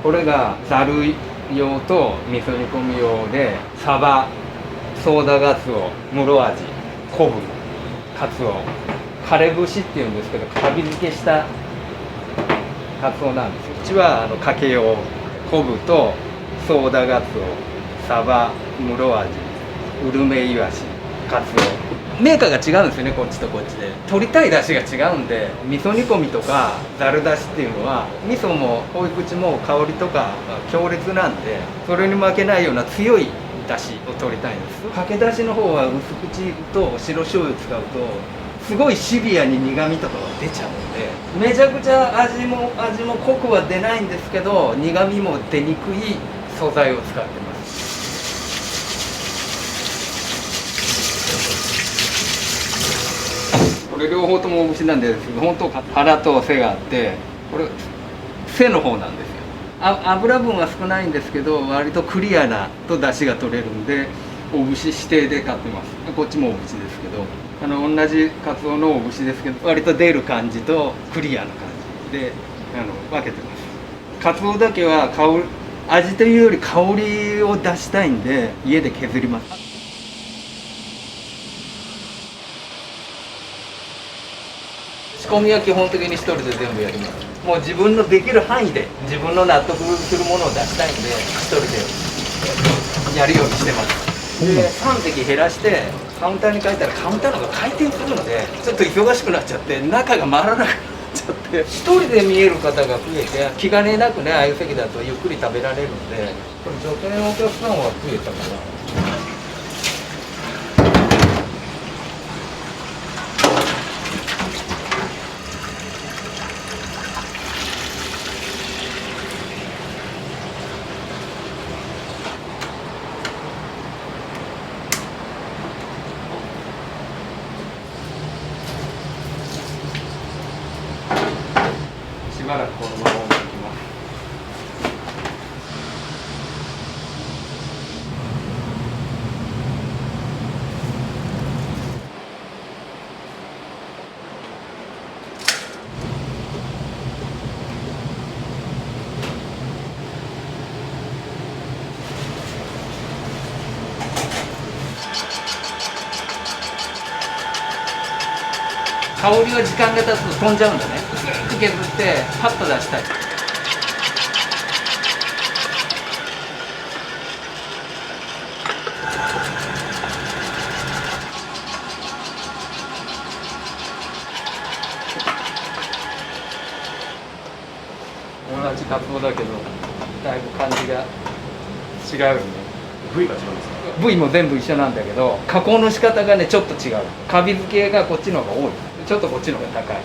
これがざる用と味噌煮込み用で、サバ、ソーダガツオ、ムロアジ、昆布、カツオ、枯れ節っていうんですけど、カビ漬けしたカツオなんですよ。うちはかけ用、昆布とソーダガツオ、サバ、ムロアジ、ウルメイワシ、カツオ。メーカーが違うんですよね、こっちとこっちで。取りたい出汁が違うんで、味噌煮込みとかざる出汁っていうのは、味噌も濃い口も香りとか強烈なんで、それに負けないような強い出汁を取りたいんです。かけ出汁の方は薄口と白醤油使うと、すごいシビアに苦味とかが出ちゃうんで、めちゃくちゃ味も濃くは出ないんですけど、苦味も出にくい素材を使ってます。これ両方ともお節なんですけど、本当腹と背があって、これ背の方なんですよ。油分は少ないんですけど、割とクリアなと出汁が取れるんで、お節指定で買ってます。こっちもお節ですけど、同じカツオのお節ですけど、割と出る感じとクリアな感じで分けてます。カツオだけは味というより香りを出したいんで、家で削ります。仕込みは基本的に一人で全部やります。もう自分のできる範囲で自分の納得するものを出したいんで、一人でやるようにしてます。で、3滴減らしてカウンターに書いたら、カウンターの方が回転するので、ちょっと忙しくなっちゃって、中が回らなくなっちゃって、一人で見える方が増えて、気兼ねなくね、ああいう席だとゆっくり食べられるんで、これ女性のお客さんは増えたかな。しばらくこのまま置いておきます。香りは時間が経つと飛んじゃうんだね。削ってパッと出したい。同じカツオだけどだいぶ感じが違うよね。部位が違うんですか？部位も全部一緒なんだけど、加工の仕方がねちょっと違う。カビ漬けがこっちの方が多い。ちょっとこっちの方が高い。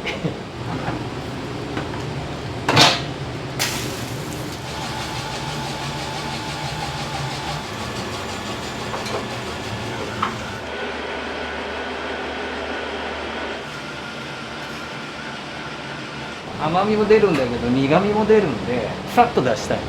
甘みも出るんだけど苦みも出るんで、さっと出したい。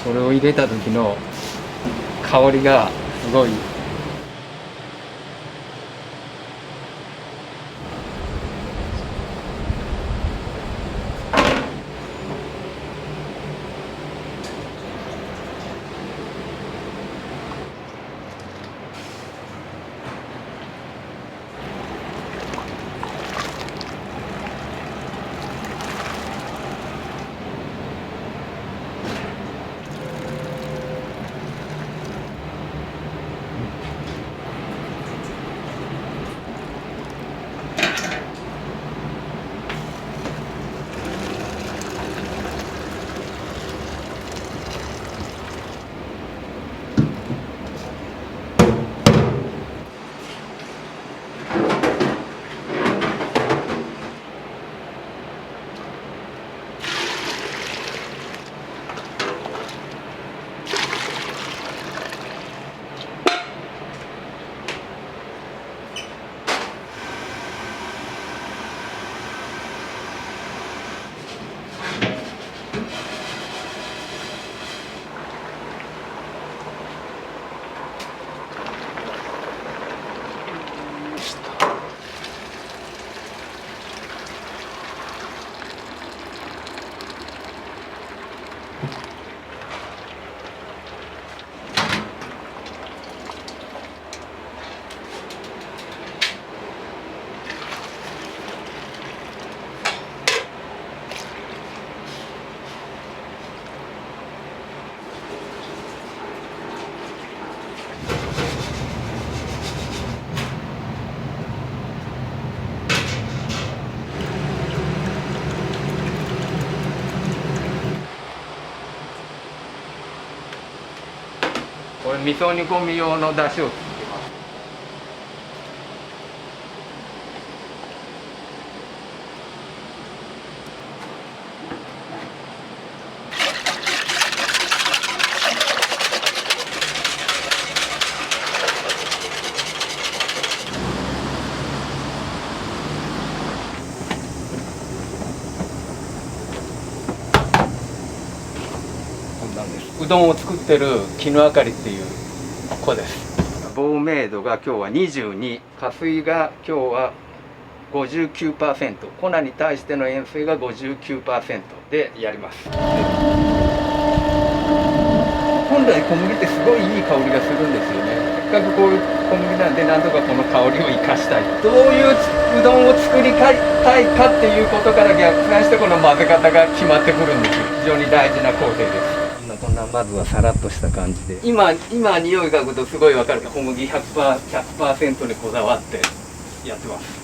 これを入れた時の香りがすごい。味噌煮込み用の出汁をつけます。うどんを作ってる絹あかりっていう子です。透明度が今日は22、加水が今日は59%、粉に対しての塩水が59%でやります。本来小麦ってすごいいい香りがするんですよね。せっかくこういう小麦なんで、なんとかこの香りを生かしたい。どういううどんを作りたいかっていうことから逆算してこの混ぜ方が決まってくるんですよ。非常に大事な工程です。こんなまずはさらっとした感じで、今匂い嗅ぐとすごいわかる。小麦 100% にこだわってやってます。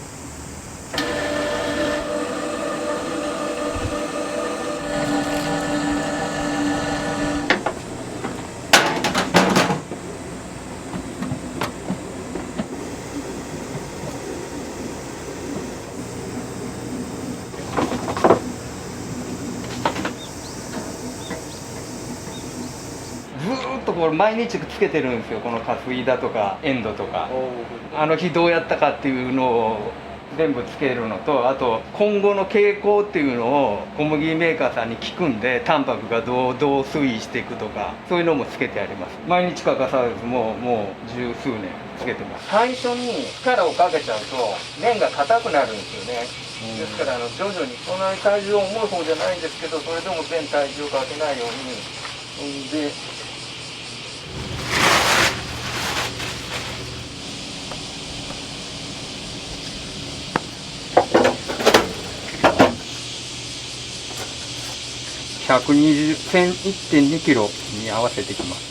ずーっとこれ毎日つけてるんですよ。この加水だとか塩度とか、あの日どうやったかっていうのを全部つけるのと、あと今後の傾向っていうのを小麦メーカーさんに聞くんで、タンパクがどう推移していくとか、そういうのもつけてあります。毎日欠かさずもう十数年つけてます。最初に力をかけちゃうと麺が硬くなるんですよね。ですから徐々に、そんなに体重重い方じゃないんですけど、それでも全体重をかけないようにで。1.2キロに合わせてきます。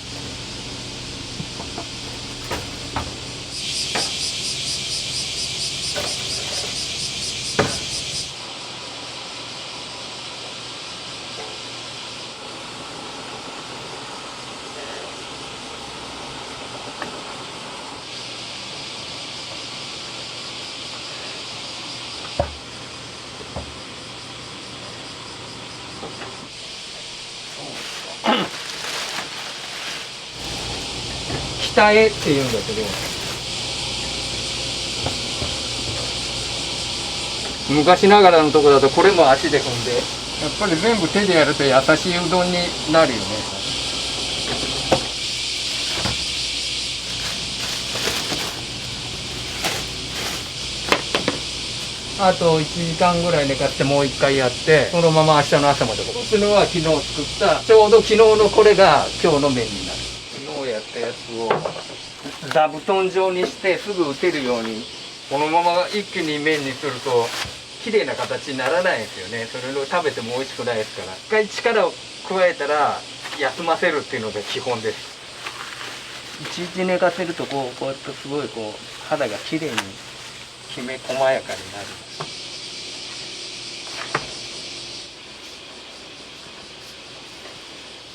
北へっていうんだけど、昔ながらのとこだとこれも足で踏んで、やっぱり全部手でやると優しいうどんになるよね。あと1時間ぐらい寝かしてもう1回やって、そのまま明日の朝まで。そうするのは昨日作った、ちょうど昨日のこれが今日の麺になる。昨日やったやつを座布団状にしてすぐ打てるように、このまま一気に麺にすると綺麗な形にならないですよね。それを食べても美味しくないですから、一回力を加えたら休ませるっていうのが基本です。いちいち寝かせるとこうやってすごい肌が綺麗にきめ細やかになる。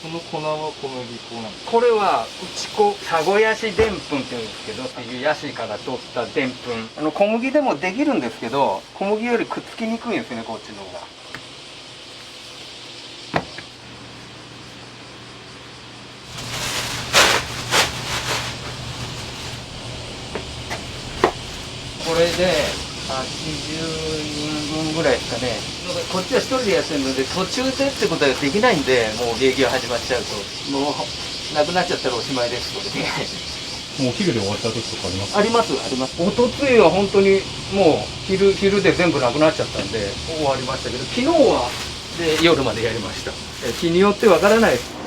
この粉は小麦粉なんです。これは内子佐古ヤシでんぷんっていうんですけど、っていうヤシから取ったでんぷん。小麦でもできるんですけど、小麦よりくっつきにくいんですね、こっちの方が。これで80人分ぐらいですかね。こっちは一人でやってるので、途中でってことはできないんで、もう営業始まっちゃうともうなくなっちゃったらおしまいです。これでもうお昼で終わった時とかあります？あります。おとついは本当にもう昼で全部なくなっちゃったんで終わりましたけど、昨日はで夜までやりました。日によってわからないです。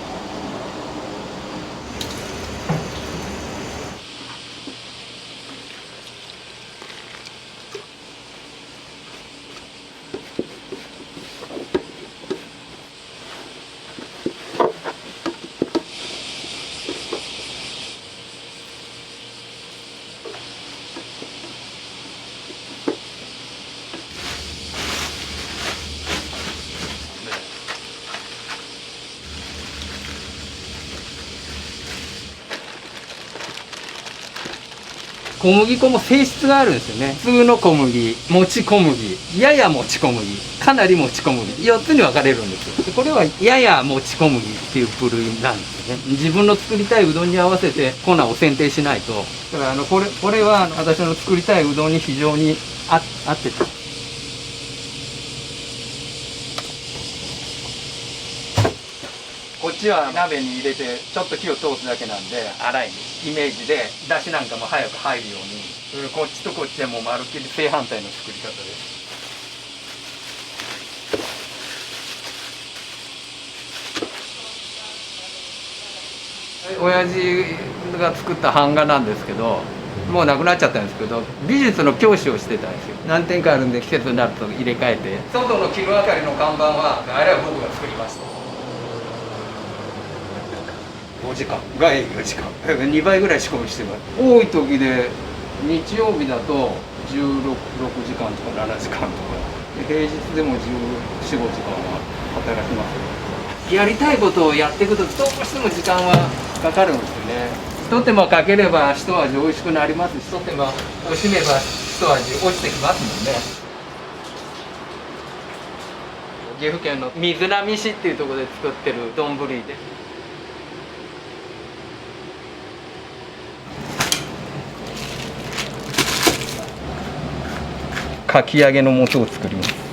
小麦粉も性質があるんですよね。普通の小麦、もち小麦、ややもち小麦、かなりもち小麦、4つに分かれるんですよ。でこれはややもち小麦っていう部類なんですよね。自分の作りたいうどんに合わせて粉を選定しないと。だからこれは私の作りたいうどんに非常に合ってた。こっちは鍋に入れてちょっと火を通すだけなんで粗いイメージでだしなんかも早く入るように、こっちとこっちはもうまるっきり正反対の作り方です。親父が作った版画なんですけど、もうなくなっちゃったんですけど、美術の教師をしてたんですよ。何点かあるんで季節になると入れ替えて。外の昼明かりの看板はあれは僕が作りました。5時間が営業時間2倍ぐらい仕込みしてます。多い時で日曜日だと16時間とか7時間とか、平日でも14、15時間は働きますよ。やりたいことをやっていくとどうしても時間はかかるんですよね。一手間かければ一味美味しくなりますし、一手間惜しめば一味落ちてきますもんね。岐阜県の水波市っていうところで作ってる丼で、かき揚げの素を作ります。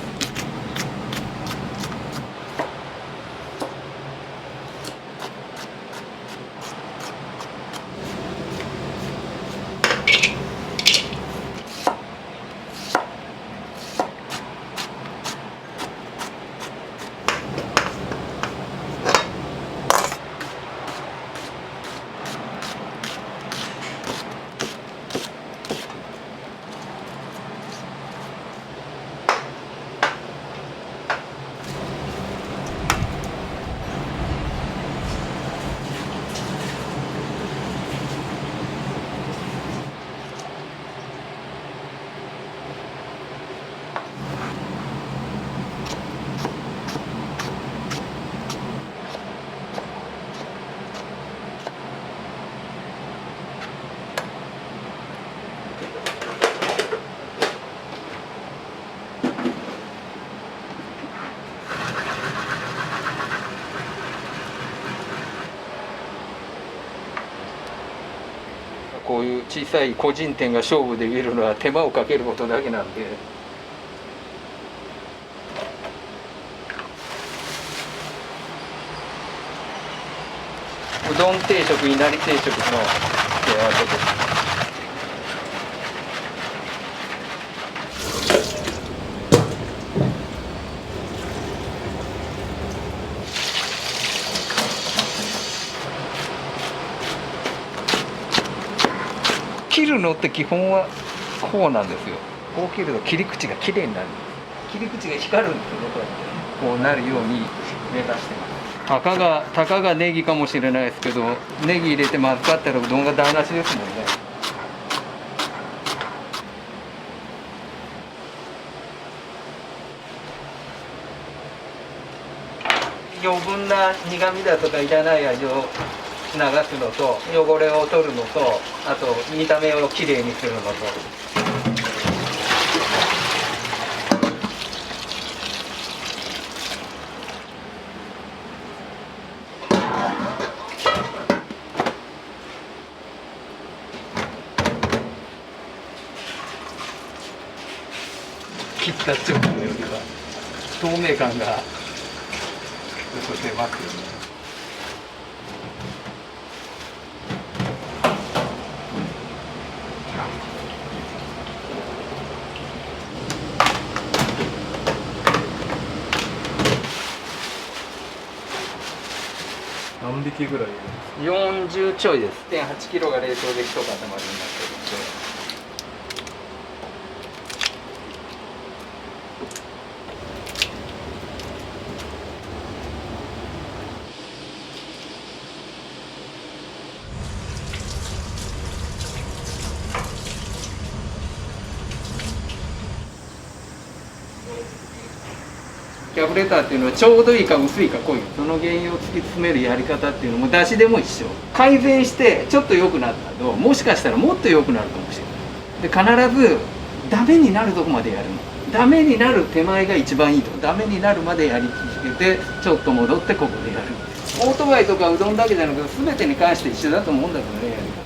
こういう小さい個人店が勝負できるのは手間をかけることだけなんで。うどん定食、いなり定食の手合わせです。切るのって基本はこうなんですよ。こう切ると切り口がきれいになる。切り口が光るんですよね。こうなるように目指してます。たかがネギかもしれないですけど、ネギ入れてまずかったらうどんが台無しですもんね。余分な苦味だとかいらない味を流すのと、汚れを取るのと、あと見た目をきれいにするのと。切った直後よりは透明感が出ますよね。何匹ぐらい40ちょいです。1.8 キロが冷凍で1塊になってるんで。キャブレターっていうのはちょうどいいか薄いか濃い、その原因を突き詰めるやり方っていうのも出汁でも一緒。改善してちょっと良くなったと、もしかしたらもっと良くなるかもしれない。で必ずダメになるとこまでやるの。ダメになる手前が一番いいと。ダメになるまでやり続けてちょっと戻ってここでやる。オートバイとかうどんだけじゃなくて全てに関して一緒だと思うんだけどね、やり方。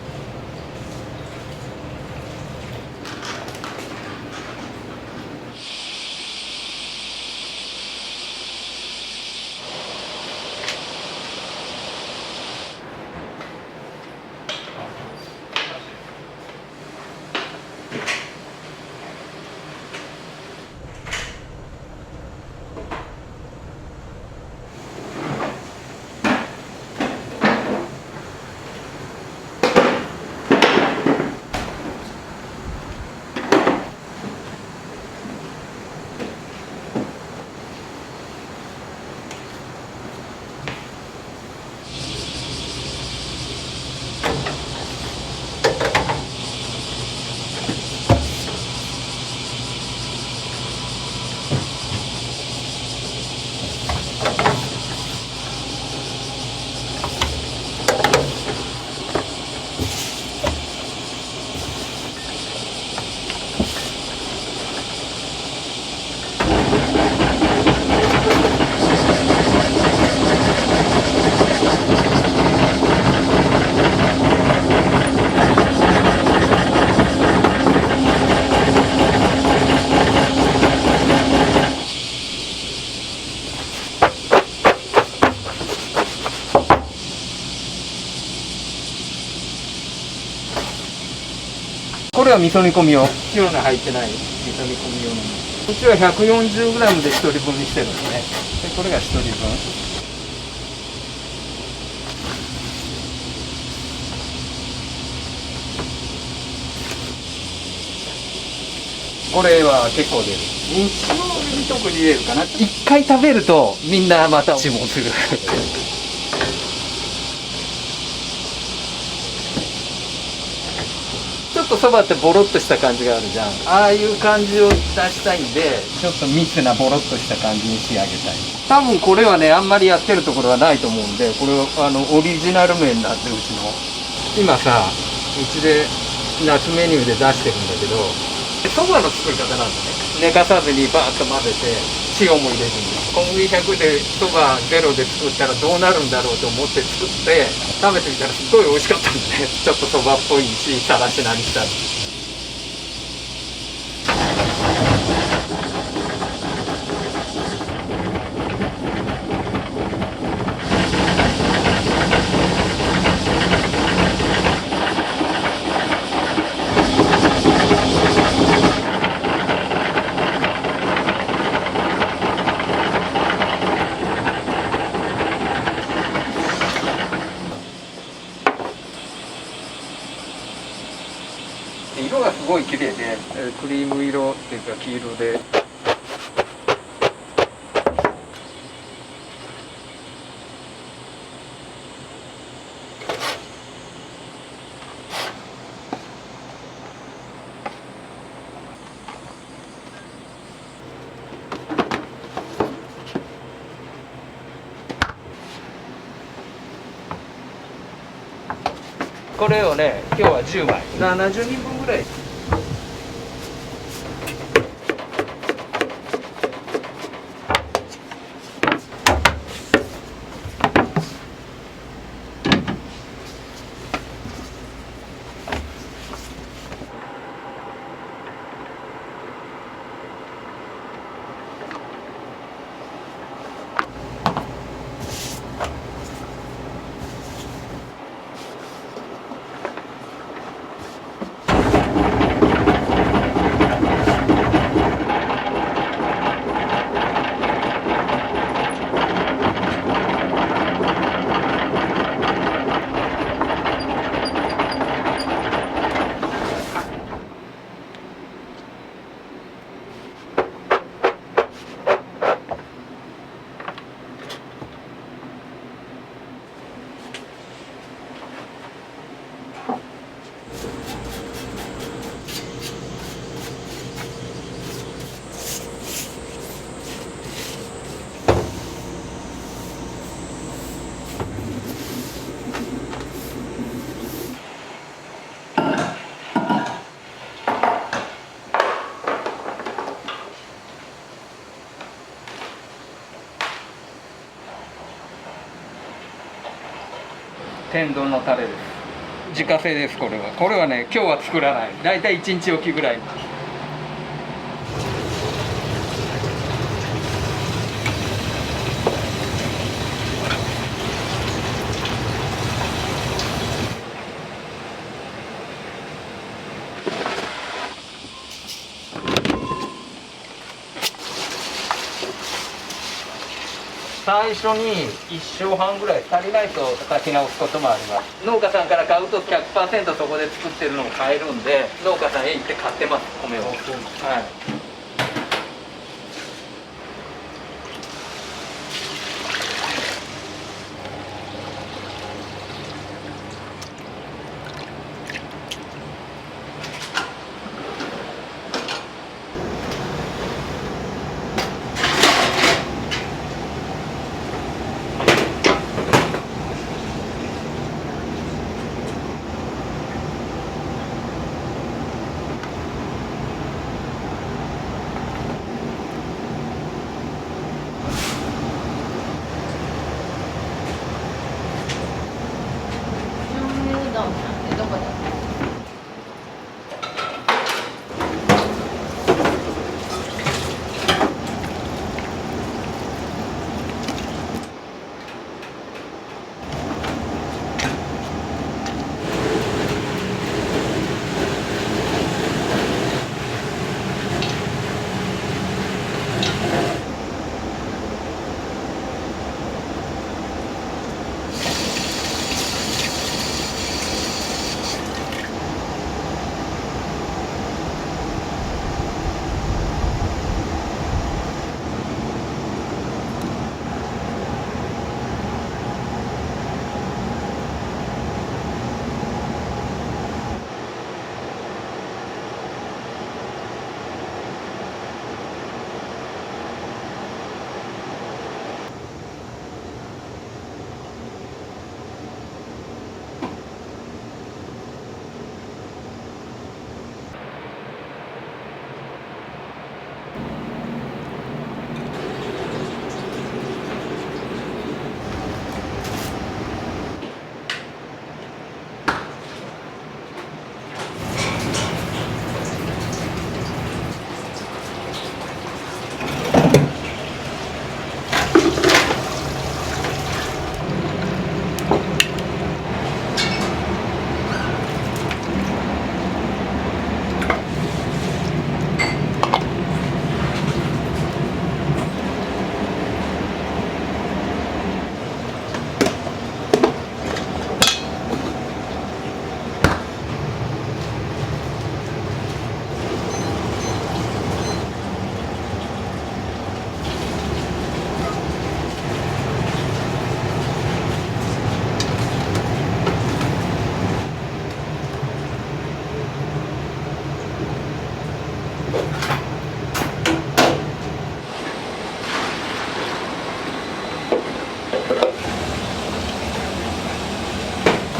これは味噌煮込み用。塩が入ってない味噌煮込み用のもの。こっちは 140g で1人分にしてるんですね。でこれが1人分。これは結構出る。日曜日特に出るかな。一回食べるとみんなまた注文する。ちょっとそばってボロっとした感じがあるじゃん。ああいう感じを出したいんで、ちょっと密なボロっとした感じに仕上げたい。多分これはね、あんまりやってるところはないと思うんで、これはオリジナル麺なんで、うちの。今さ、うちで夏メニューで出してるんだけど、そばの作り方なんだね。寝かさずにバーッと混ぜて、塩も入れるんです。小麦100でそば0で作ったらどうなるんだろうと思って作って食べてみたらすごい美味しかったんでね。ちょっとそばっぽいし、さらしなにしたり。色がすごい綺麗で、クリーム色っていうか黄色で。これをね、今日は10枚、70人分ぐらい。天丼のタレです。自家製です。これはね、今日は作らない。だいたい1日おきぐらい。最初に1升半ぐらい足りないと炊き直すこともあります。農家さんから買うと 100% そこで作ってるのを買えるんで、農家さんへ行って買ってます、米を。はい。どんなんてどこだっ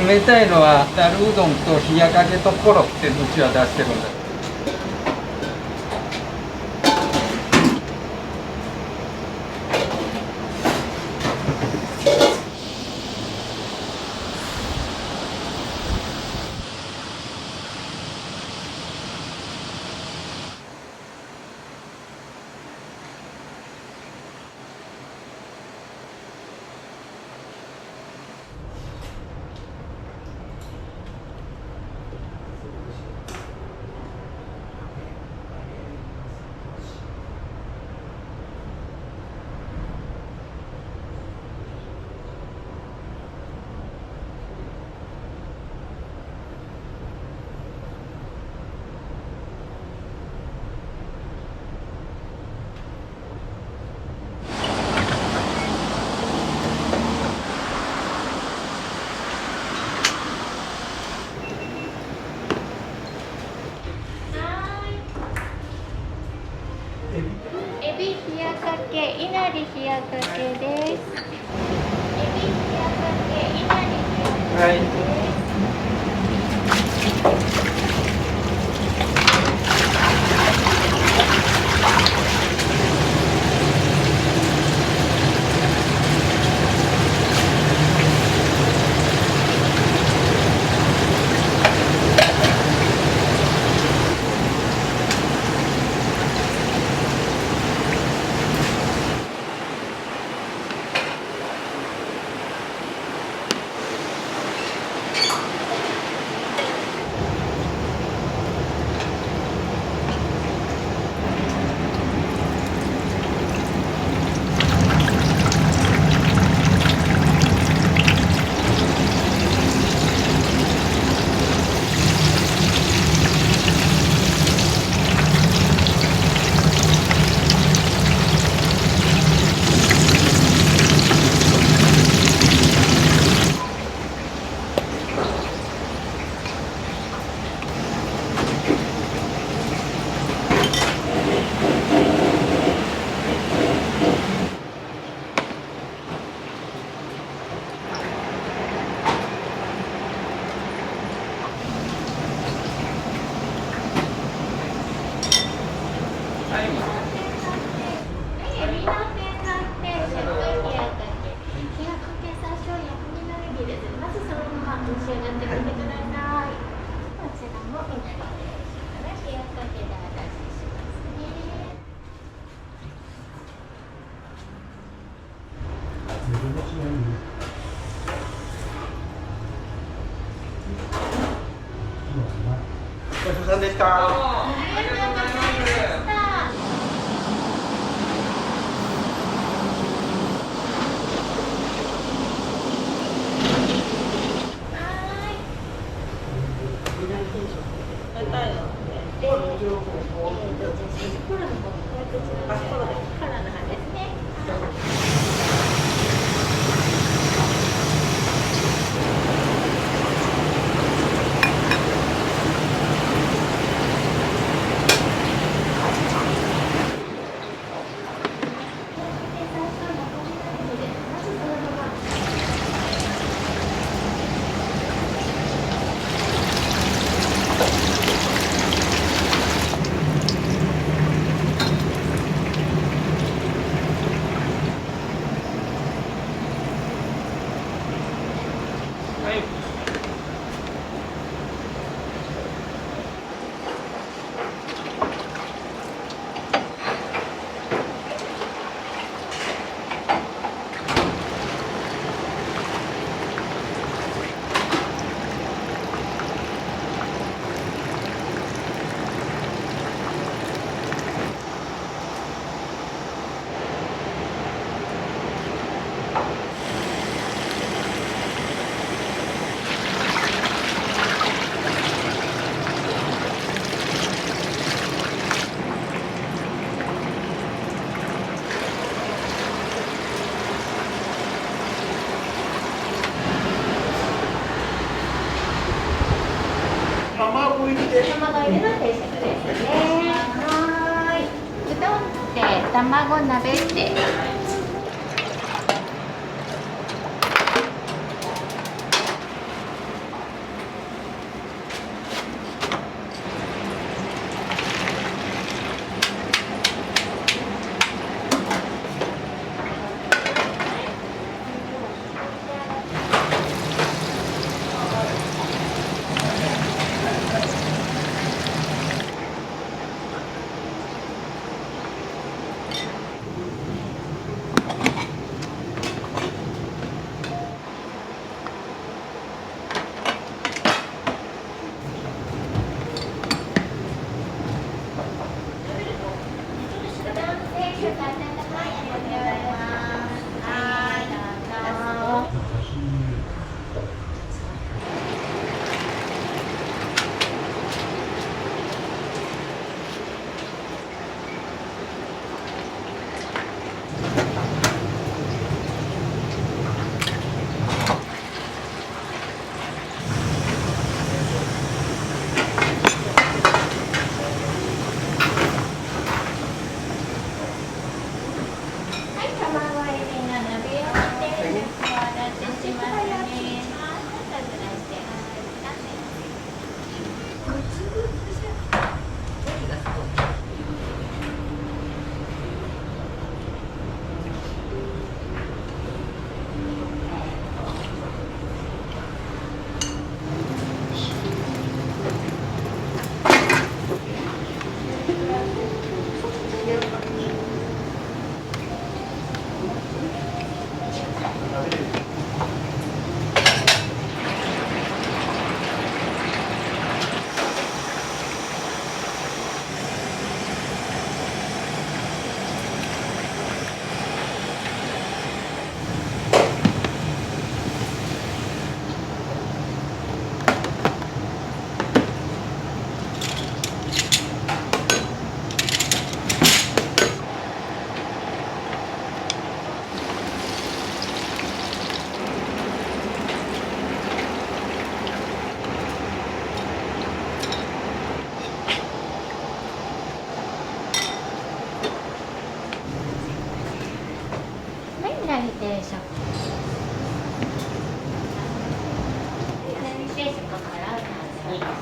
冷たいのはざるうどんと冷やかけとコロってうちは出してるんだ。エビ冷やかけ、いなり冷やかけです。エビ冷やかけ、いなり冷やかけです。さんでした。ありがとうございました。卵入りで。卵入りの定食ですね。はーい。うどんって卵鍋って。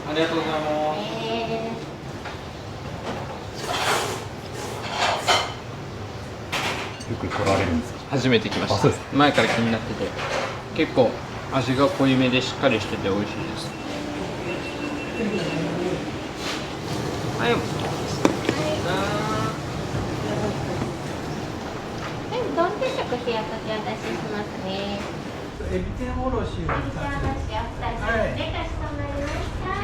ありがとうございます。よく来られるんですか？初めて来ました。あ、そうですか。前から気になってて、結構味が濃いめでしっかりしてて美味しいです。はい。うどん定食冷やかけお出ししますね。エビ天おろし。エビ天おろしお二つでかしこまりました。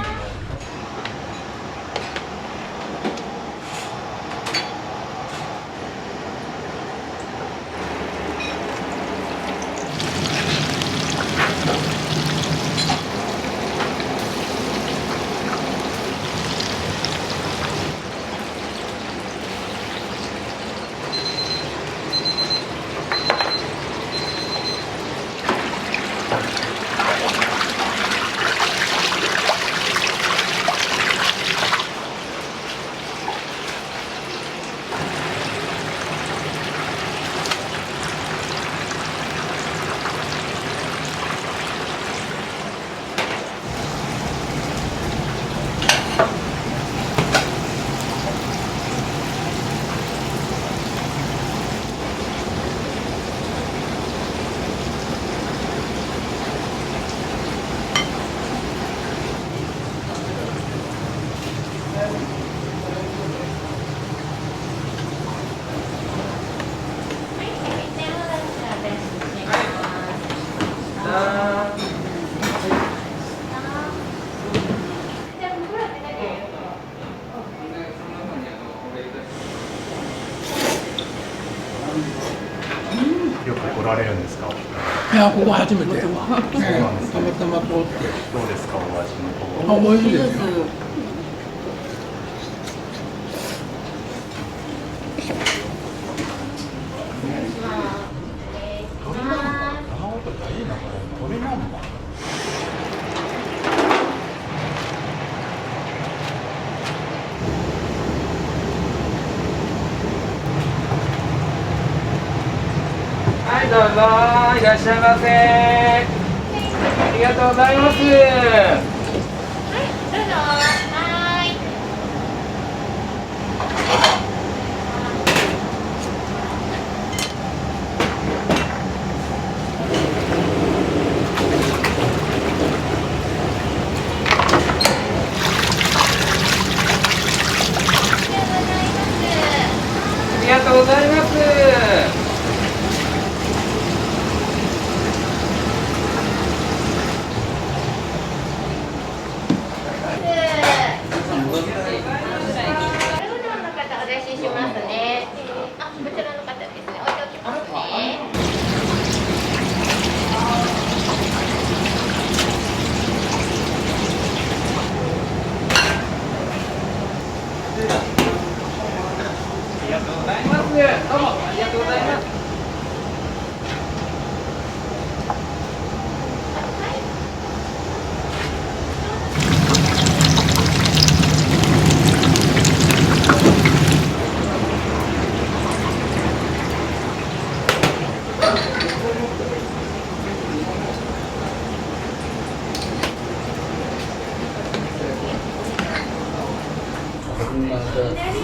よく来られるんですか？いや、ここ初めて。そうなんですか。たまたま通って。どうですか、お味の方。美味しいですよ。はい、どうぞいらっしゃいませ。ありがとうございます。どうぞ。はい。ありがとうございます。ありがとうございます。どうもありがとうございます。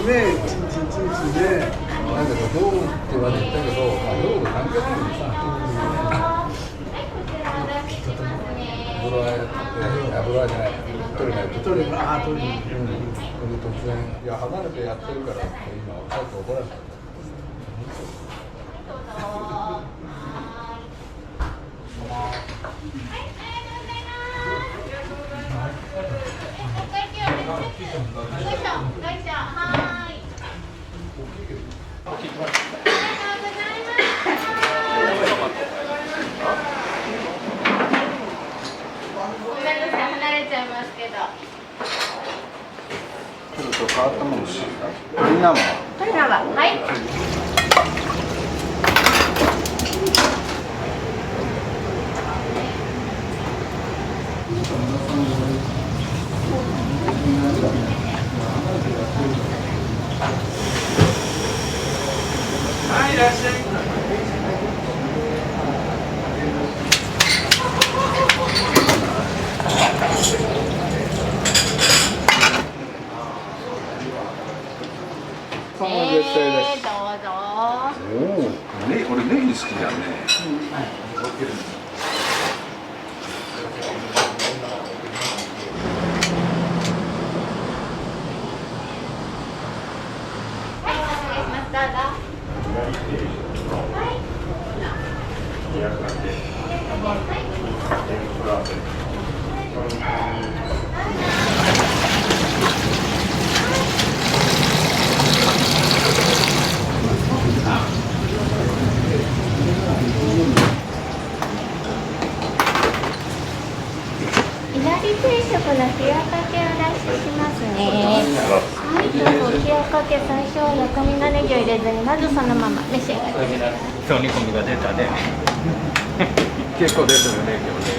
ねえ、一日一日で、だけど、道具って言われたけど、道具関係ないのにさ、風呂屋って、風呂屋じゃない、取りが、取りが、取りに、突然、いや、離れてやってるからって、今、さっき怒られたんだ。ちょっと変わったものし、みんなも。はい。はい、いらっしゃい。それは絶対だし。どうぞ。おお、ね、俺ネギ好きだね。はい、お願いします。どうぞ。いなり定食の冷やかけをお出ししますね。はい、どうぞ。冷やかけ最初は薬味のネギを入れずに、まずそのまま召し上がってください。そう、煮込みが出たね。結構出てるね、今日ね。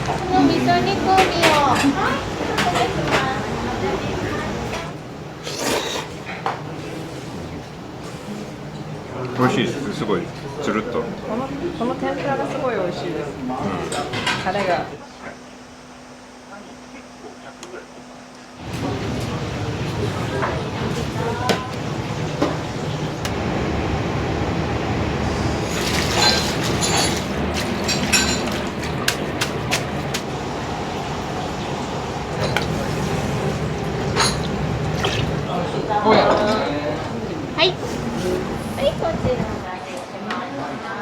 この味噌煮込みを。はい、お願いします。美味しいです。すごいつるっと。この天ぷらがすごい美味しいです。タレが。はい、お願いします。どうぞ。はい、はい、こちらができました。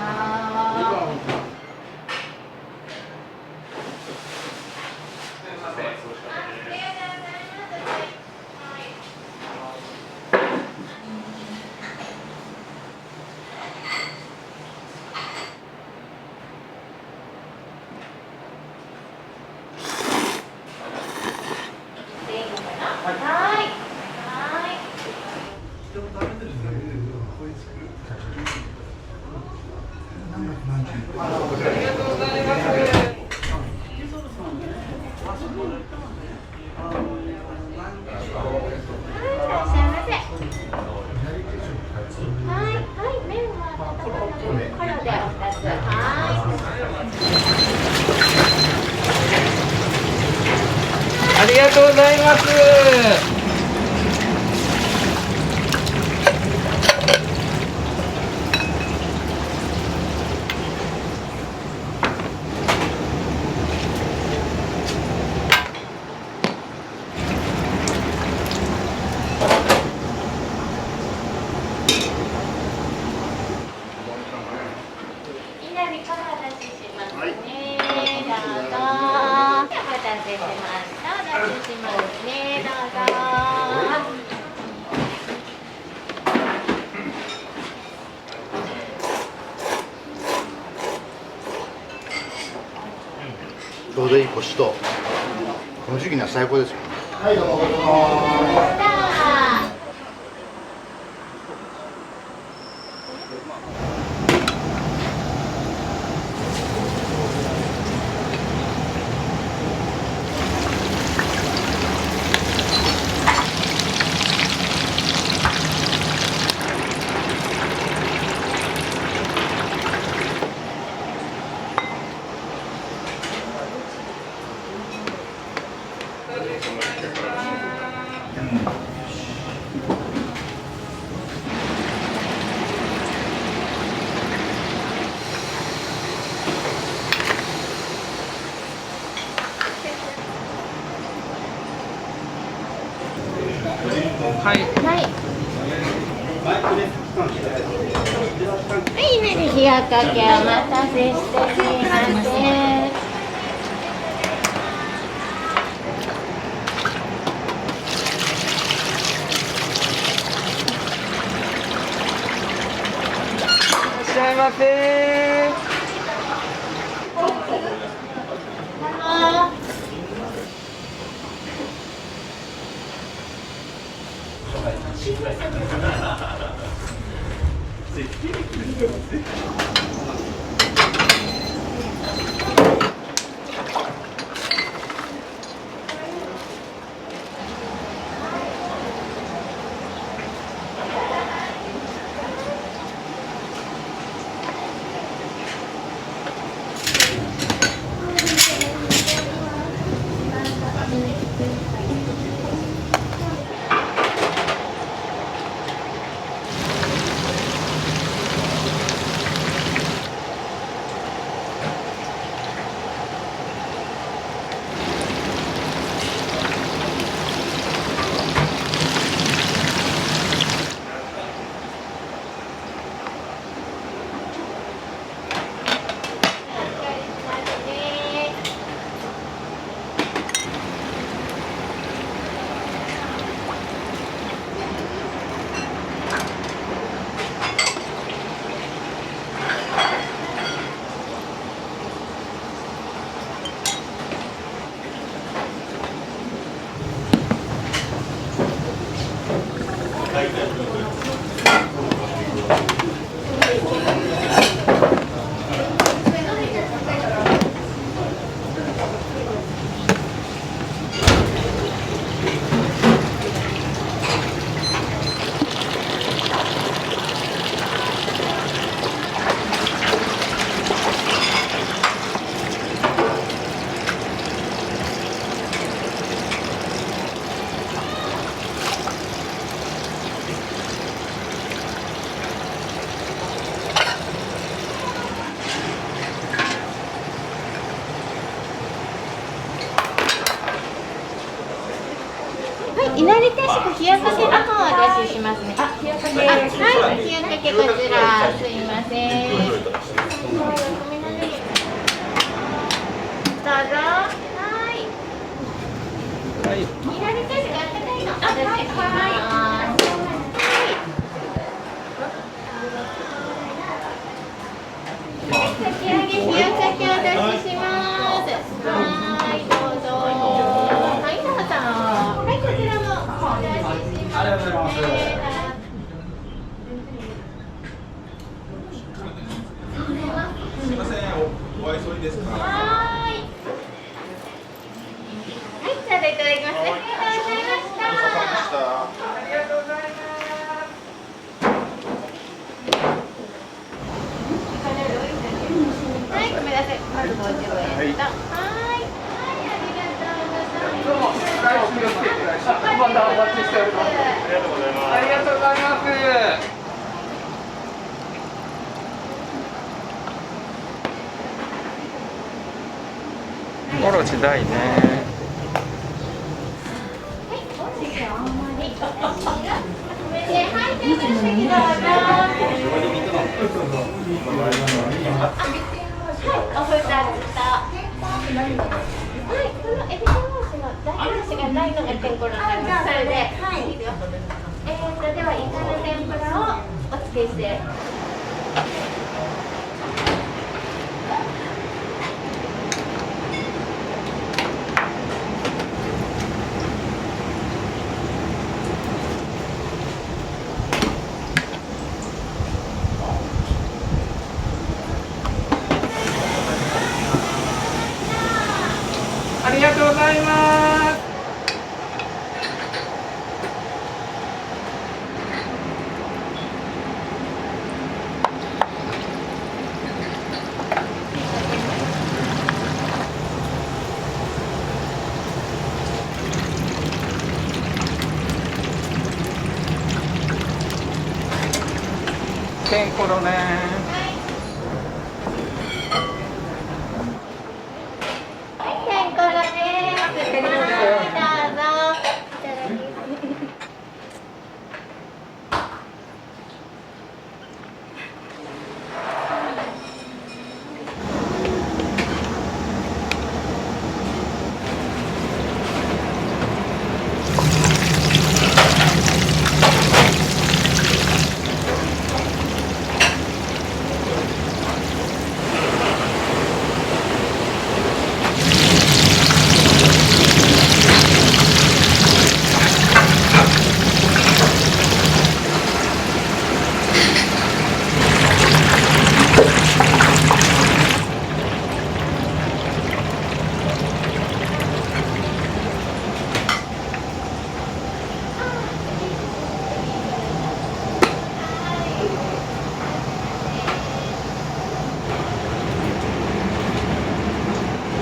ありがとうございます。いなりからお出ししますね。どうぞ。お待たせしました。お出ししますね。どうぞ。ちょうどいいコシと、この時期には最高ですよ。はい、どうも。はい。はい、ねり冷やかけお待たせしてみます。いらっしゃいませ。いなり定食冷やかけの方をお出ししますね。あ、冷やかけはい、塩かけこちら、すいません。どうぞ。はい。左手が温かいの。はい。かき揚げ塩かけお出しします。はい、どうぞ。はい、どうぞ。はい、こちらもお出しします。ありがとうございます。すみません、お会いそうですか。はい、じゃあいただきます。ありがとうございました。ありがとうございます。はい、ごめんなさい。まず50円と。はい、ありがとうございます。どうも、気をつけてください。またお待ちしております。ありがとうございます。ありがとうございます。おろし大ね。お二つと。はい、このエビ天王子の大根おろしがないのが天ぷらになります。それで、はい、いいですよ。ではイカの天ぷらをお付けして。ありがとうございます。ケンコロね。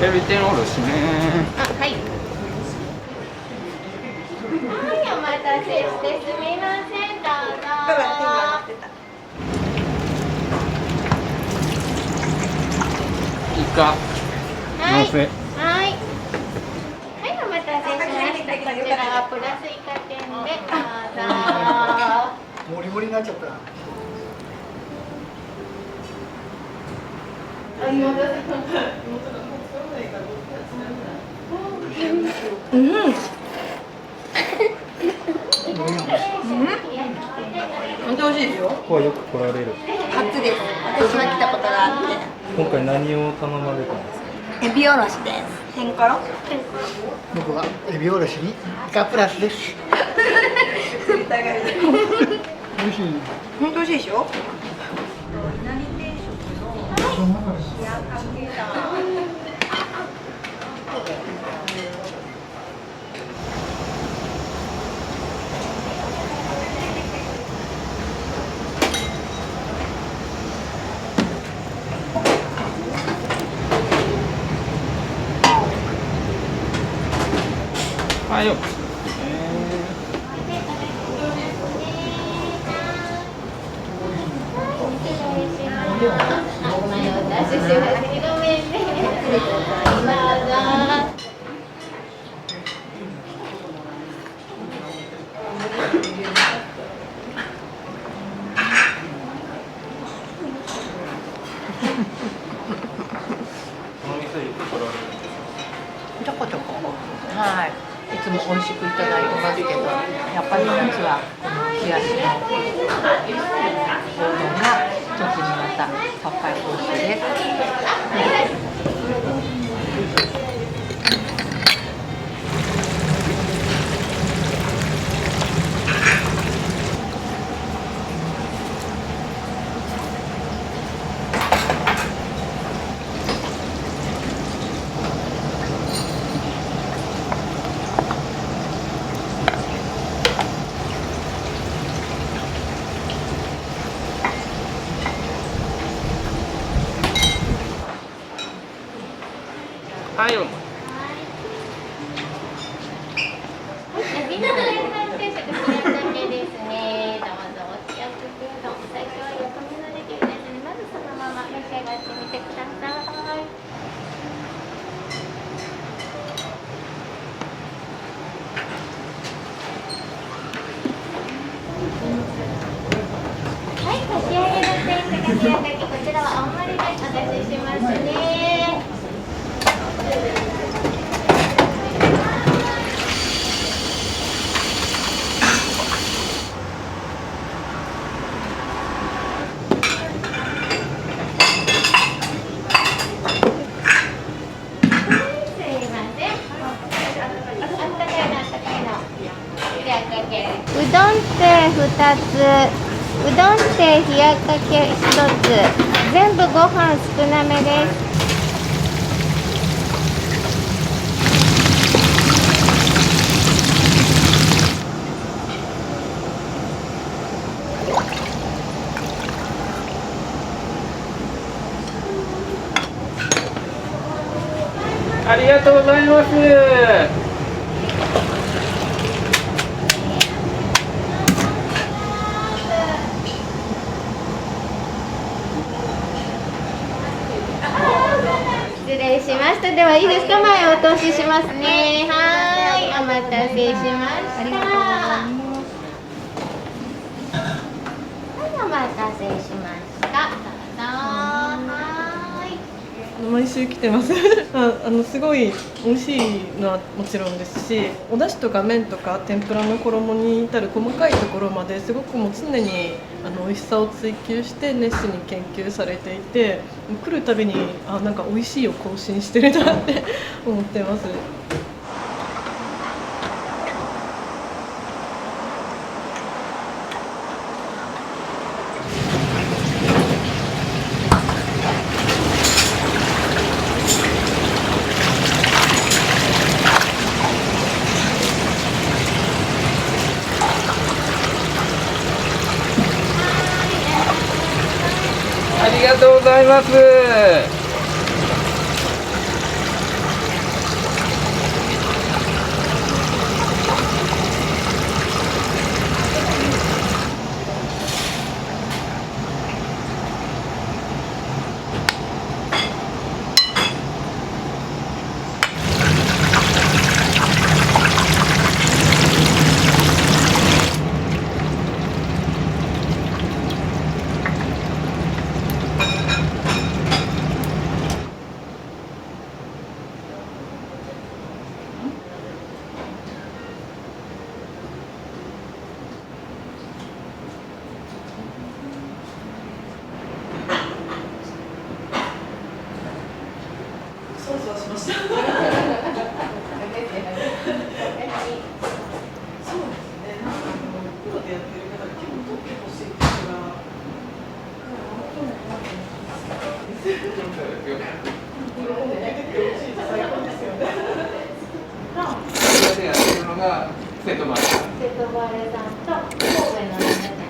エビ天おろしね。あ、はい。はい、お待たせしてすみません、どうぞ。イカ。はい。のせ。はい。はい、お待たせしました。こちらはプラスイカ天でどうぞ。モリモリになっちゃったな。本当美味しいですよ。ここはよく来られる。初です。私は来たことがあって。今回何を頼まれたんですか。エビおろしです。天ころ。僕はエビおろしにイカプラスです。美味しい。本当美味しいでしょ。はいよ。ちょこちょこ、はい、いつも美味しくいただいてますけど、やっぱり夏はこの冷やしのおうどんが特にまたさっぱり美味しいです。はい、はい、みんなの連絡定食それだけですね。どうぞお気をつけど最初は横目のできるですね。まずそのまま召し上がってみてください。はい、かき揚げの定食かき揚げこちらは青森でお出ししますね。うどんって2つ、うどんって冷やかけ1つ、全部ご飯少なめです。ありがとうございます。失礼しました。ではいいですか、前お通ししますね。はい、お待たせしました。はい、お待たせしました。どうぞ。はい。毎週来てますすごい美味しいのはもちろんですし、お出汁とか麺とか天ぷらの衣に至る細かいところまですごくもう常に美味しさを追求して熱心に研究されていて、来るたびになんか美味しいを更新してるなって思ってます。ありがとうございます。そうそうしました。そうですね。プロでやってる方が結構取ってほしいっていうのが。これでやってるのが瀬戸丸さん。瀬戸丸さんと神戸の皆さん。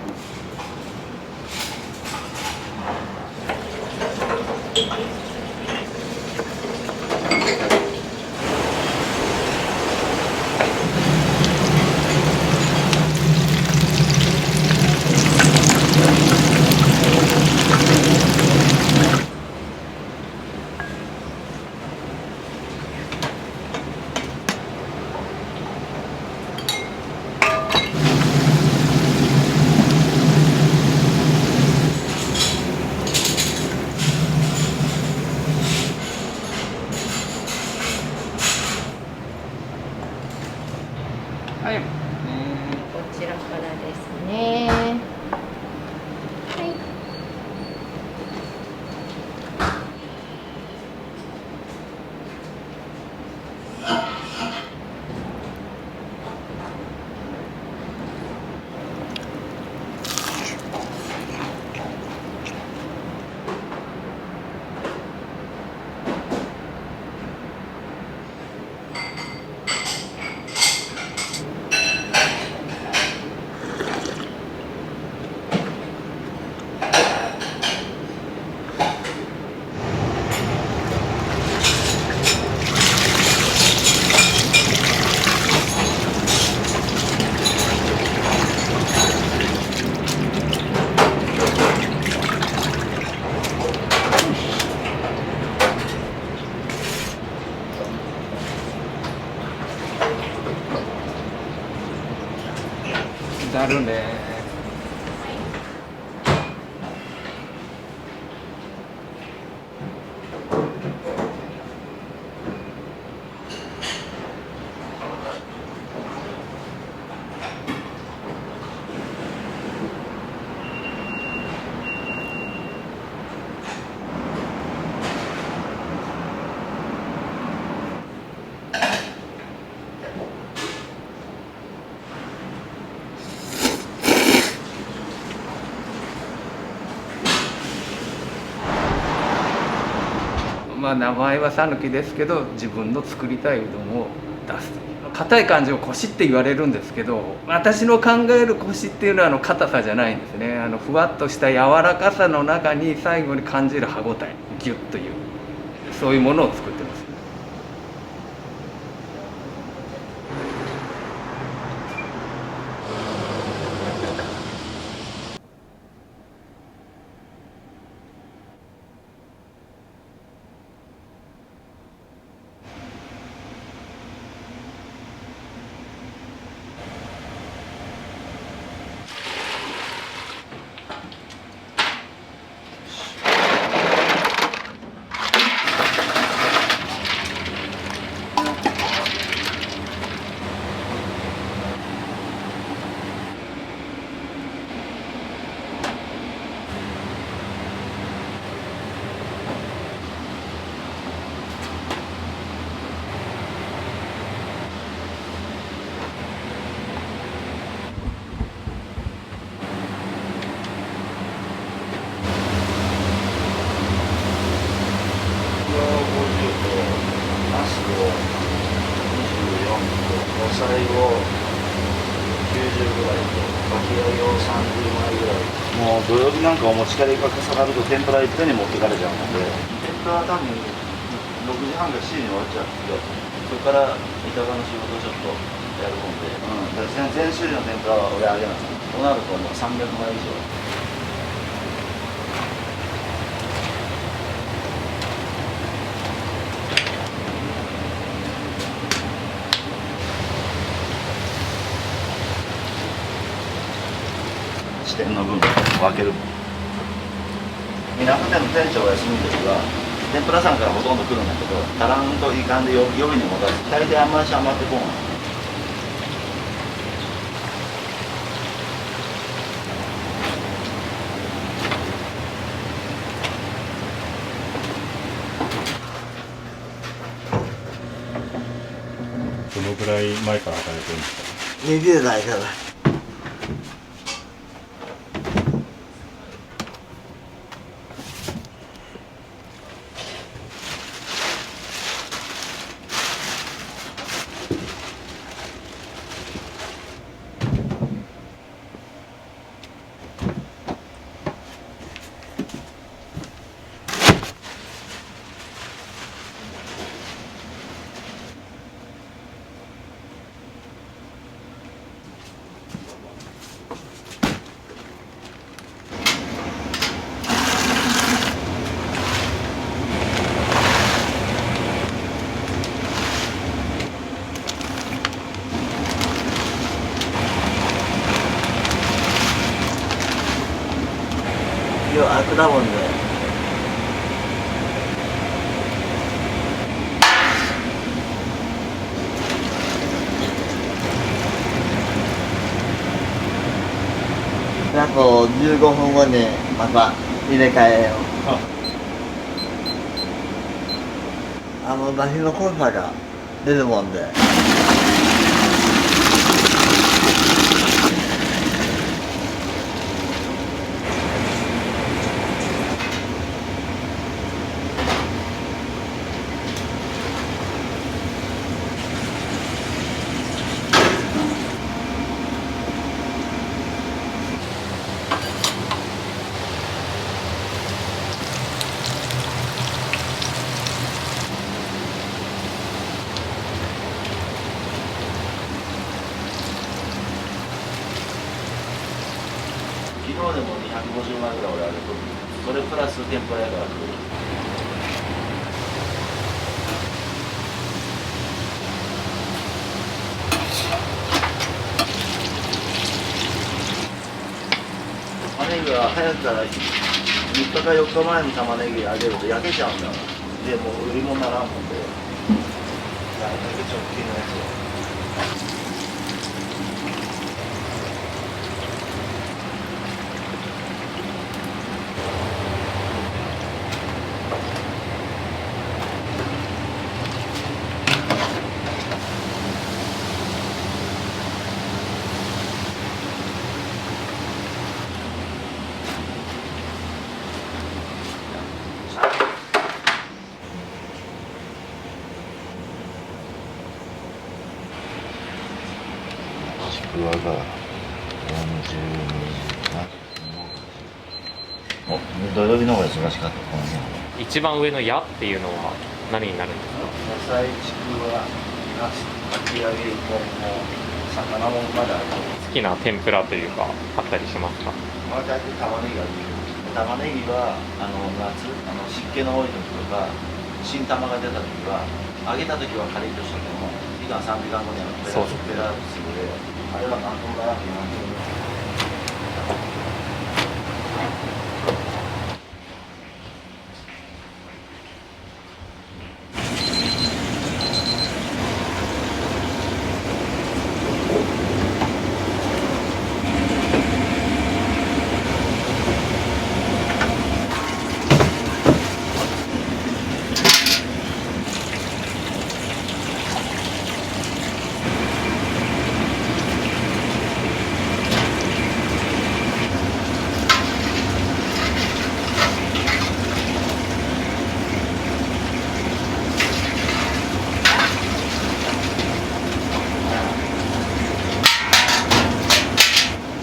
るね。まあ名前は讃岐ですけど、自分の作りたいうどんを出す。硬い感じをコシって言われるんですけど、私の考えるコシっていうのは硬さじゃないんですね。ふわっとした柔らかさの中に最後に感じる歯ごたえ、ギュッという、そういうものを作ってます。もう土曜日なんかお持ち帰りが重なると天ぷらいっぺんに持ってかれちゃうので、天ぷらは多分6時半か7時に終わっちゃうんで、それから板場の仕事をちょっとやるもんで、だから全種類の天ぷらは俺あげない。となるともう300枚以上。支店の分分ける。港店の店長が休みの時は天ぷらさんからほとんど来るんだけど、足らんといかんで予備に持たす。大抵あんまり余ってこんわ。どのぐらい前から働いてるんですか20代から。果物で。あと15分後にまた入れ替えよう。だしの濃さが出るもんで。昨日でも250枚ぐらい俺あると、それプラス天ぷらやから来る。ねぎは早くから3日か4日前に玉ねぎあげると焼けちゃうんだから。でもう売り物にならんもんで。焼けちゃう系のやつは。ちくわが40お、土曜日の方が忙しかったこの辺は。一番上の矢っていうのは何になるんですか？野菜、ちくわ、なす、かき揚げ、こも魚もまだある。好きな天ぷらというかあったりしますか？まあ大体玉ねぎが出る。玉ねぎは夏湿気の多い時とか新玉が出た時は揚げた時はカリッとしてても2時間3時間後にはベラすぐであれは何ともならなくて何ともない。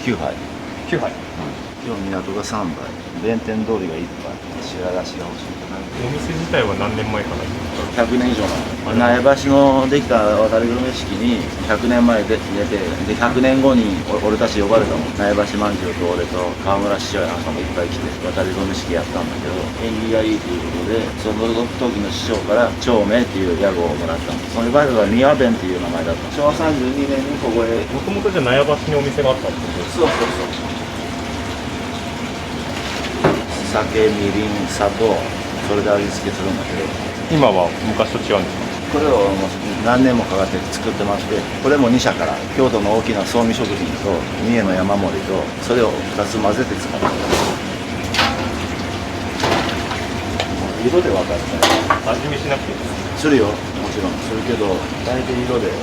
9杯。9杯。今日港が3杯。弁天通りが1杯。白だしが欲しいかな。お店自体は何年前からですか？100年以上前。苗場のできた渡りグルメ式に100年前で出て、で100年後に俺たち呼ばれたもん。苗場まんじゅうと俺と川村市長なんかもいっぱい来て渡りグルメ式やったんだけど、縁起がいいということで、その時の市長から長明っていう屋号をもらったの。その場合は宮弁っていう名前だった。昭和32年にここへ。もともとじゃあ苗場にお店があったってことですか？そうそうそう。酒、みりん、砂糖、それで味付けするんだけど、今は昔と違うんですか？これをもう何年もかかって作ってまして、これも2社から京都の大きな総味食品と三重の山盛りとそれを2つ混ぜて使って色で分かった味見しなくていいですか？するよ、もちろんするけど大体色でこ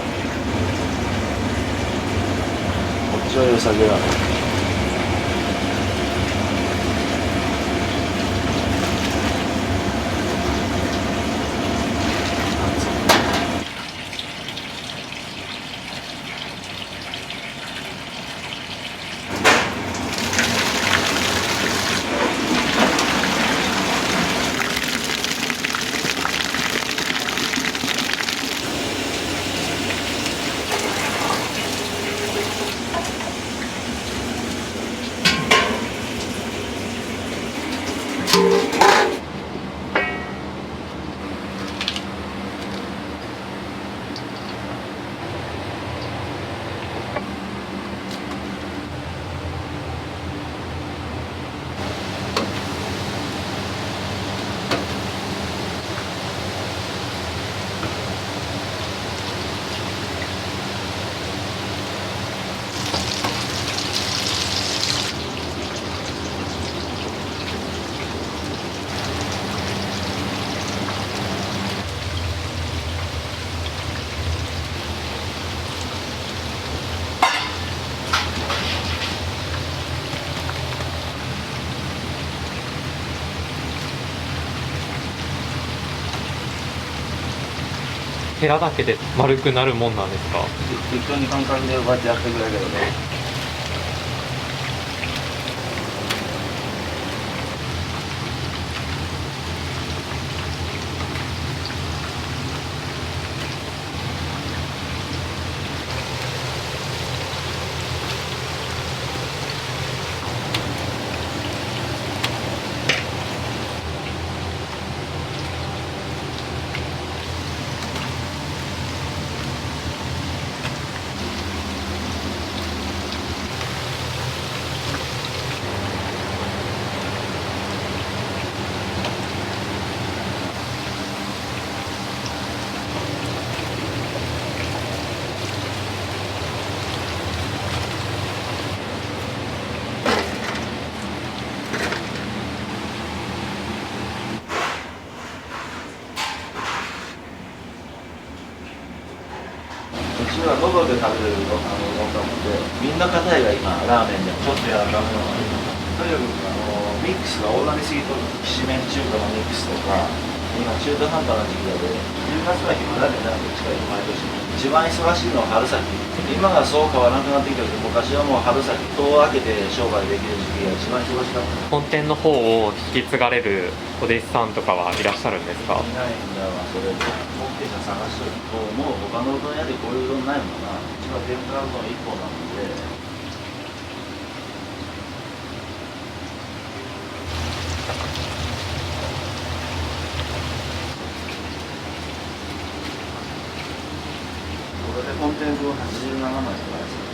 っちは良さげだね。ヘラだけで丸くなるもんなんですか？適当に感覚でこうやってやってくれるけどね。喉で食べれるものなので、みんな硬いが今ラーメンでもちょっと柔らかめのがいいとにかくミックスが大なりすぎとる、きしめん中華のミックスとか、今中途半端な時期で10月は暇だねな、どっちか毎年一番忙しいのは春先。今がそう変わらなくなってきてるけど、昔はもう春先戸を開けて商売できる時期が一番忙しかった。本店の方を引き継がれるお弟子さんとかはいらっしゃるんですか？いないんだわ、それで後継者探してると、もう他のうどん屋でこういううどんないもんな。うちは天ぷらうどん1本なので。これで本店分87枚とかです。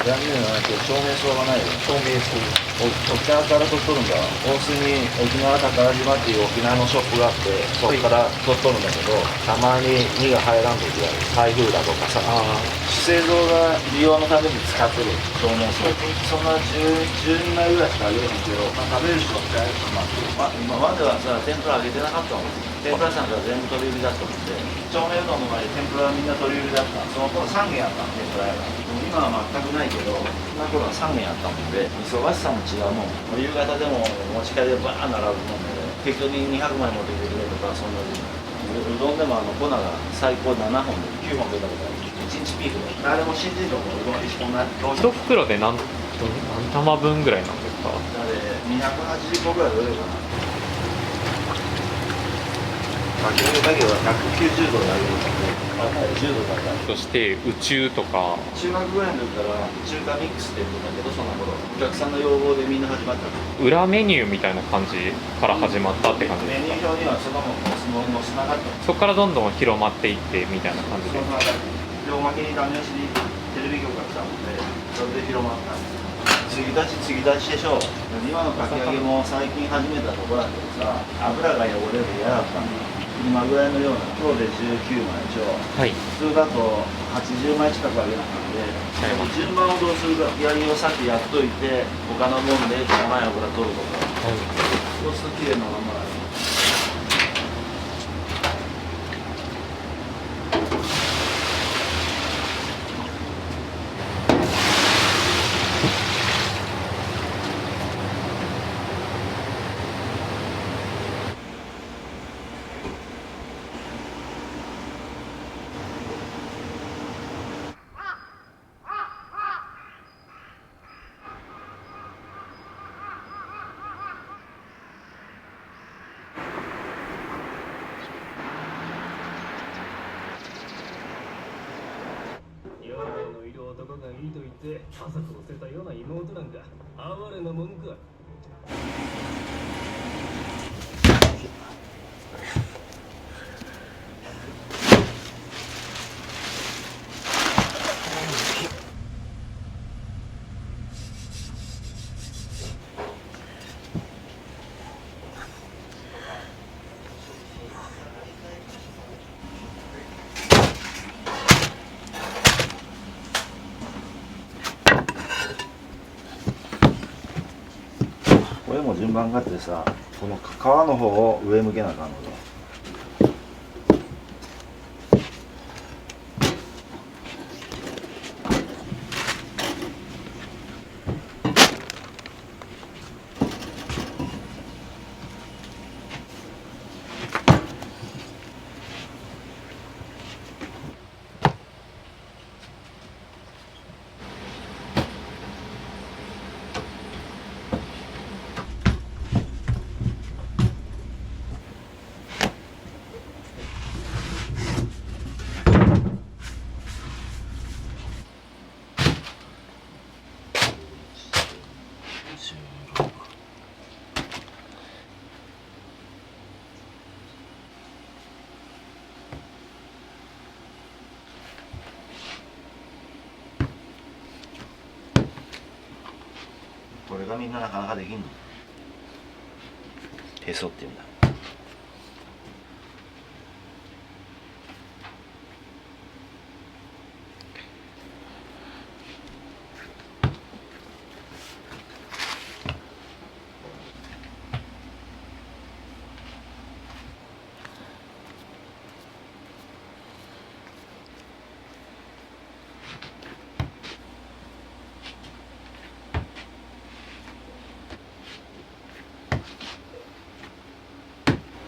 残念なけど証明書がないよ。証明書沖縄から取っとるんだ。大須に沖縄宝島っていう沖縄のショップがあって、そこから取っとるんだけど、たまに荷が入らん時がある。台風だとかさ、資生堂が利用のために使ってる証明書。そんな12枚ぐらいしかあげるんけど、食べる人は使えると今まではさ、天ぷらあげてなかったもん。天ぷらさんから全部取り売りだったもんで、調味うどんの前に天ぷらはみんな取り売りだった。その頃3軒あった天ぷら屋が。今は全くないけど、そんな頃は3軒あったもんで、忙しさも違うもん。夕方でも持ち帰りでバーン並ぶもんで、適当に200枚持ってきてくれとか、そんな時うどんでも粉が最高7本で9本出たことある。1日ピークで。誰も信じると思う。うどん1本ない。1袋で何玉分ぐらいなんですか？あれ280個ぐらい売れるかな。かけるだけは190度で揚げるので、10度だから。そして宇宙とか中学ぐらいの時から中華ミックスって言うんだけど、その頃お客さんの要望でみんな始まったの。裏メニューみたいな感じから始まったって感じですか？メニュー表にはそのものもしなかった。そこからどんどん広まっていってみたいな感じで。両巻きにダメ押しにテレビ局が来たので、それで広まったんです。継ぎ出しでしょ。今のかき揚げも最近始めたところだけどさ、油が汚れる嫌だったんだ。今ぐらいのような、今日で19枚でしょ。はい。普通だと80枚近く揚げなかったんで、順番をどうするか、やりをさっきやっといて、他のもんで汚い油取るとか、そうすると綺麗なまま。いいと言って家族を捨てたような妹なんか哀れなもんか。これも順番があってさ、この皮の方を上向けなあかんのよ。これがみんななかなかできんの。へそっていうんだ。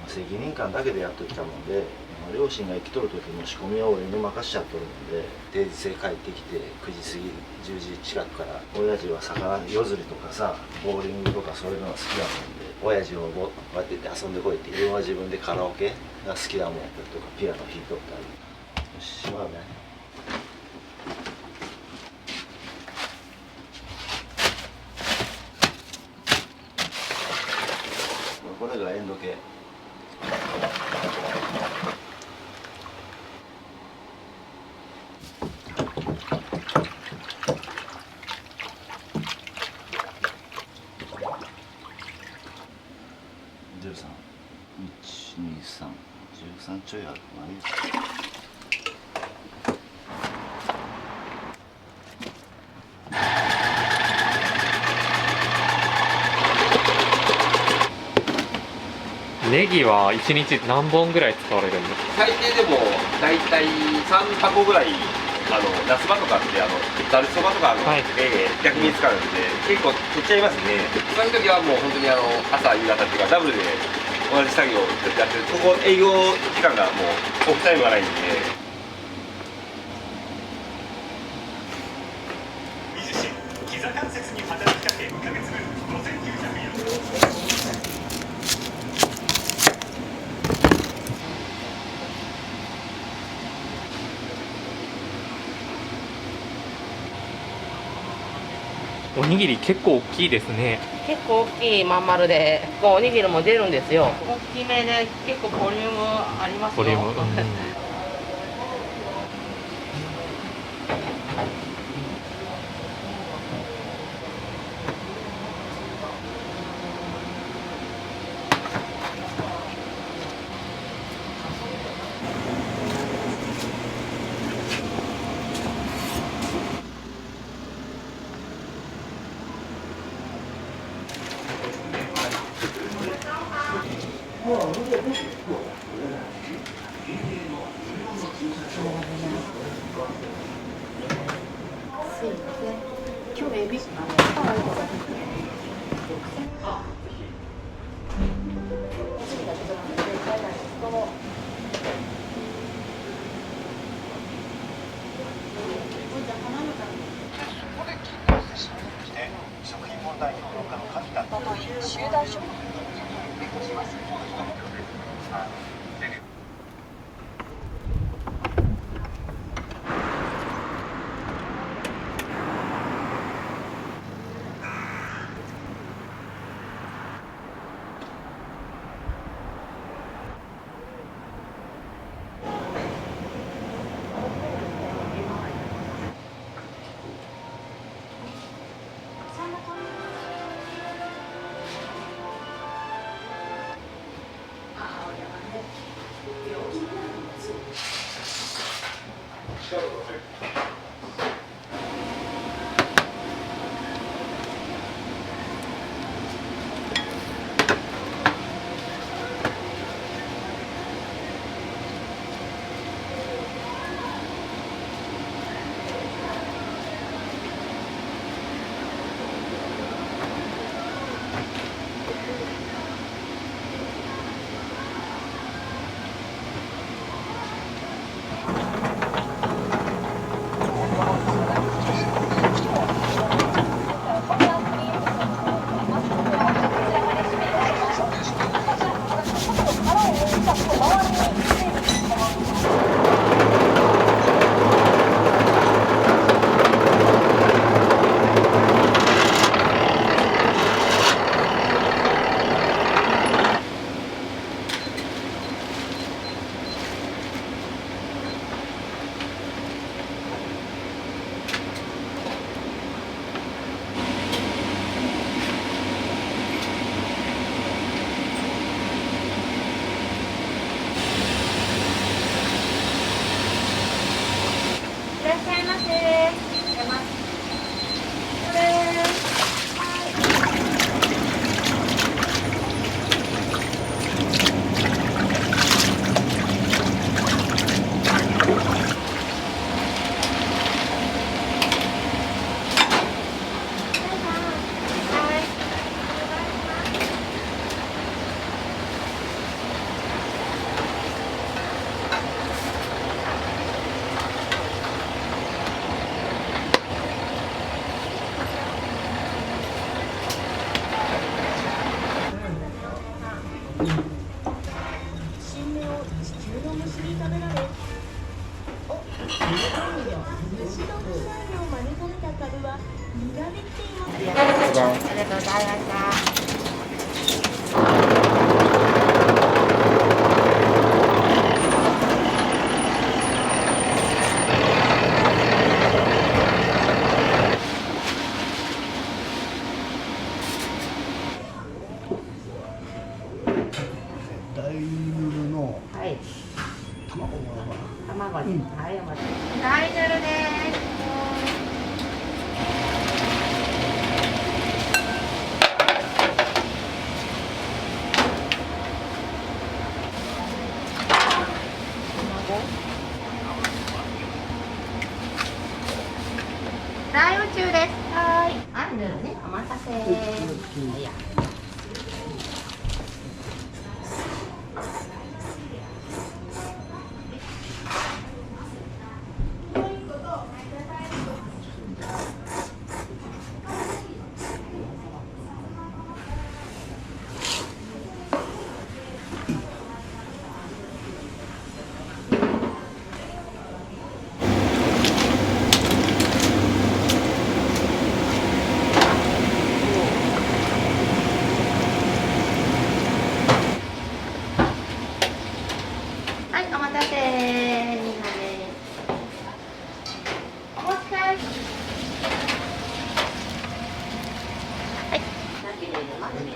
責任感だけでやってきたもんで、両親が生きとる時の仕込みは俺に任しちゃっとるもんで、定時制帰ってきて9時過ぎ10時近くから親父は魚夜釣りとかさ、ボーリングとかそういうのが好きだもんで、親父をこうやって遊んでこいって、自分は自分でカラオケが好きだもんとかピアノ弾いとったり。よし、しまうね。これがエンド系。13ちょいあるかな。ネギは1日何本ぐらい使われるんですか？最低でも大体3箱ぐらい、夏場とかってざるそばとか逆に使うんで、結構取っちゃいますね。そういう時はもう本当に朝夕方っていうかダブルで同じ作業をやってる。ここ営業時間がもうオフタイムがないんで。膝関節に働きかけ1ヶ月分5900円。おにぎり結構大きいですね。結構大きいまん丸で、おにぎりも出るんですよ。大きめで結構ボリュームありますよ。ボリューム、今日エビ食品問題評論家の上田という集団食品に弁護します。っしゃいませ。出ます。これ。ありがとうございました。大ヌルのはい。卵卵に。はい、お待ち。大ヌルです。大宇宙です。はい。はい、ぬるね。お待たせ。はいや。はい、お待たせ。みんなで。お持ち帰り。はい。先に入れますね。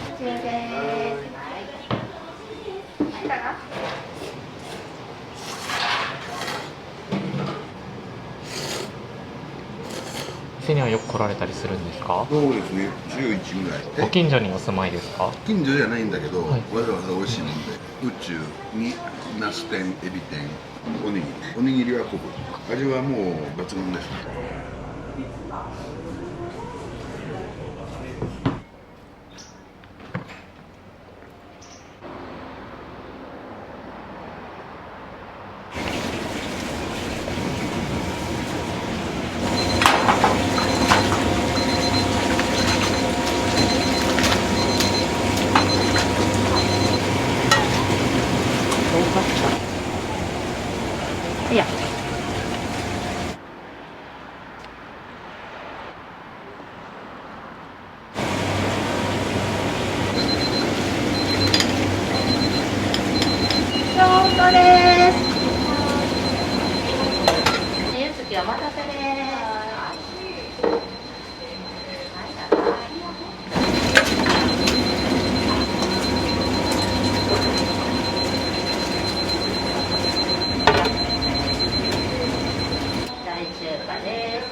こちらです。はい。かな。店にはよく来られたりするんですか？そうですね、週1ぐらい。ご近所にお住まいですか？近所じゃないんだけど、はいわざわざ美味しいもんで、宇宙にナス天、エビ天、おにぎり。おにぎりは昆布。味はもう抜群です。いや。ちょうどです。ゆうつきお待たせです。大中華です。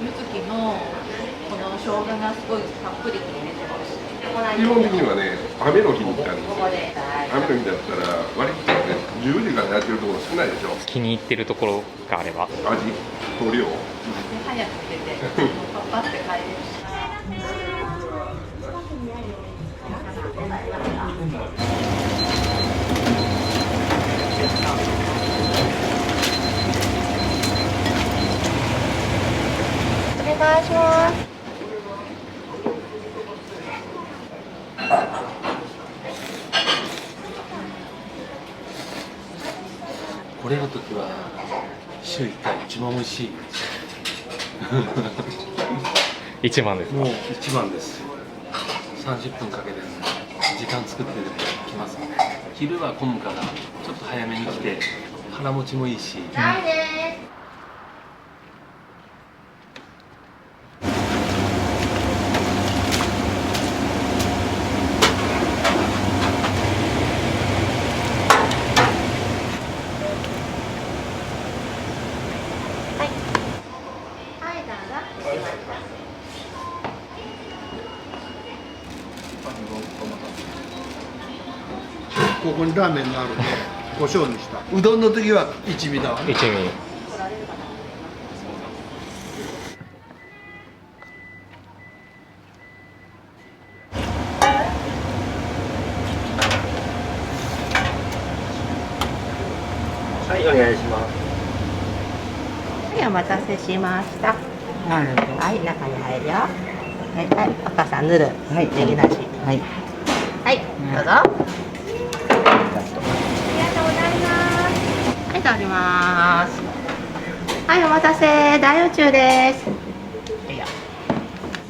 ゆずきのこの生姜がすごいたっぷり入れてます。基本的にはね、雨の日に来たんですよ。ここで雨の日だったら、割とね、10時からやってるところ少ないでしょ。気に入ってるところがあれば。味、塗料。早く出てパッパって帰れるし。お願いします。俺の時は週1回一番美味しい一番ですか？もう一番です30分かけて時間作ってきますね。昼は混むからちょっと早めに来て腹持ちもいいし、ないです。ここにラーメンがあるんで胡椒にした。うどんの時は一味だわ。一味。はい、お願いします。はい、お待たせしました。はい、中に入るよ。はい、はい、赤さんぬる。はい、ネギなし。はい。はい、どうぞ。はい、いただきます。はい、お待たせ、大宇宙です。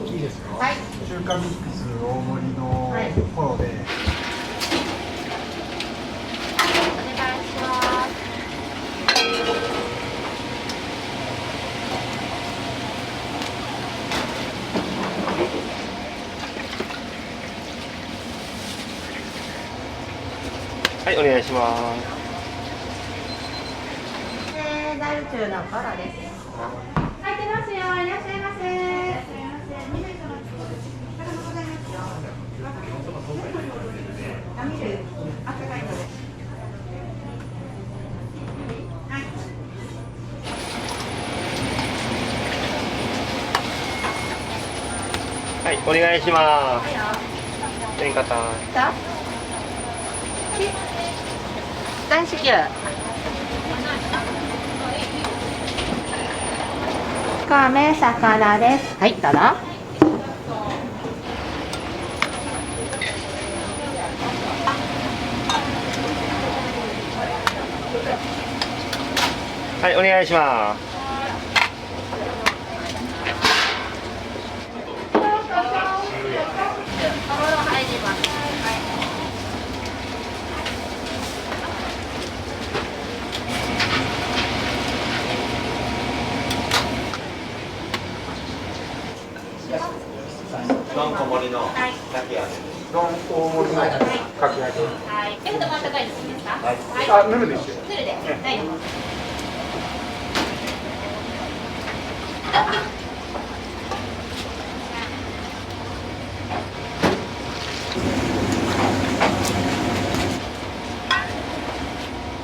いいですか。はい。中華ミックス大盛りのフォロで。はい、お願いします。大宇宙のバラです。入ってますよ。いらっしゃいませ。はい、お願いします。天かた。大至急。亀魚です。はい、どうぞ。はい、お願いします。どんこ盛りのかき揚げ。どん大盛りのかき揚げ。はい。で、もあったかいですか？はい。あ、ぬるでして。ぬるで。大丈夫。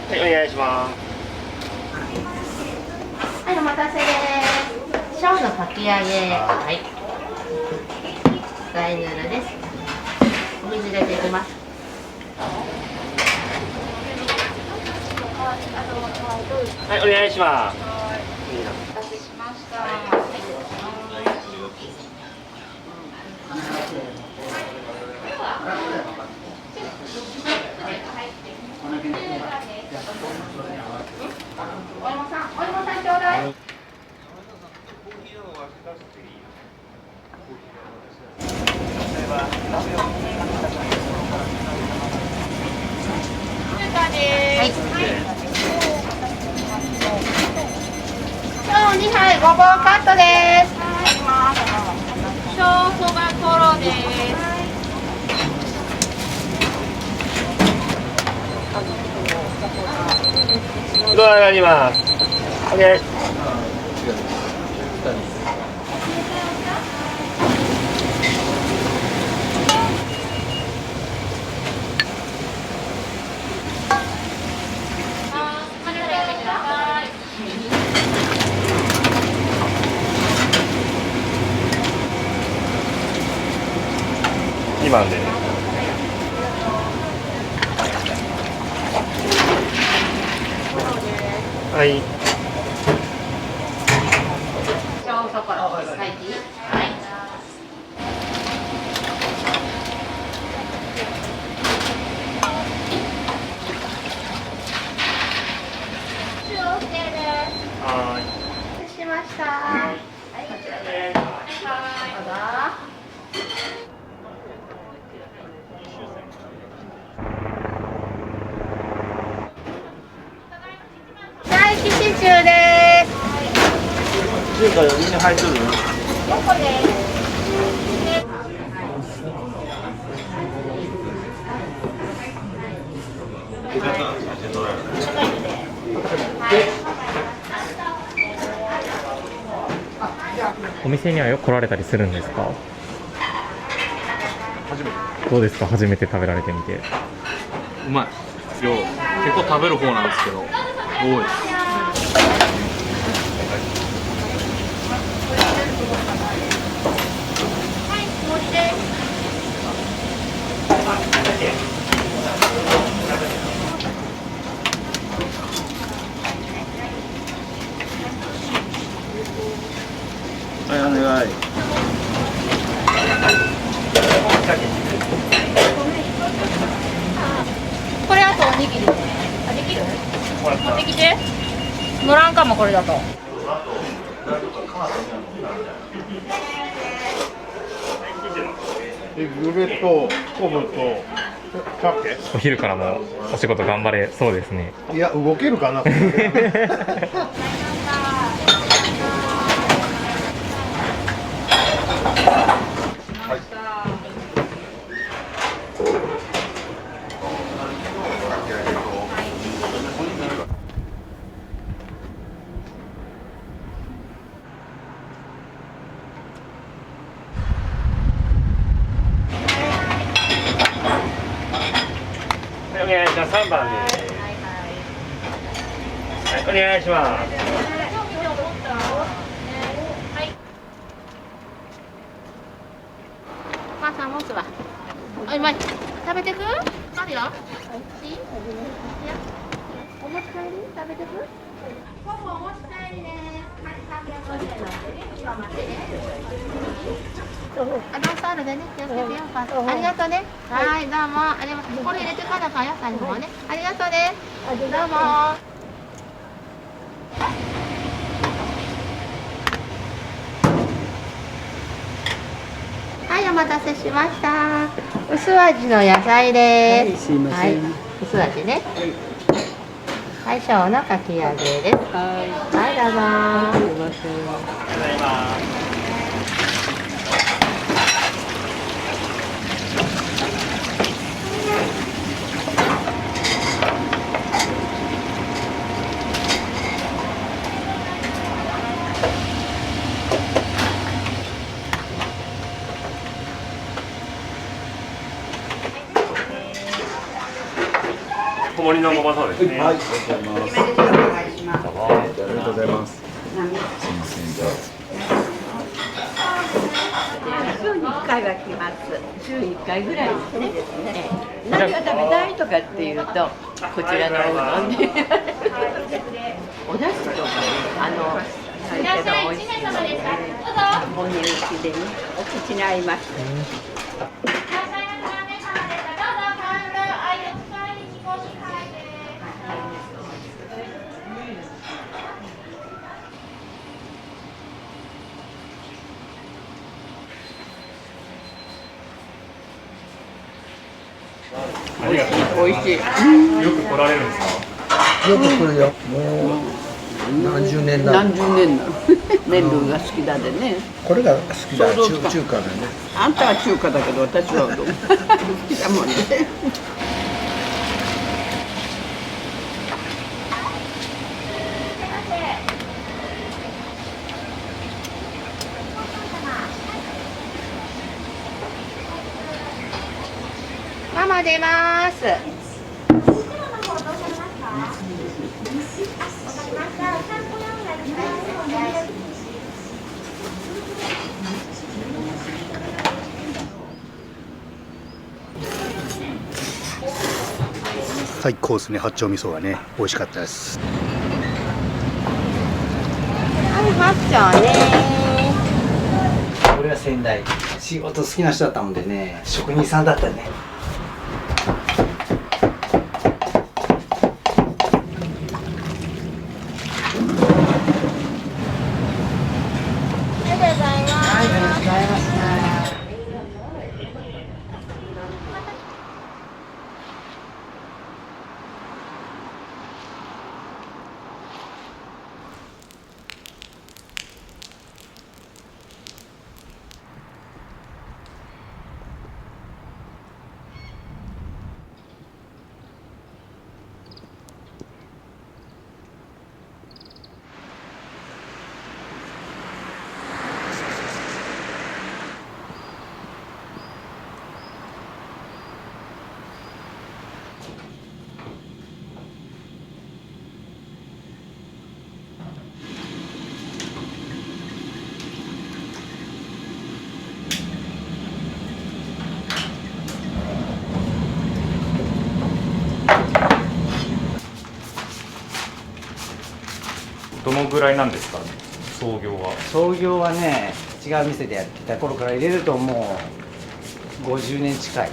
はい、お願いします。はい、お待たせです。小のかき揚げ。はい。大ぬるです。お水入れていきます。はい、お願いします。お待たせしました。お芋さんちょうだい。はい。今日2杯ごぼうカットです。小そばとろです。うどん上がります。お願いします。2番で。はい。小そば。はい。はい。るからみんな入っとるよ。横で。お店にはよく来られたりするんですか？どうですか、初めて食べられてみて。うまい。量結構食べる方なんですけど多い。はい、お願い。これあとおにぎり。あ、できる？持ってきて。乗らんかもこれだと。グレと昆布と鮭。お昼からもお仕事頑張れそうですね。いや動けるかな。お願いします。3番です。はい、お願いします。お母さん持つわ。あ、うまい。食べてく？あるよ。いい？お持ち帰り？食べてく？ほぼお持ち帰りね。あ、ダンスあるでね。気をつけてよ。ありがとうね。はい、どうも。ありがとう。これ入れてからかよ、最後はね。ありがとうね。どうも。はい、お待たせしました。薄味の野菜です。はい、すいません。はい、薄味ね。はい、小のかき揚げです。はい、どうぞ。小盛りのごまそうですね。はい、ありがとうございます。週に1回は来ます。週1回ぐらいですね。何が食べたいとかっていうと、こちらのおうどんで。お出汁とか、炊いてる美味しいので、お値打ちでね、お口に合います。美味しい。よく来られるんですか？よく来るよ。もう何十年だ。何十年なの。麺類が好きだでね。これが好きだ。中華だね。あんたは中華だけど、私はうどん。好きだもんね。ママ出ます。最高ですね。八丁味噌がね、美味しかったです。はい、八丁ね。俺は先代、仕事好きな人だったもんでね、職人さんだったね。どのぐらいなんですか、創業は。創業はね、違う店でやってた頃から入れるともう50年近い、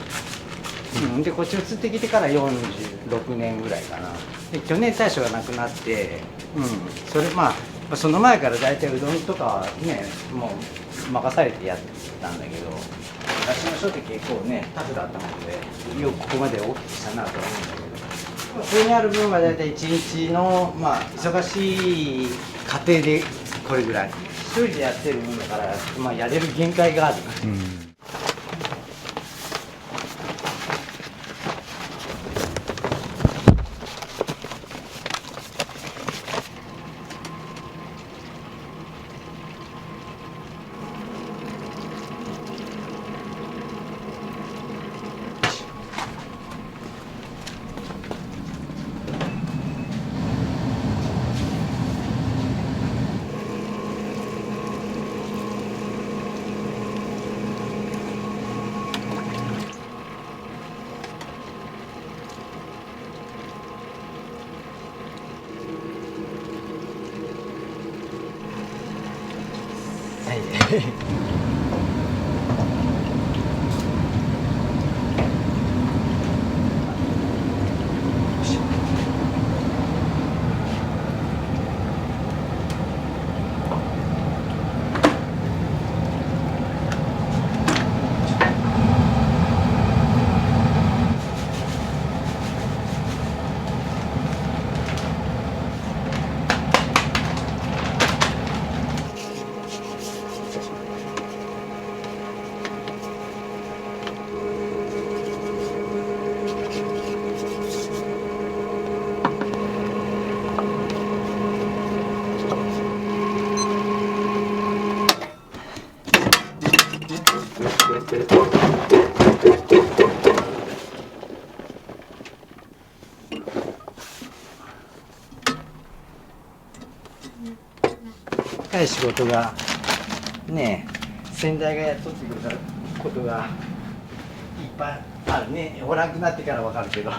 でこっち移ってきてから46年ぐらいかな。で去年大将が亡くなって、それその前から大体うどんとかはねもう任されてやってたんだけど、だしの人って結構ねタフだったのでよくここまで大きくしたなと思うんだけど、それにある分は大体1日の忙しい家庭でこれぐらい一人でやってるもんだから、やれる限界がある。深い仕事がね、先代がやっとってくれたことがいっぱいあるね。おらんくなってからわかるけど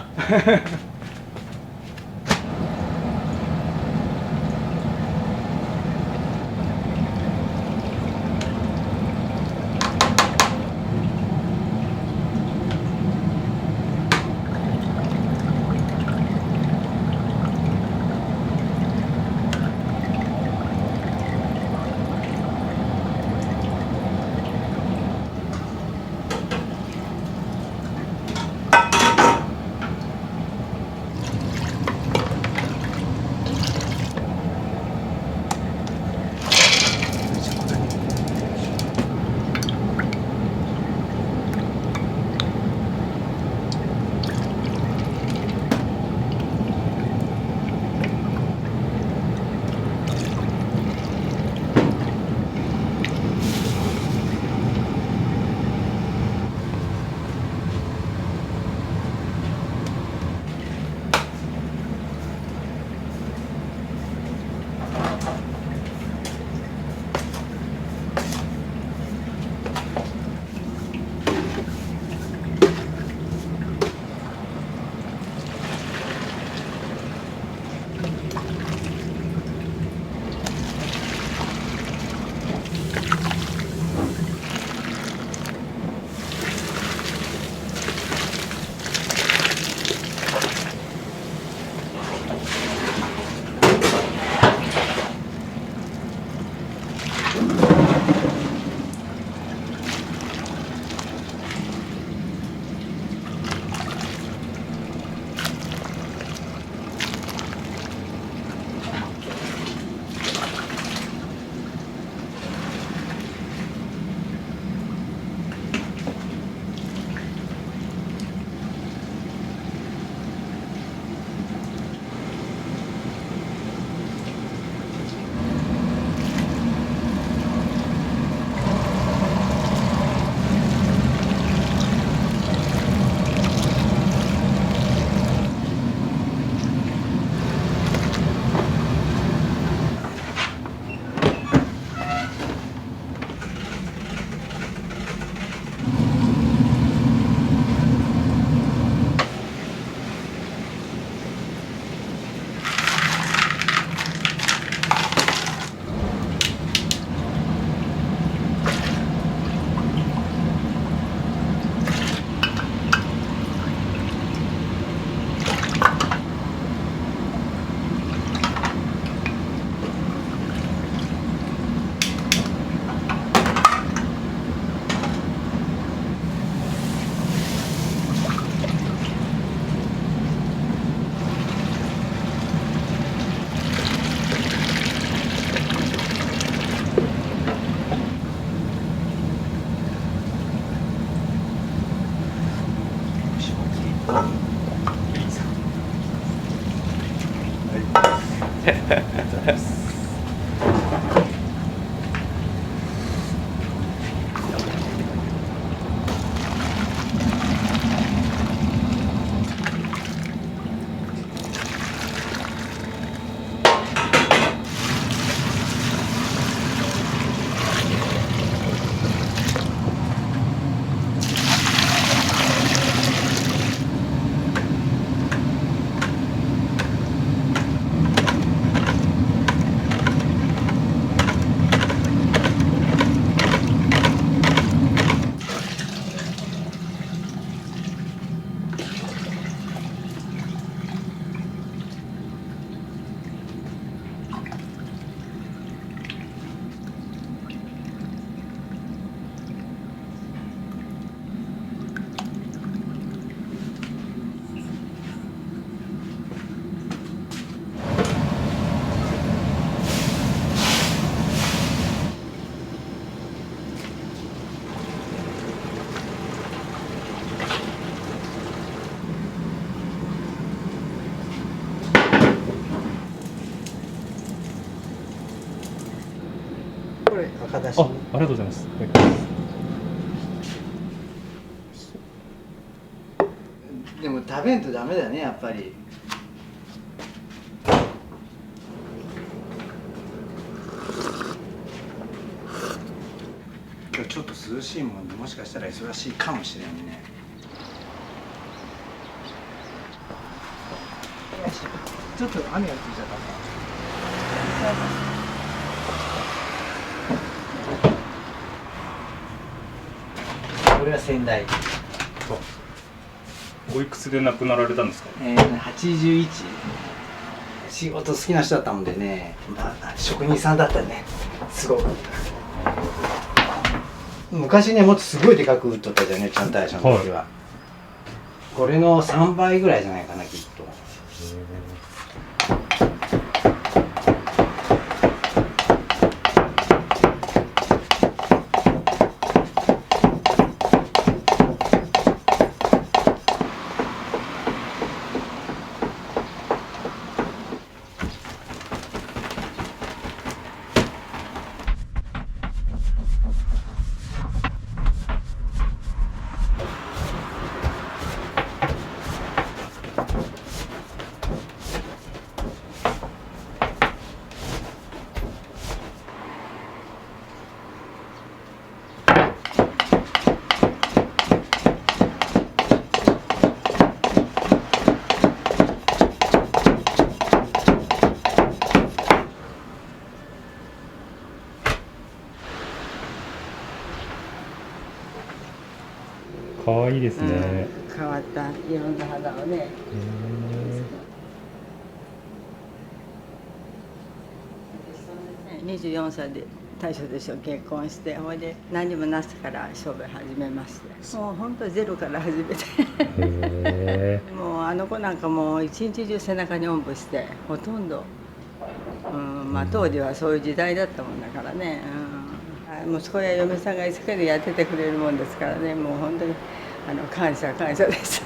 これ赤だし。ありがとうございます。でも食べんとダメだね、やっぱり。今日ちょっと涼しいもんで、もしかしたら忙しいかもしれんね。ちょっと雨が降ってきちゃった。これは仙台。おいくつで亡くなられたんですか。81。仕事好きな人だったもんでね、職人さんだったね。すごく。昔ね、もっとすごいでかく打っとったじゃんね、ちゃん大将の時は。これの3倍ぐらいじゃないかな、きっと。可愛いですね。変わったいろんな花をね。24歳で大将でしょ、結婚して、ほいで何もなしから商売始めまして、もう本当ゼロから始めてもうあの子なんかもう一日中背中におんぶして、ほとんど、まあ当時はそういう時代だったもんだからね、息子や嫁さんが一生懸命やっててくれるもんですからね、もう本当に感謝感謝です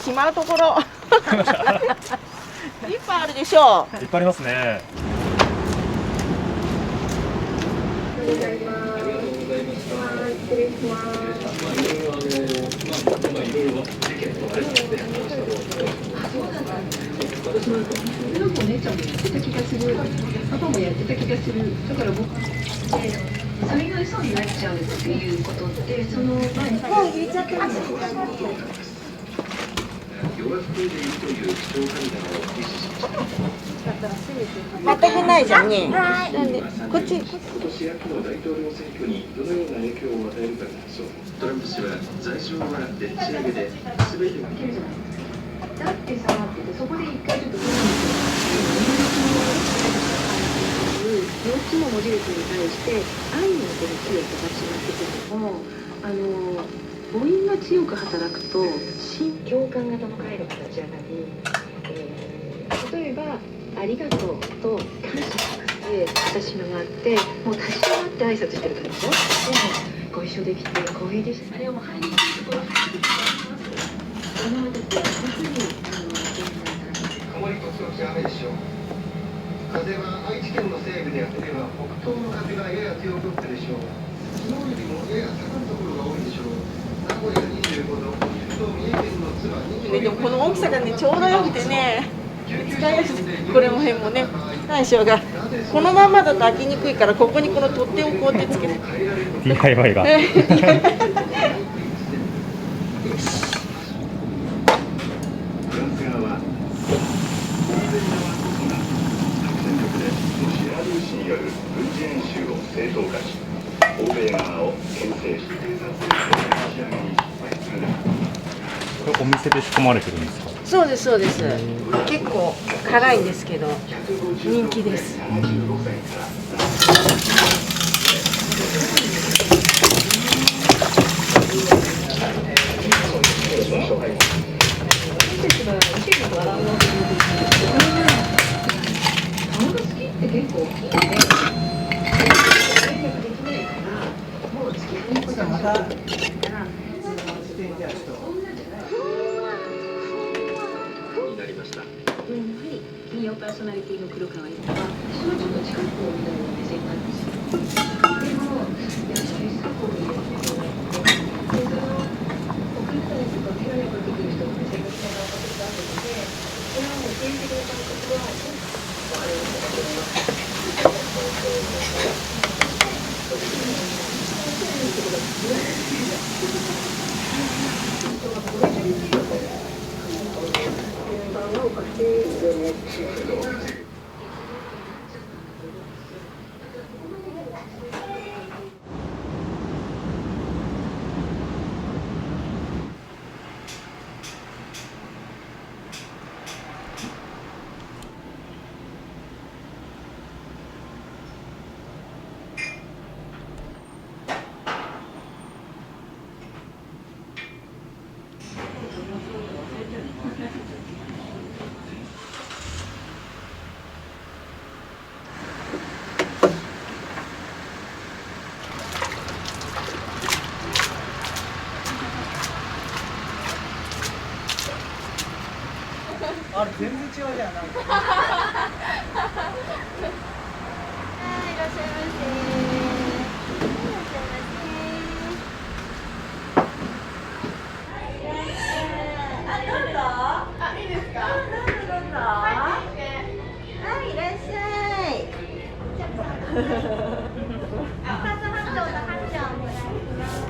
しまうところいっぱいあるでしょう。いっぱいありますね。お姉ちゃんもやってた気がする、パパもやってた気がする。だから僕それが嘘になっちゃうっていうことってそのもう入れちゃってます。全くないじゃんね。なんでこっち。今年秋の大統領選挙にどのような影響を与えるかでしょう。トランプ氏は財政を払って仕上げで全てがだってさってそこで一回ちょっと4つの文字列に対して愛の手が強い形になってくるのも母音が強く働くと共感型の回路が立ち上がり、例えばありがとうと感謝して私のがあってもう立ち上がって挨拶してるからでしょ。でもご一緒できて光栄でした。あれをもう入りにくいところ入ってきてその後って特に曇りと少し雨でしょう。風は愛知県の西部では北東の風がやや強く吹くでしょう。昨日よりもやや下がるところが多いでしょう。名古屋25度、三重県の津は24度。でもこの大きさがねちょうどよくてね使いやすい。これも辺もね大将がこのままだと開きにくいからここにこの取っ手をこうやってつけて DIY がお店で仕込まれてるんですか？そうですそうです。結構辛いんですけど人気です。金曜パーソナリティの黒川由香は私はちょっと近くを見たような目線なんですよ。でもやっぱり過去にいるんですよね。でその送ったりとか見られた時の人の目線が違うことがあるのでそれはもう原的な感覚はあれをあれ全然違うじゃん。なんかいらっしゃいませ。どうぞ。あ、いいですか。どうぞどうぞ。はい、いらっしゃい。あ、パスハッチョウのハッチョウお願いします。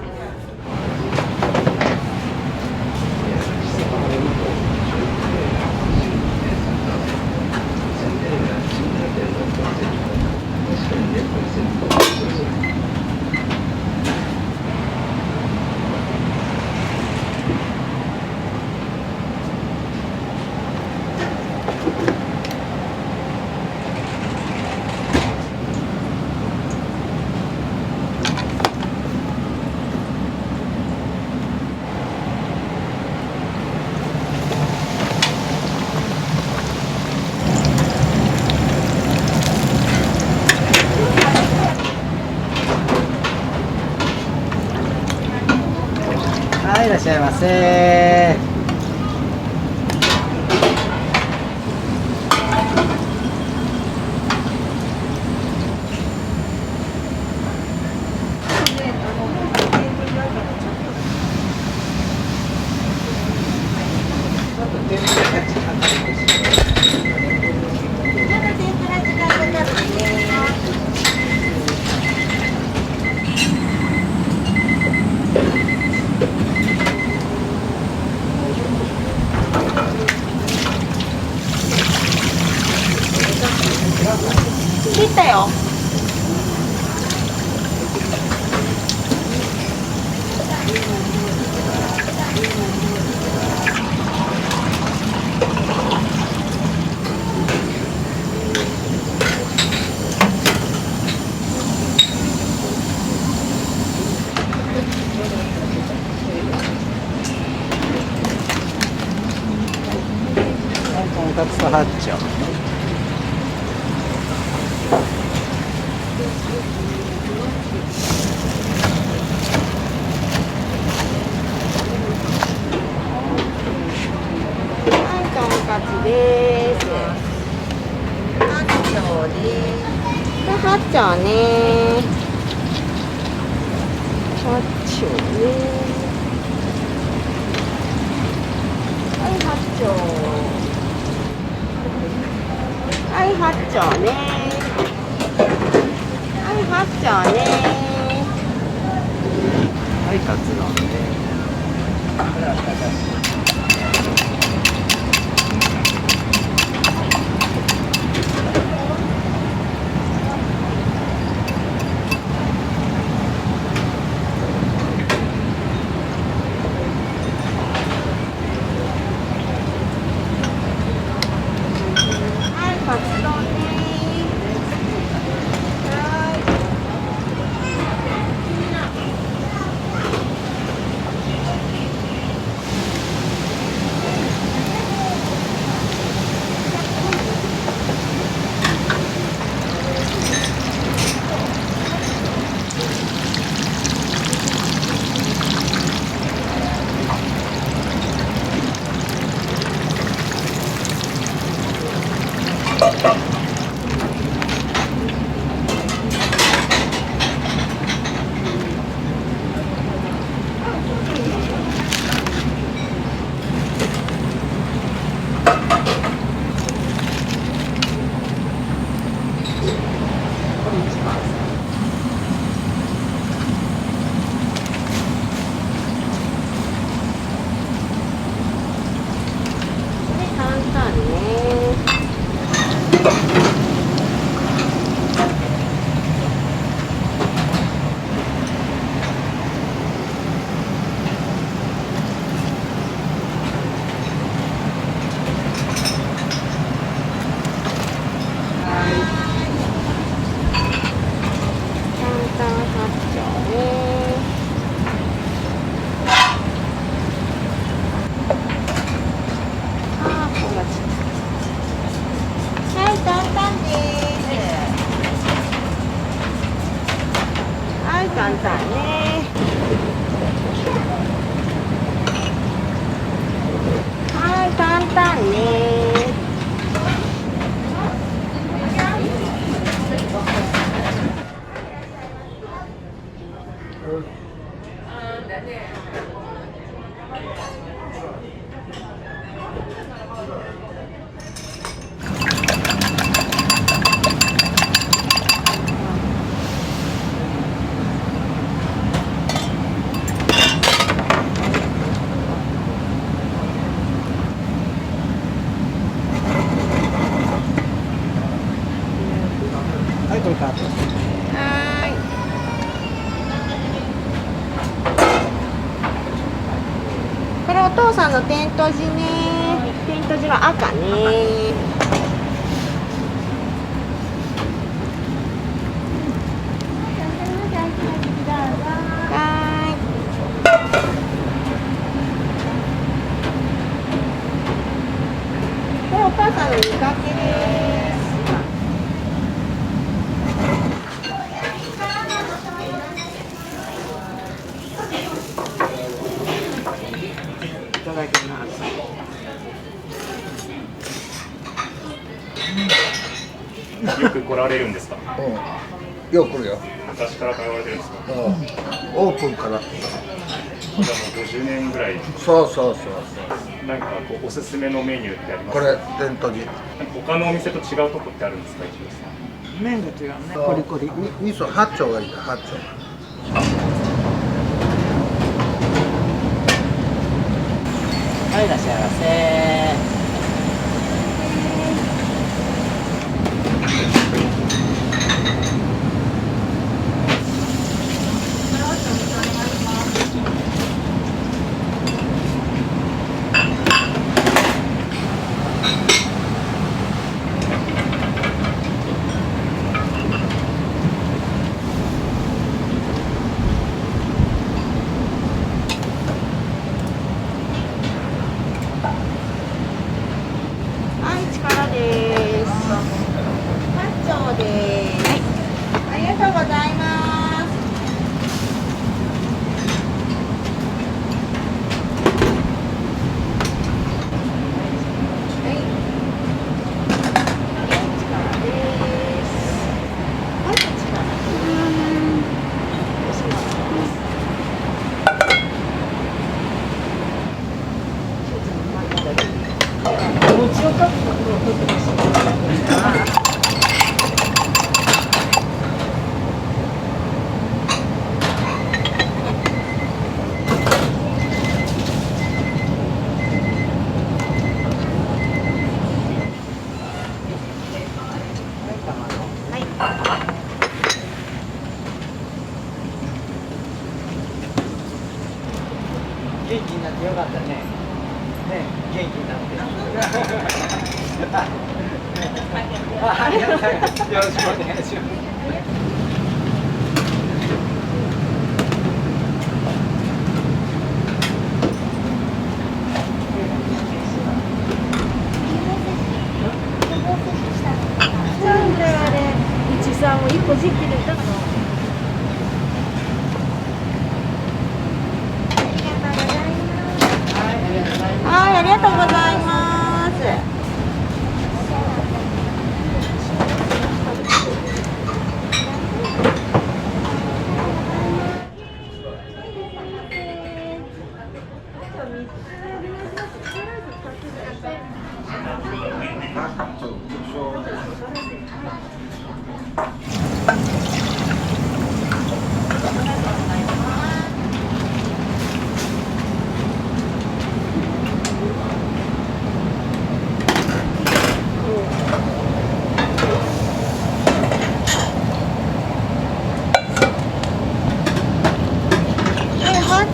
はい、いらっしゃいませ。切ったよ。とんかつと八丁。はい、とんかつです。八丁です。八丁ね。八丁ね。はい、八丁。はい、八丁ね。はい、八丁ね。はい、カツ丼ね。簡単ね。はい、簡単ね。はい、これカート。はい。これお父さんの天とじね。天とじは赤ね。はい。これお母さんの煮かけです。いただきます。よく来られるんですか？よく来るよ。昔から通われてるんですか？オープンから。じゃあもう50年ぐらい。そうそうそうそう。なんかこうおすすめのメニューってありますか？これ天とじ。他のお店と違うとこってあるんですか？一応さん。麺が違うね。コリコリ。味噌八丁がいいか八丁。はい、いらっしゃいませ。になってよかったね。ね、元気になって。ありがとうございます。よろしくお願いします。13を1個実機で打ったの。はい、ありがとうございます。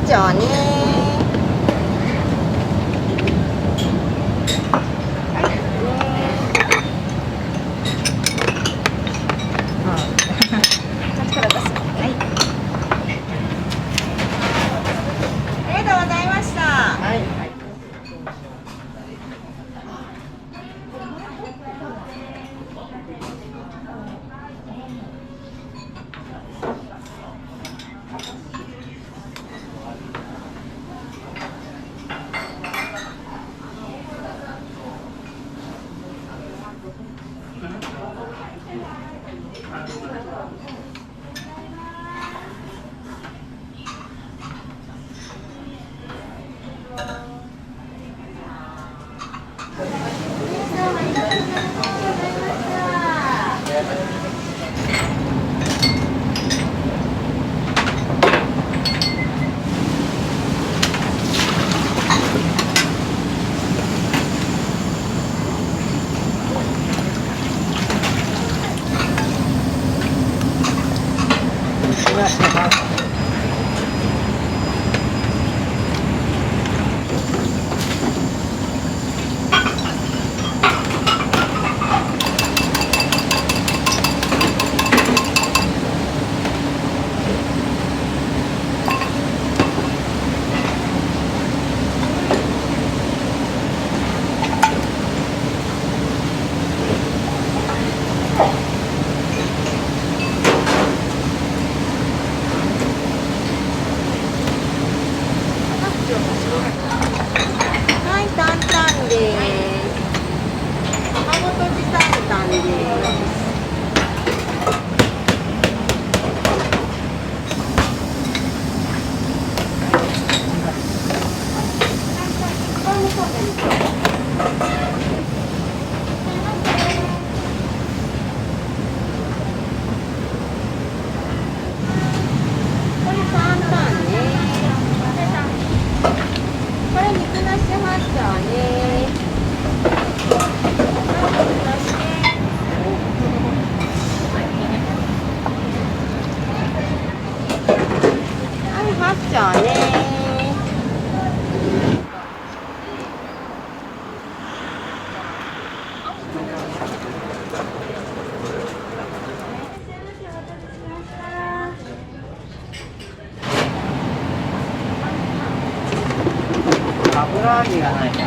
じゃあね。はい、担々です。卵とじ担々です。これ担々ね。これ肉なしハッチャーね。はい、ハッチャーね。油揚げがないかな。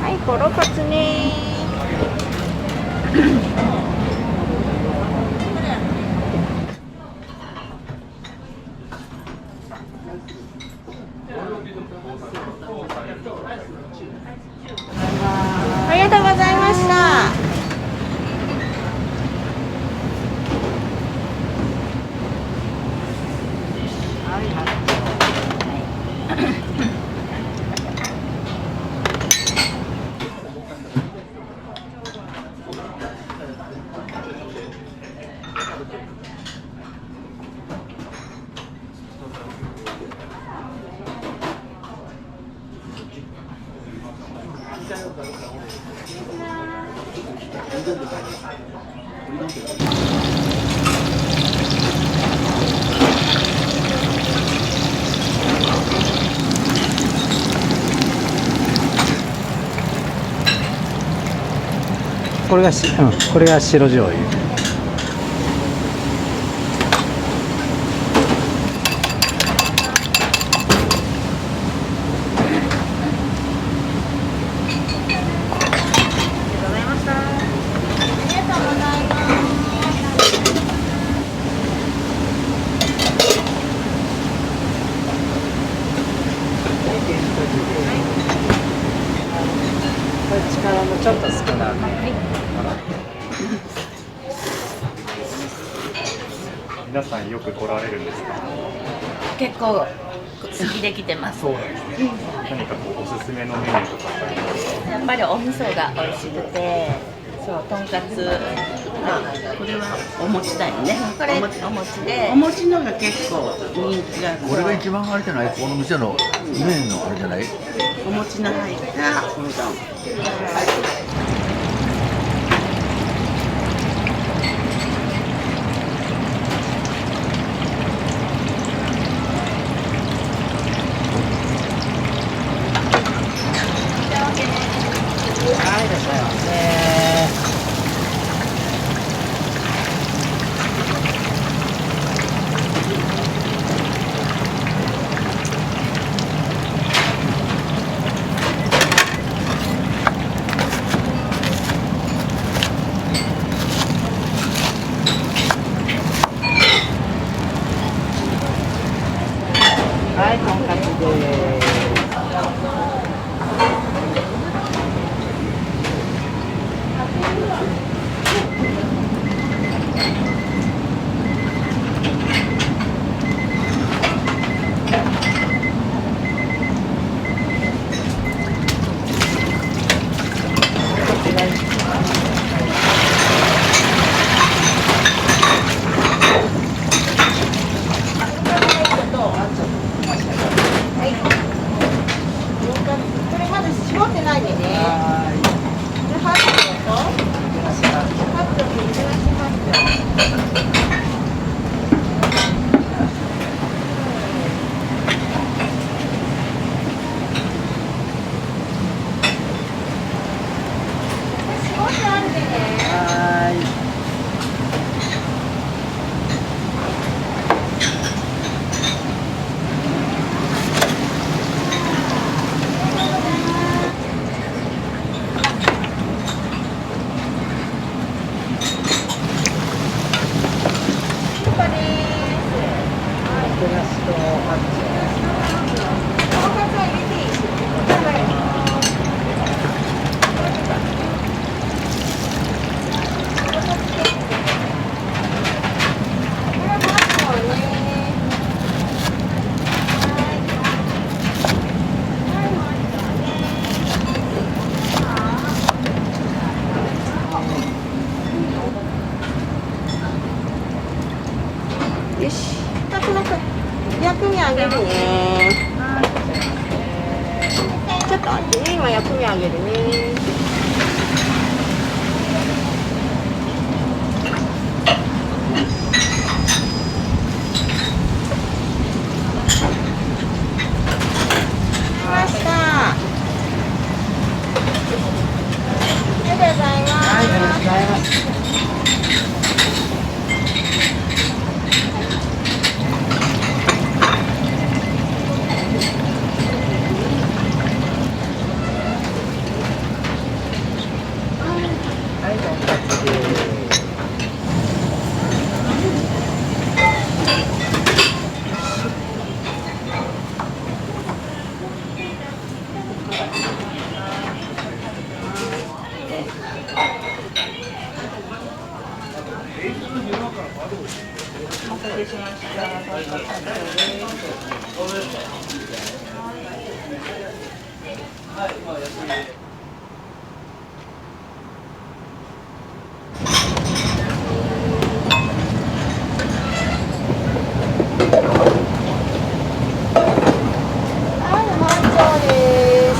はい、コロカツね。ありがとうございました。これがこれが白醤油。力もちょっと少なめ。皆さんよく来られるんですか？結構好きで来てます。何かこうおすすめのメニューとかありますか？やっぱりお味噌が美味しくて、そうとんかつ。これはお餅だよね。これお餅で。お餅のが結構人気が。これが一番あれじゃない？この店のイメージのあれじゃない？お餅の入ったおうどん。はい、いらっしゃいませ。はい、とんかつです。これまだ絞ってないんでね。はい。ハットとハットにいただきます。絞ってあるんでね。はい。よし。薬味あげるね。ちょっと待ってね、今薬味あげるね。来ました。ありがとうございます。はい、ありがとうございます。お待たせしました。はい、満潮です。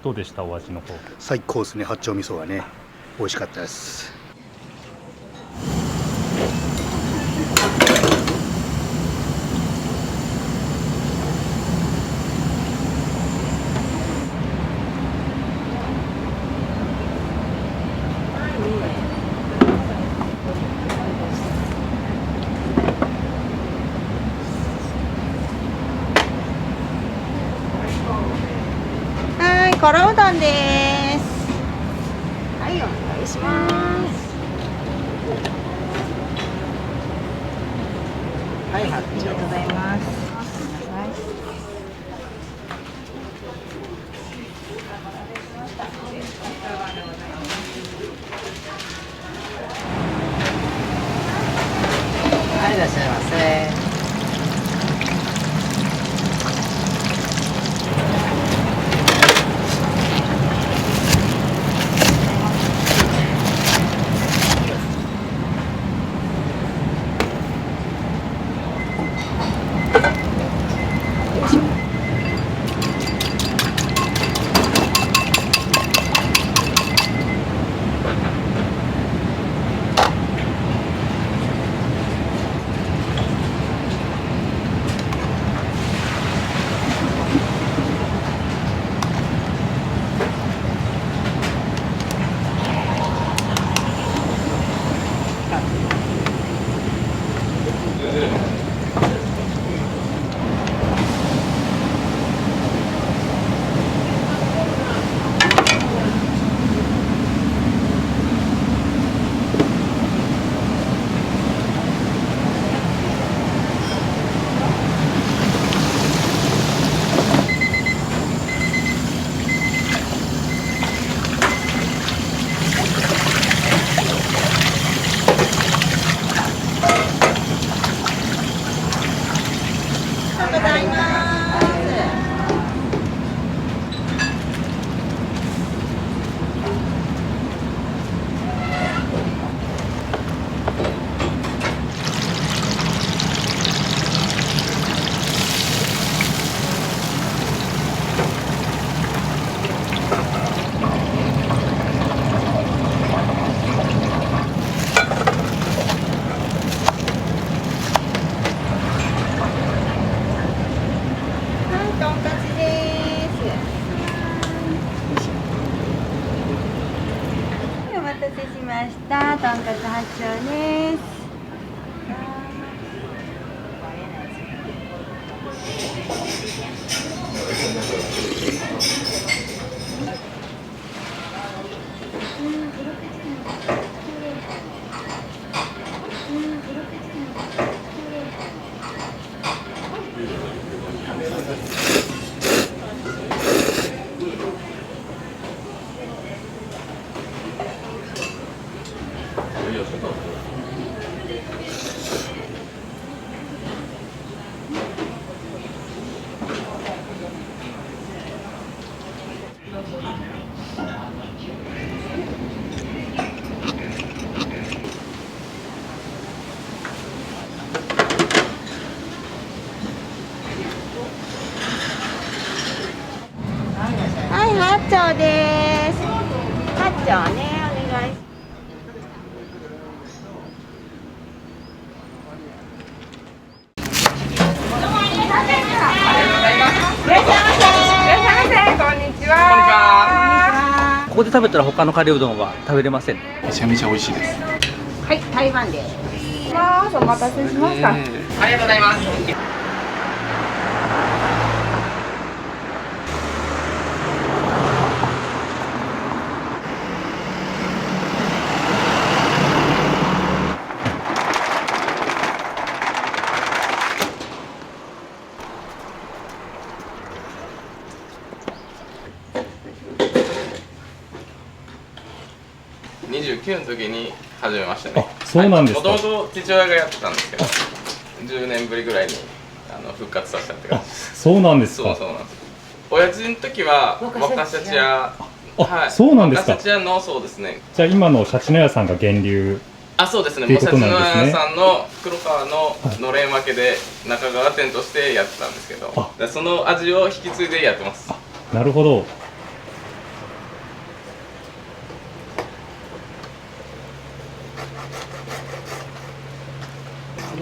どうでしたお味の方？最高ですね。八丁味噌がね美味しかったです。はい、コロうどんです。はい、お願いします。はい、ありがとうございます。はい、いらっしゃいませ。お待たせしました。とんかつ八丁です。はい、八丁です。八丁ね、お願いします。ここで食べたら他のカレーうどんは食べれません。めちゃめちゃ美味しいです。はい、台湾です。お待たせしました。ありがとうございます。29の時に始めましたね。そうなんですか。もともと父親がやってたんですけど、10年ぶりぐらいに復活させたって感じです。そうなんですか。そうなんです。親父の時は若シャチ屋、はい、そうなんですか。若シャチ屋のそうですね。じゃあ今のシャチの屋さんが源流。そうですね。っていうこともうシャチなんですねの屋さんの黒川ののれん分けで中川店としてやってたんですけど、でその味を引き継いでやってます。なるほど。こ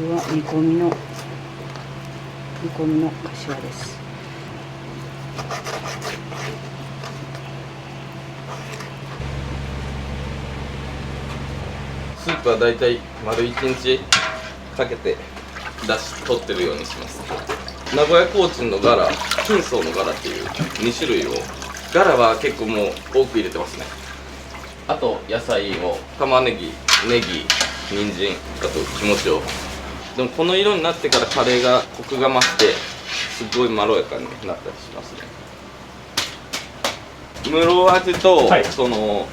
れは煮込みの柏です。スープはだいたい丸1日かけて出し取ってるようにします。名古屋コーチンのガラ、金層のガラっていう2種類を、ガラは結構もう多く入れてますね。あと野菜を玉ねぎ、ネギ、人参、あとキムチを。でもこの色になってからカレーがコクが増してすごいまろやかになったりしますね。室味と、その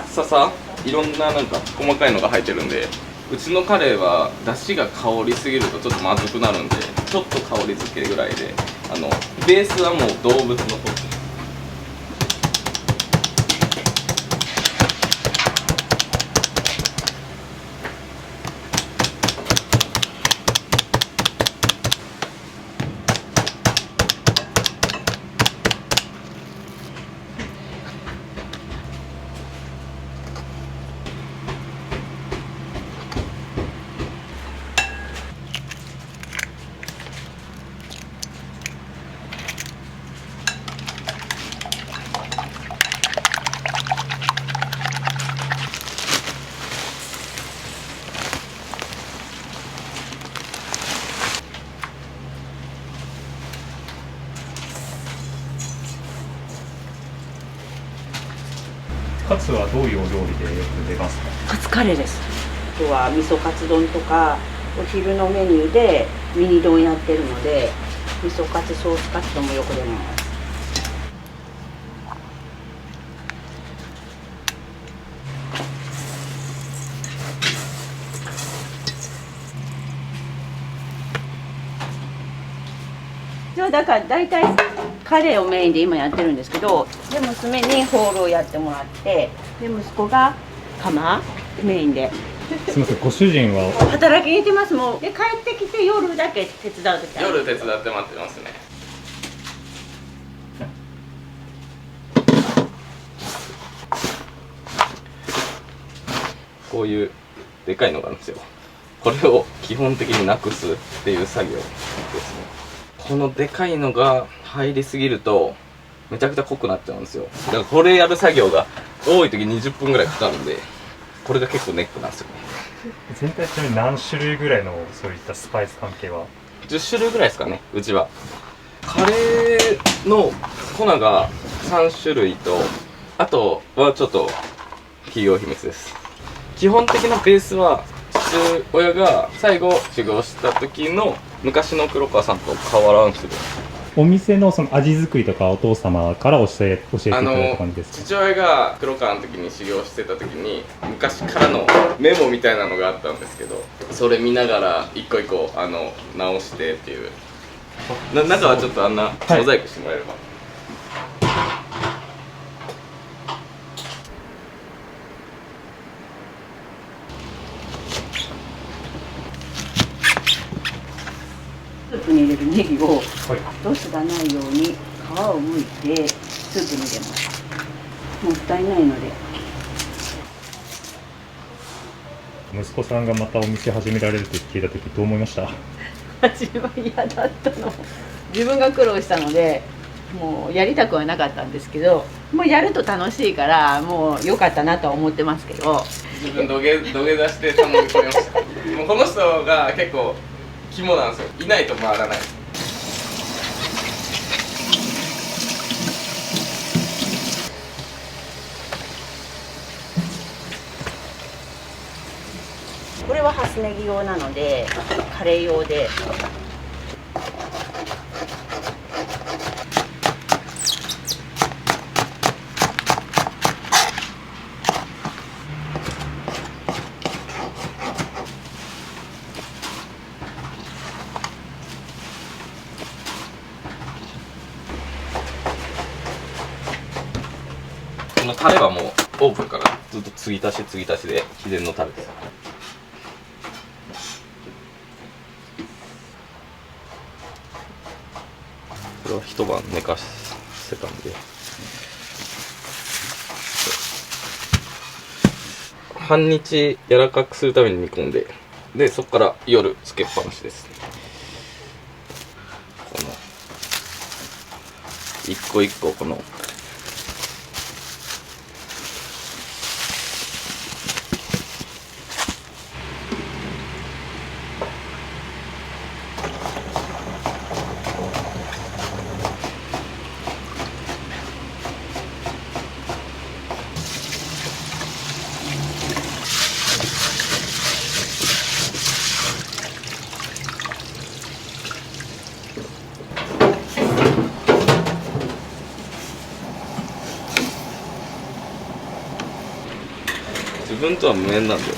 笹、いろんななんか細かいのが入ってるんで、うちのカレーは出汁が香りすぎるとちょっとまずくなるんで、ちょっと香り付けぐらいで、ベースはもう動物のポッチ。カツはどういうお料理でよく出ますか？カツカレーです。あとは味噌カツ丼とかお昼のメニューでミニ丼やってるので、味噌カツソースカツ丼もよく出ます。だから大体カレーをメインで今やってるんですけど、で娘にホールをやってもらって、で息子が釜メインで。すみません、ご主人は働きに行ってます。もうで帰ってきて夜だけ手伝う時ある。夜手伝って待ってますね。こういうでかいのがあるんですよ。これを基本的になくすっていう作業ですね。このでかいのが入りすぎるとめちゃくちゃ濃くなっちゃうんですよ。だからこれやる作業が多い時20分ぐらいかかるんで、これが結構ネックなんですよね。全体的に何種類ぐらいのそういったスパイス関係は？10種類ぐらいですかね、うちは。カレーの粉が3種類と、あとはちょっと企業秘密です。基本的なベースは父親が最後修行した時の昔の黒川さんと変わらんですよ。お店のその味作りとかお父様から教えていただいた感じですか？父親が黒川の時に修行してた時に昔からのメモみたいなのがあったんですけど、それ見ながら一個一個直してっていう。中はちょっとモザイクしてもらえれば。スープに入れるネギをロスがないように皮を剥いてスープに入れます。もったいないので。息子さんがまたお店始められると聞いた時どう思いました？初めは嫌だったの。自分が苦労したのでもうやりたくはなかったんですけど、もうやると楽しいからもう良かったなとは思ってますけど。自分土下座して頼み込みました。もうこの人が結構肝なんですよ。いないと回らない。これはハスネギ用なのでカレー用で。このタレはもうオープンからずっと継ぎ足し継ぎ足しで秘伝のタレです。これは一晩寝かせたんで半日柔らかくするために煮込んで、でそこから夜つけっぱなしです。この一個一個この自分とは無縁なんだよ。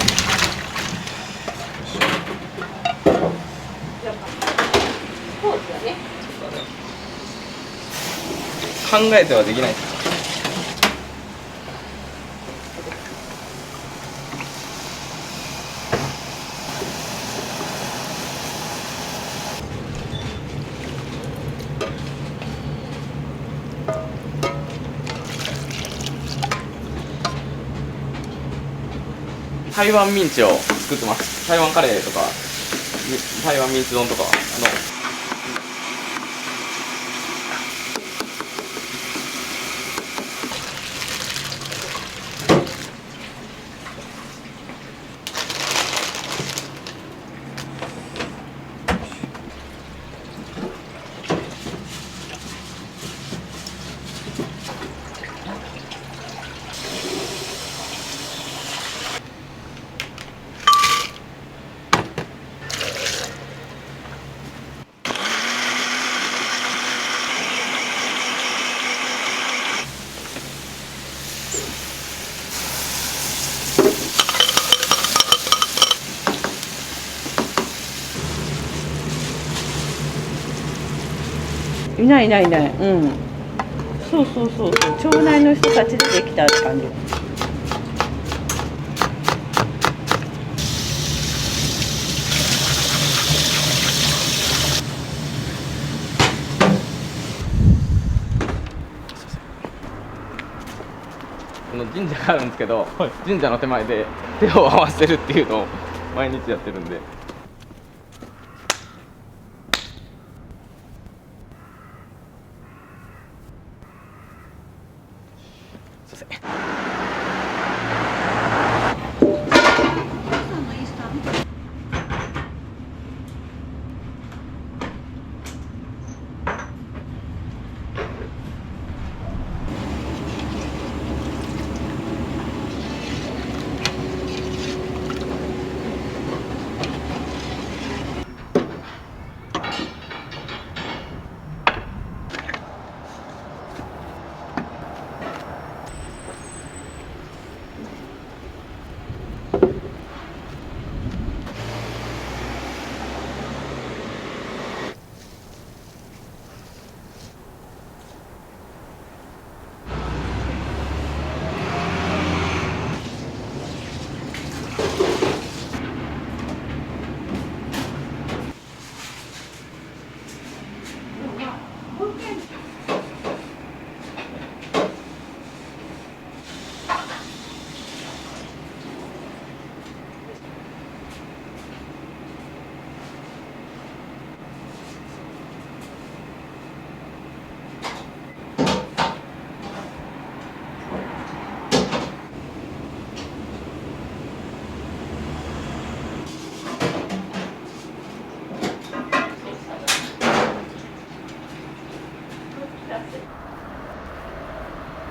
考えてはできないです。台湾ミンチを作ってます。台湾カレーとか台湾ミンチ丼とかいないいないいない。うん。そうそうそうそう。町内の人たちでできたって感じ。この神社があるんですけど、神社の手前で手を合わせるっていうのを毎日やってるんで。すいません。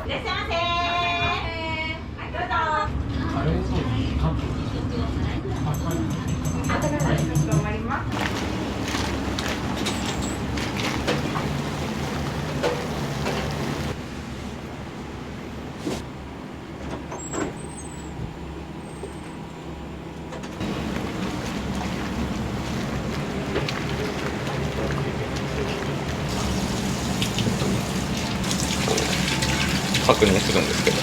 いらっしゃいませ。はい、どうぞ。頑張ります。確認するんですけど。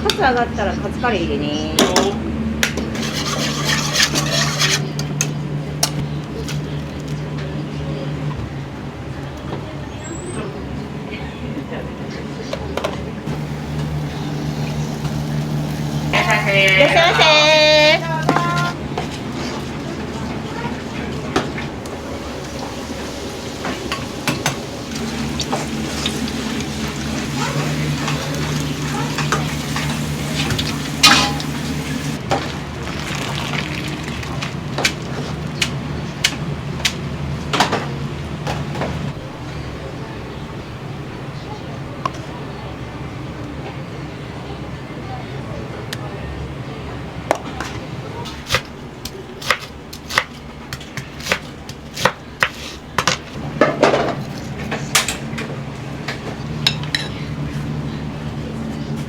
カツ上がったらカツカレー入れね。いらっしゃいませ。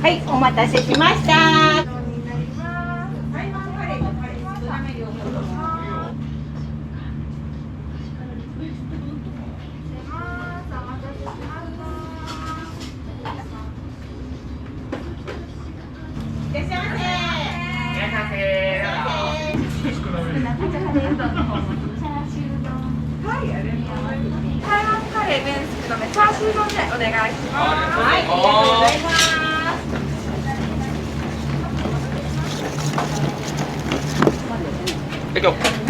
はい、お待たせしました。台湾カレー麺つくのめチャーシュー丼でお願いします。はい、ありがとうございます。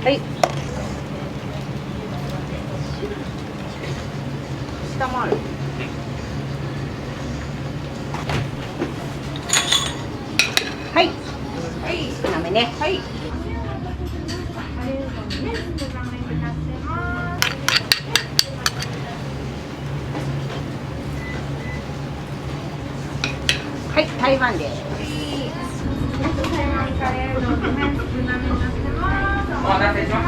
はい。下もある。はい。はい。少なめね。はい。はい、台湾です。台湾カレーの麺少なめになってます。お待たせしました。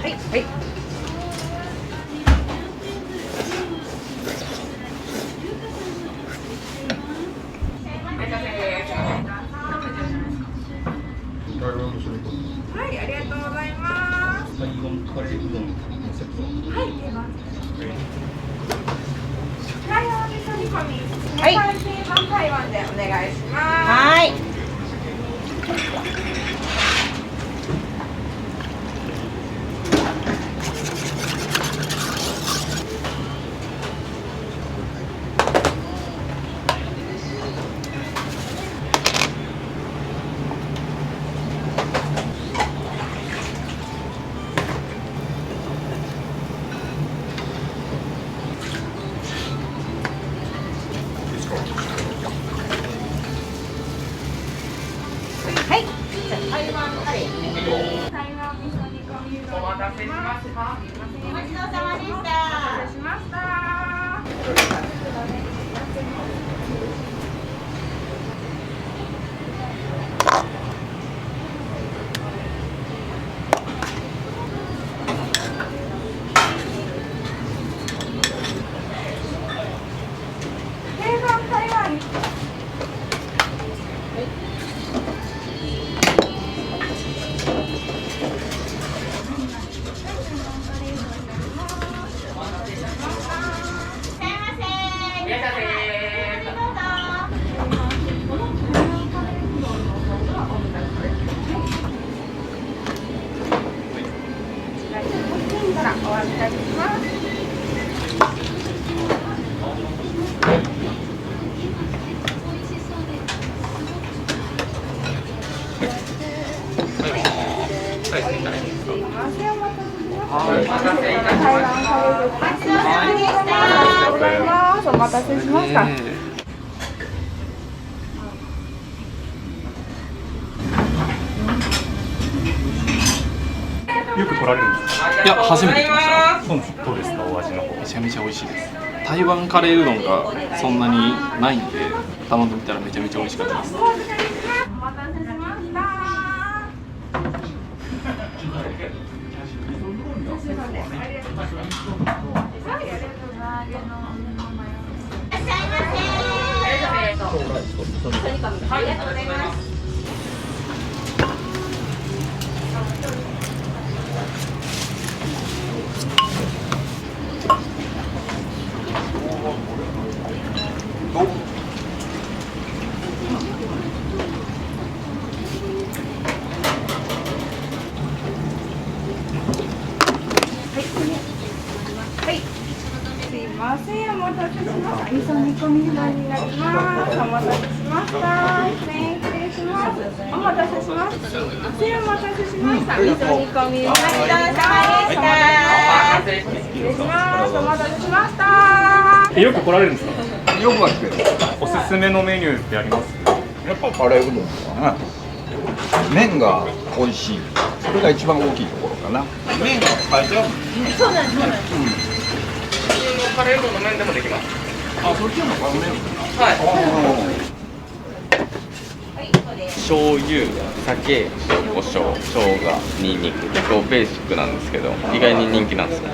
はい、はい。はい、ありがとうございます。台湾カレーうどんのセット。はい、定番。台湾味噌煮込み。はい。定番台湾でお願いします。はい。はい。台湾カレーね。台湾味噌煮込みうどん。お待たせしました。ごちそうさまでした。お待たせしました。定番台湾。お預かりします。はい、お待たせいたしました。ありがとうございます。お待たせしました。よく来られるんですか？いや、初めて来ました。そうなんです。どうですか、お味の方。めちゃめちゃ美味しいです。台湾カレーうどんがそんなにないんで、頼んでみたらめちゃめちゃ美味しかったです。お待たせしました。すいません、お待たせしました。味噌煮込みうどんになります。お待たせしました。失礼します。お待たせしました。お待たせしました。味噌煮込みうどんごちそうさまでした。失礼します。お待たせしました。よく来られるんですか？よくは来てる。おすすめのメニューってあります？やっぱカレーうどんかな。麺が美味しい。それが一番大きいところかな。麺が大丈夫。そうなんです。そうなんです。カレーうどんの麺でもできます。あ、そっちのカレー麺。はい。醤油、酒、塩コショウ、生姜、ニンニク、結構ベーシックなんですけど、意外に人気なんですよ。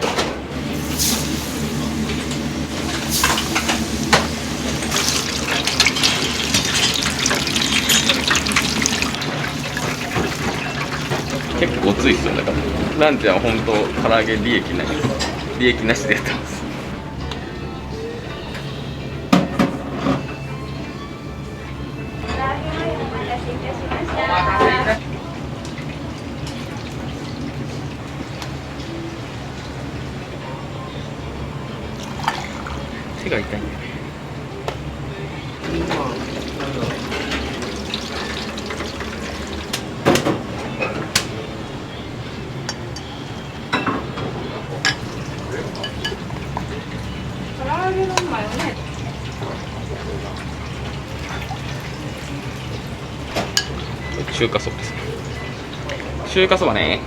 結構ごついっすよね。だからランチは本当唐揚げ利益ないです。利益なしでやってます。手が痛いんだよね。唐揚げのマヨネーズ。中華そばです。中華そばね。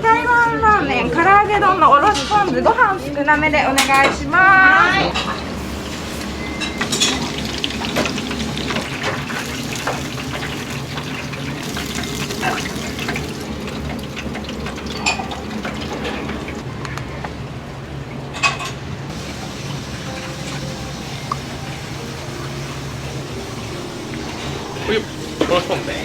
台湾ラーメン、唐揚げ丼のおろしポン酢、ご飯少なめでお願いします。おろしポン酢ね。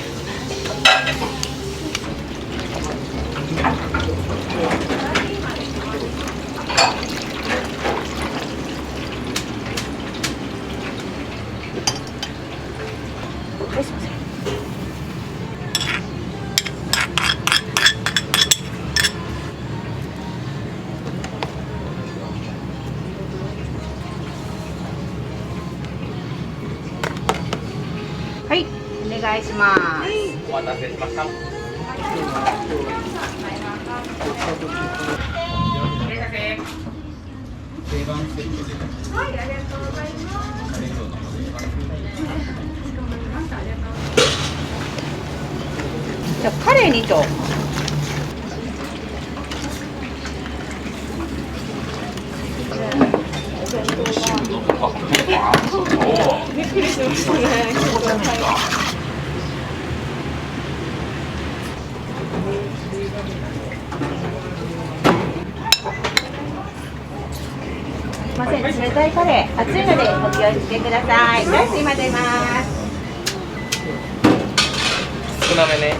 はい、お願いします。お待たせしました。はい、ありがとうございます。じゃあカレー2と。びっくりしましたね。すいません、冷たいカレー熱いのでお気をつけください。はい、今出ます。少なめね。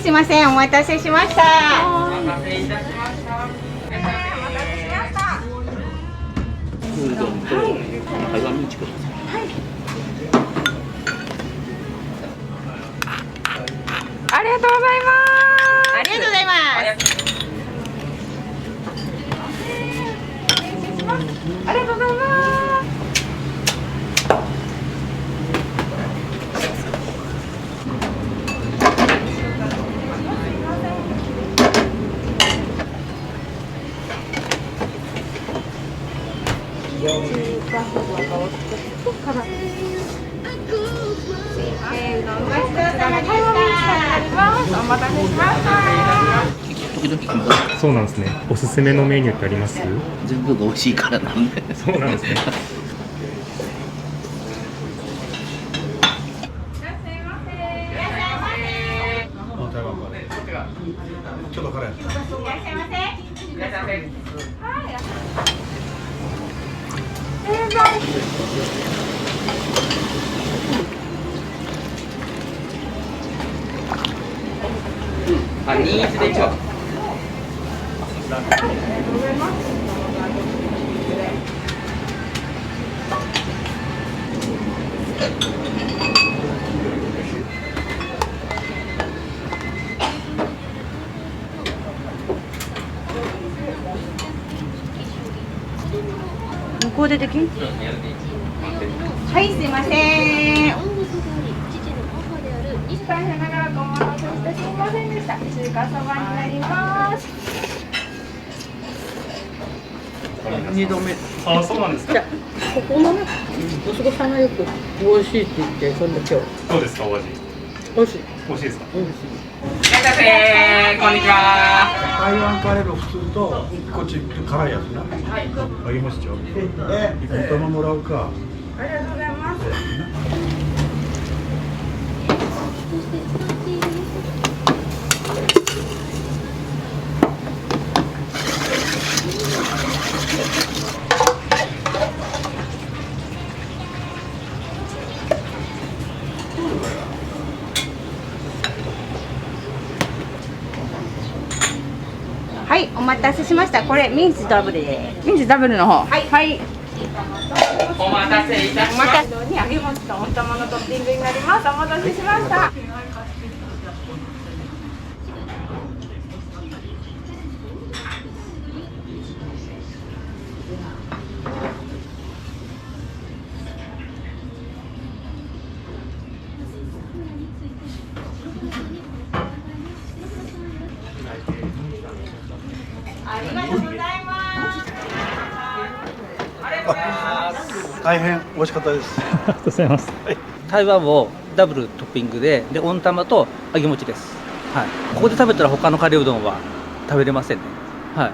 すいません、お待たせしました。お待たせいたしました。うどんと台湾ミンチください。ありがとうございます。ありがとうございます。ありがとうございます。そうなんですね。おすすめのメニューってあります？全部が美味しいからなんで。そうなんですね。ちょっと辛い。いらっしゃいませ。いらっしゃいませ。あ、21で一番。向こうでできん？はい、すいません。大変ながらお待たせしてすみませんでした。中華そばになります。2度目。あ、そうなんですか。ここのね、息子さんがよく美味しいって言って、そんで今日。どうですか、お味。美味しい。美味しいですか。美味しい。いらっしゃいませ。こんにちは。台湾カレーの普通とこっち辛いやつな。あげますよ。一本もらうか。ありがとうございます。はい、お待たせしました。これミンチダブルで。ミンチダブルの方。はい。はい。お待たせいたしました。に揚げ餅と温玉のトッピングになります。お待たせしました。ありがとうございます。大変美味しかったです。ありがとうございます。台湾をダブルトッピングで、温玉と揚げ餅です。はい。ここで食べたら他のカレーうどんは食べれませんね。はい。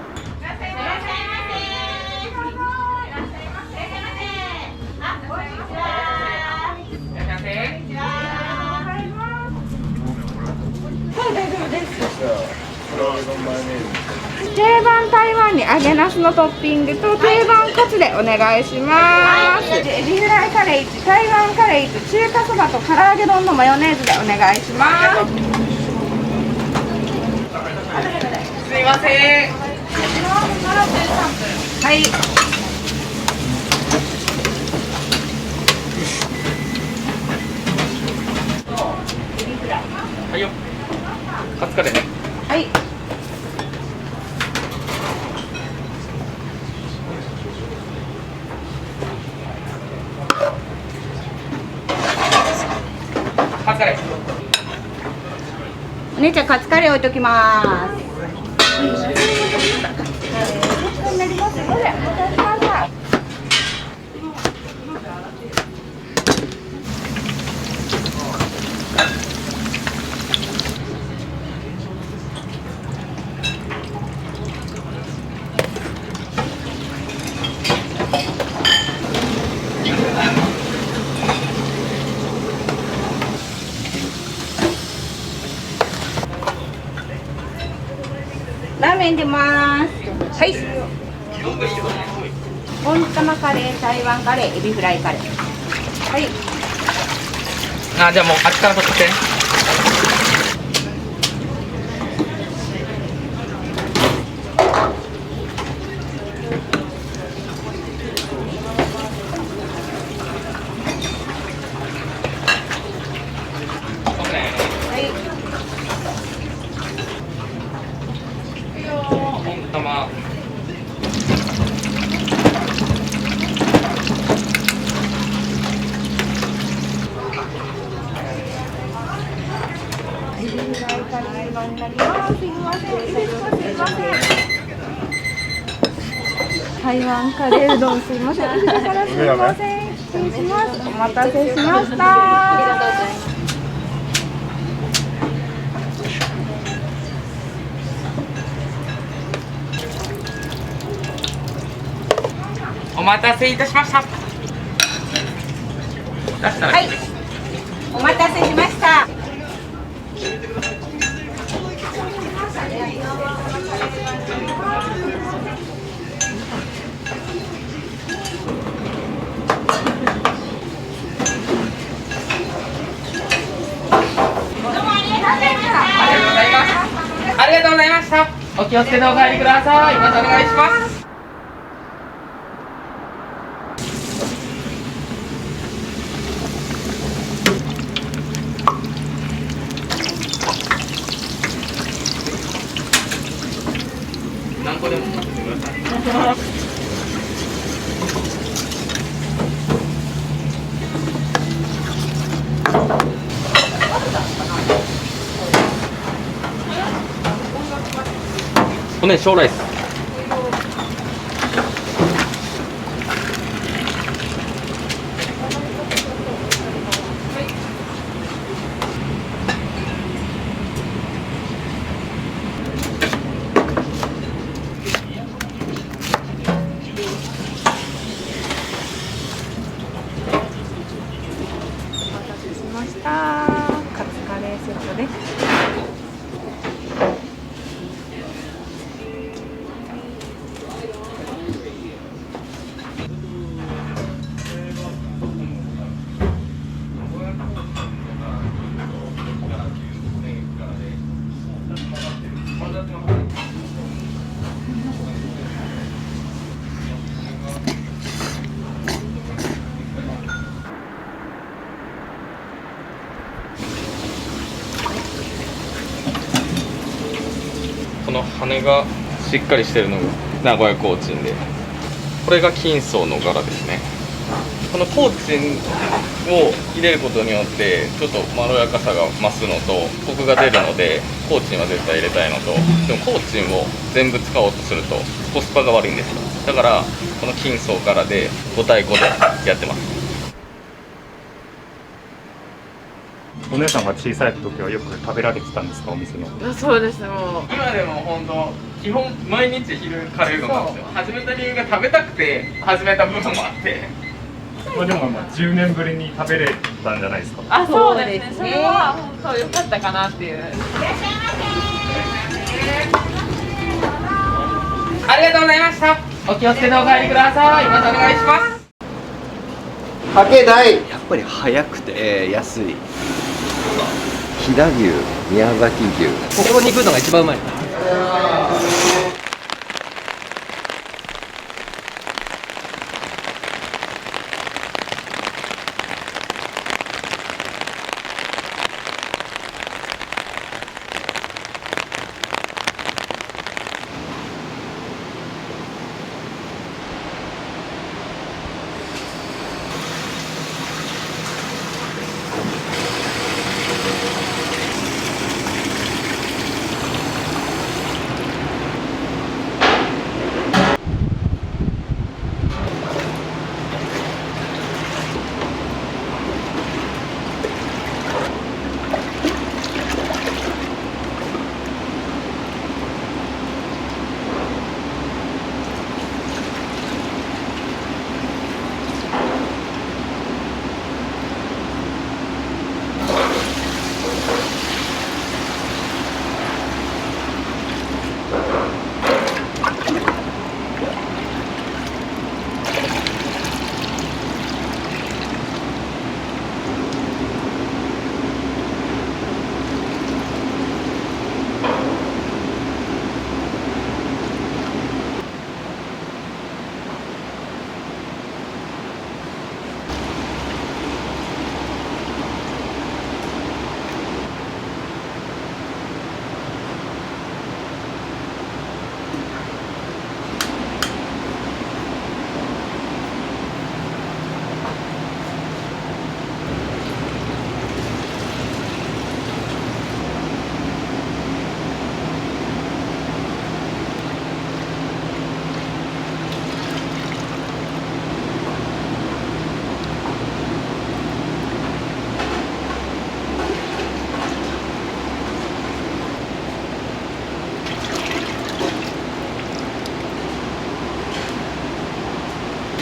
大丈夫です。定番台湾に揚げなすのトッピングと定番カツでお願いします。エビフライカレー1、台湾カレー1、中華そばと唐揚げ丼のマヨネーズでお願いします。すいません。はい。はいよ。カツカレーね。はい。カツカレー。お姉ちゃんカツカレー置いときます。になりますのでお待たせしました。ラーメン出ます。はい。温玉カレー、台湾カレー、エビフライカレー。はい。あ、じゃあもうあっちから取ってきて。台湾カレーうどんすいません。後ろからすいません。失礼します。お待たせしました。ありがとうございます。お待たせいたしました。はい、お待たせしました。ありがとうございました。お気をつけてお帰りください。またお願いします。何個でも持ってください。骨小ライス。しました。カツカレーセットです。この羽がしっかりしてるのが名古屋コーチンで、これが金層の柄ですね。このコーチンを入れることによってちょっとまろやかさが増すのとコクが出るので、コーチンは絶対入れたいのと、でもコーチンを全部使おうとするとコスパが悪いんですよ。だからこの金層柄で5対5でやってます。お姉さんが小さい時はよく食べられてたんですか、お店の。そうです。もう今でも本当基本毎日昼カレーうどんなんですよ。始めた理由が食べたくて始めた部分もあって。まあでも10年ぶりに食べれたんじゃないですか。あ、そうですね。それは本当良かったかなっていう。ありがとうございました。お気をつけてお帰りください。またお願いします。かけ大、やっぱり早くて安い。飛騨牛、宮崎牛。ここに行くのが一番うまい。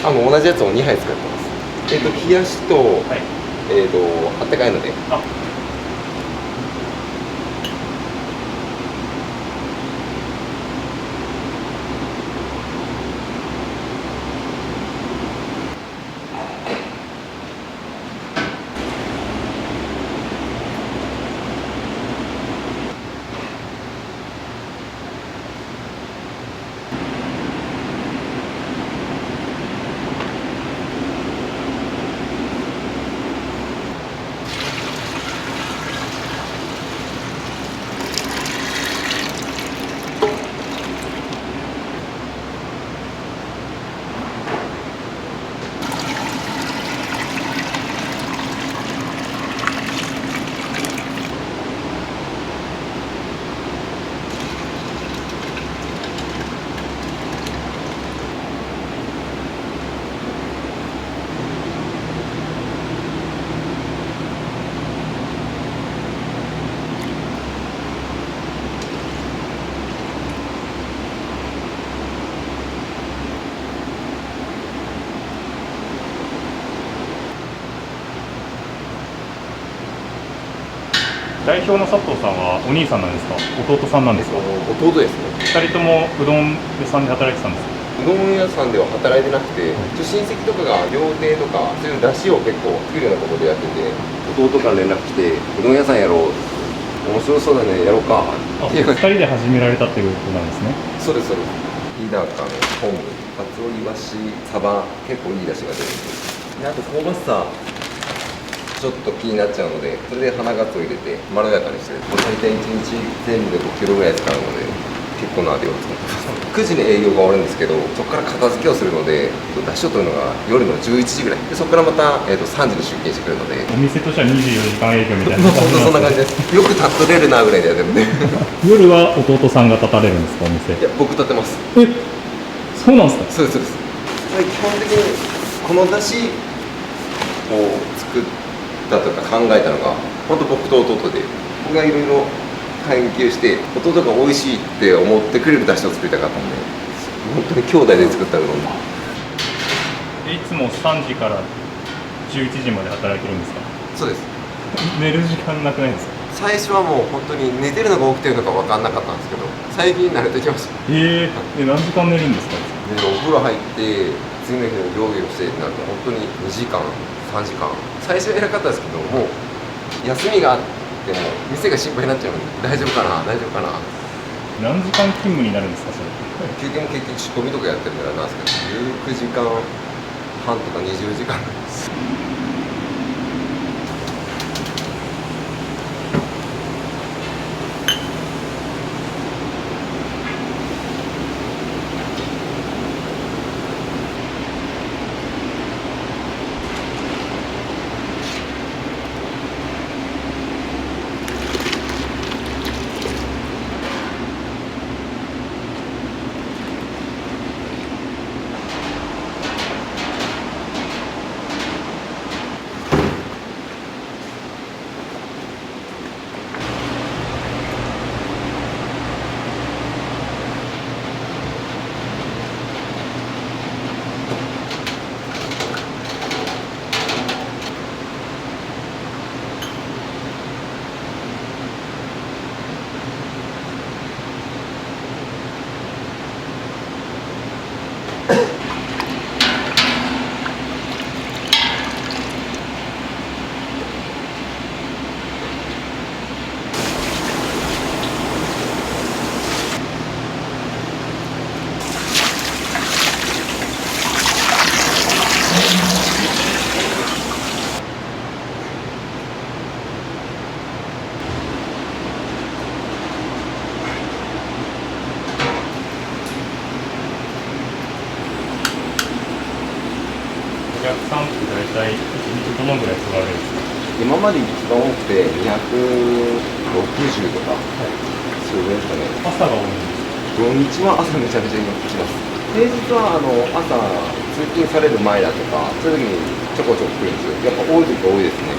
同じやつを2杯使ってます。冷やしと、あったかいので。代表の佐藤さんはお兄さんなんですか、弟さんなんですか？弟ですね。2人ともうどん屋さんで働いてたんですか？うどん屋さんでは働いてなくて、親戚とかが料亭とかそういう出汁を結構作るようなところでやってて、弟から連絡来てうどん屋さんやろう、面白そうだね、やろうかっていう。2人で始められたっていうことなんですね。そうですそうです。日高の昆布、カツオ、イワシ、サバ、結構いい出汁が出るんで、あと香ばしさちょっと気になっちゃうので、それで花ガツオ入れてまろやかにして、大体1日全部で5キロぐらい使うので結構な量を作ってます。9時に営業が終わるんですけど、そこから片付けをするので出汁を取るのが夜の11時ぐらいで、そこからまた、3時に出勤してくるので、お店としては24時間営業みたいな本当そんな感じです。よく立っとれるなぐらいでやってるんで夜は弟さんが立たれるんですか、お店？いや、僕立ってます。そうなんですか？そうですそうです。基本的にこの出汁を作ったとか考えたのが本当僕と弟で、僕がいろいろ研究して弟が美味しいって思ってくれる出汁を作りたかったんで、本当に兄弟で作ったうどん。いつも3時から11時まで働いてるんですか？そうです。寝る時間なくないですか？最初はもう本当に寝てるのが起きてるのか分かんなかったんですけど、最近慣れてきました。で何時間寝るんですか？でお風呂入って次の日の料理をしてってなると本当に2時間3時間、最初は偉かったですけど、もう休みがあっても店が心配になっちゃうんで、大丈夫かな大丈夫かな。何時間勤務になるんですか、それ？休憩も結局仕込みとかやってるからなんですけど、19時間半とか20時間なんです。お客さんって大体1日どのぐらい座られるんですか？今まで一番多くて260とか、それぐらいですかね。朝が多いんですか？土日は朝めちゃめちゃ来ます。平日は朝通勤される前だとか、そういう時にちょこちょこ来るんですよ。やっぱ多い時が多いですね。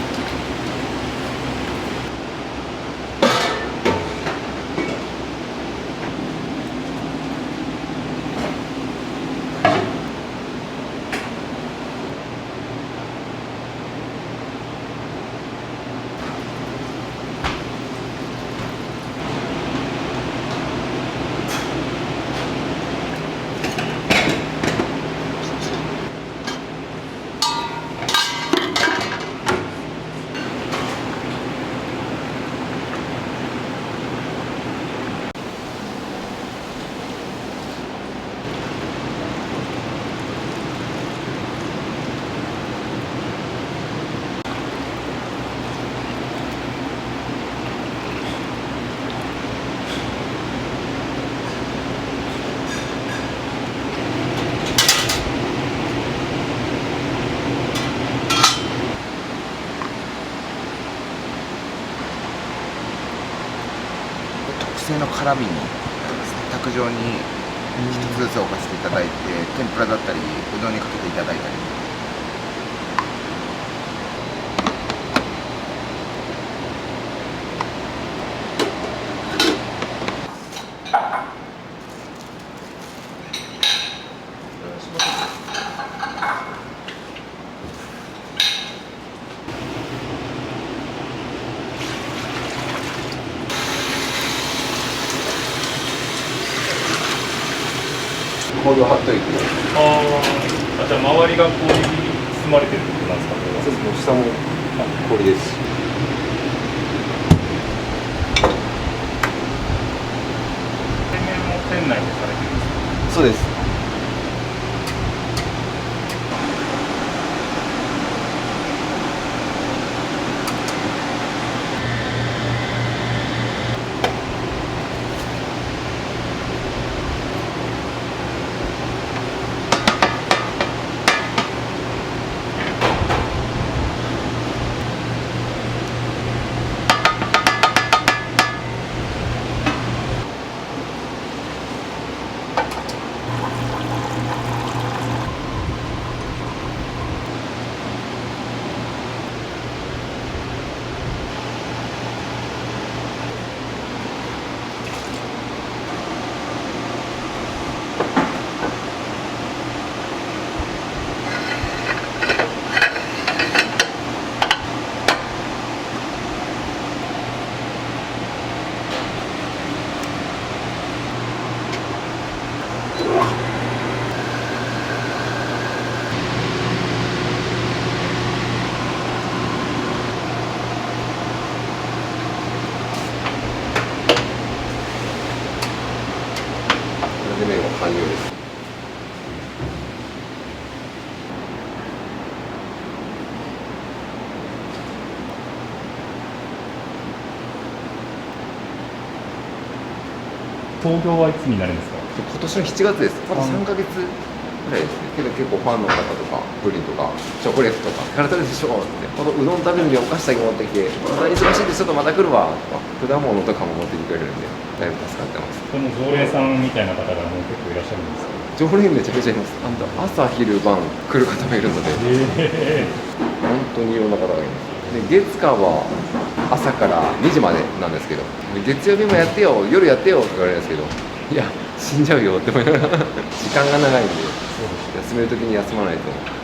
お空瓶に卓上に一つずつ置かせていただいて、天ぷらだったりうどんにかけていただいたり。氷を張っといて。じゃあ周りが氷に包まれてるってことなんですか？そうです。下も氷ですし。製麺も店内でされてるんですか？そうです。麺は完了です。創業はいつになるんですか？今年の7月です。まだ3ヶ月ぐらいですね。けど結構ファンの方とかプリンとかチョコレートとか「から食べるでしょ」って「このうどん食べるにお菓子だけ持ってきてまた忙しいんでちょっとまた来るわ」とか果物とかも持ってきてくれるんでだいぶ助かってます。この常連さんみたいな方がもう結構いらっしゃるんですか？常連めちゃくちゃいます。朝昼晩来る方もいるので、本当にいろんな方がいます。で月火は朝から2時までなんですけど、月曜日もやってよ夜やってよって言われるんですけど、いや死んじゃうよって思いながら時間が長いんで休める時に休まないと。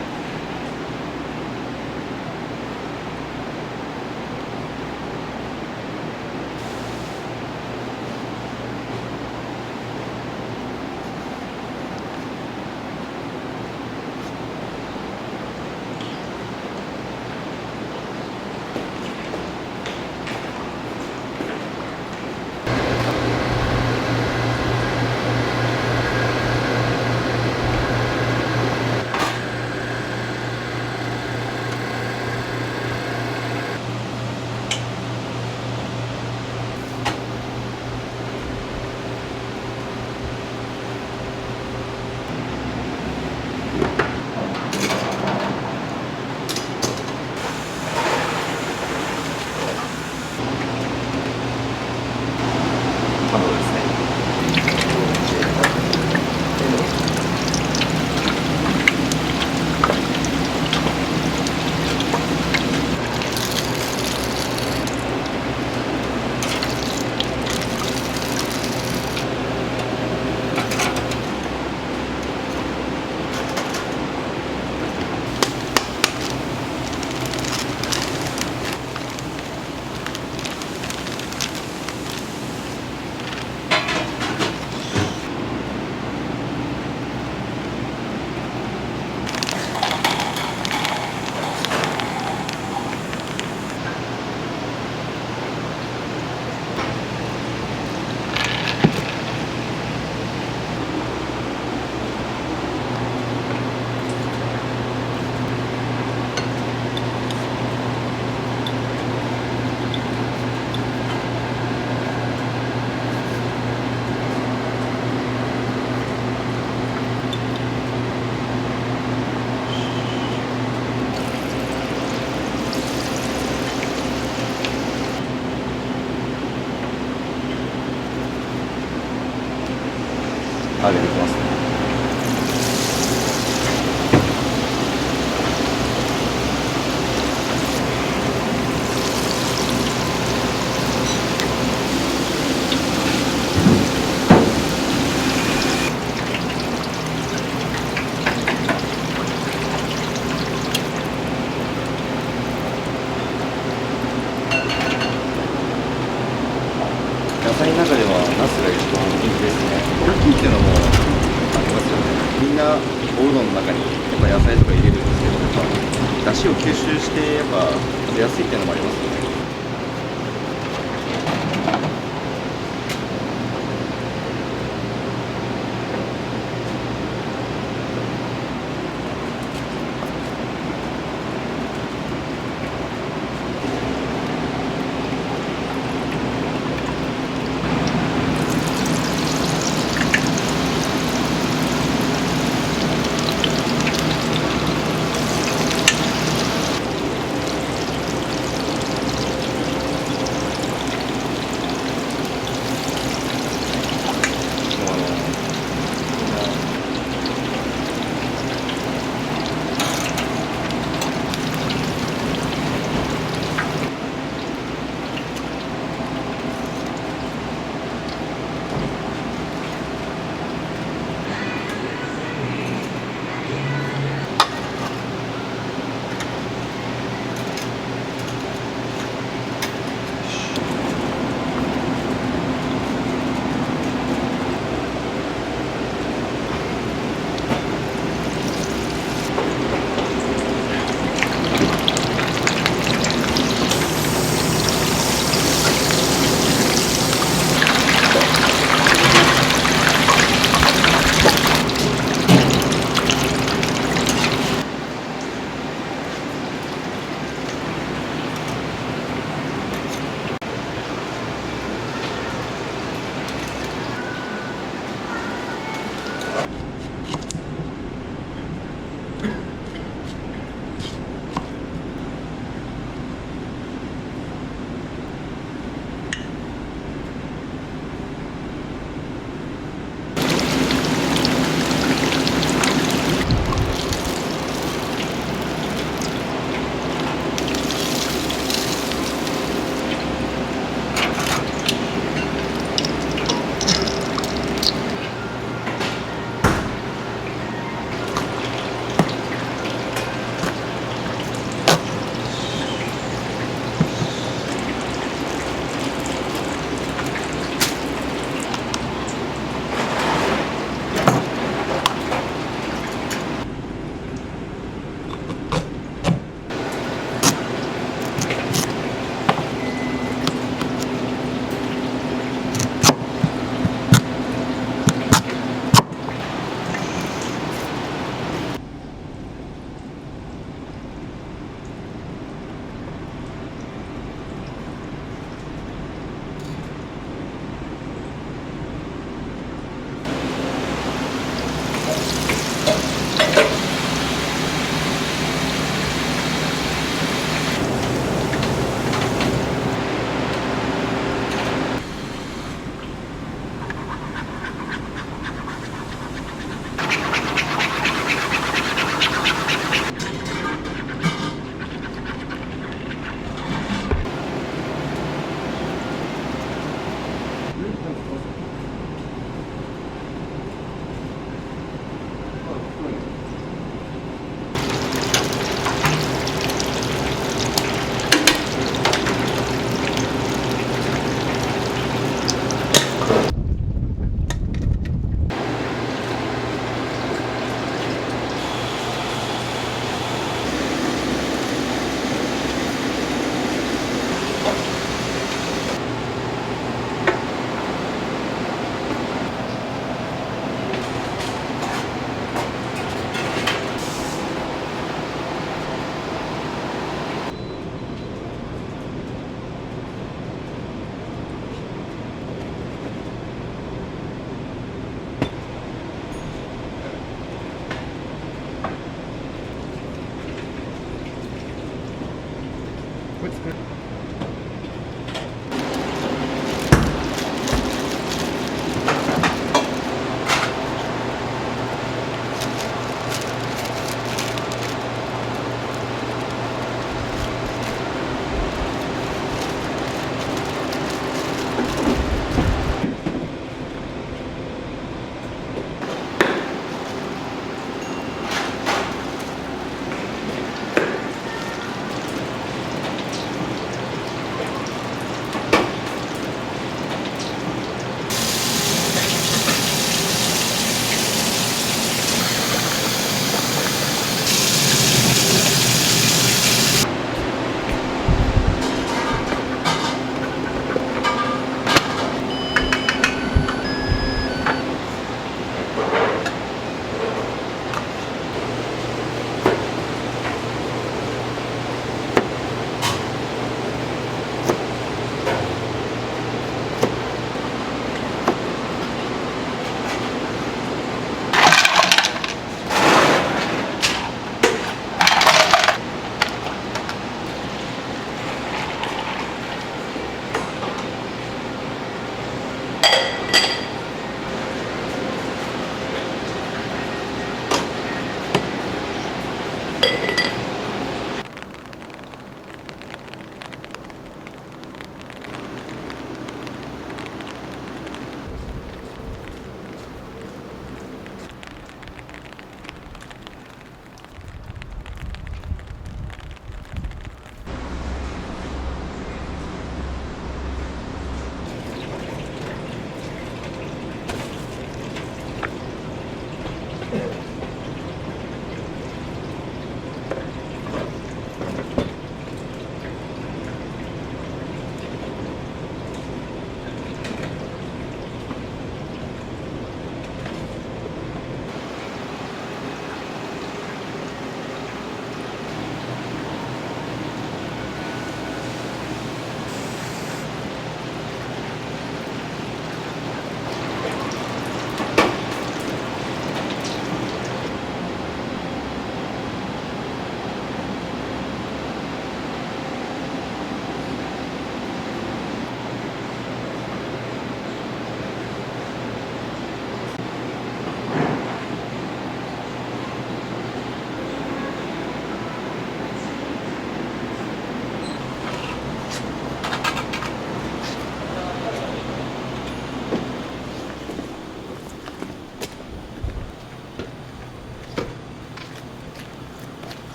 揚げていきますね。野菜の中ではナスが一番人気ですね。大きいっていうのもありますよね。みんなおうどんの中にやっぱ野菜とか入れるんですけど、やっぱ出汁を吸収してやっぱ食べやすいっていうのもありますよね。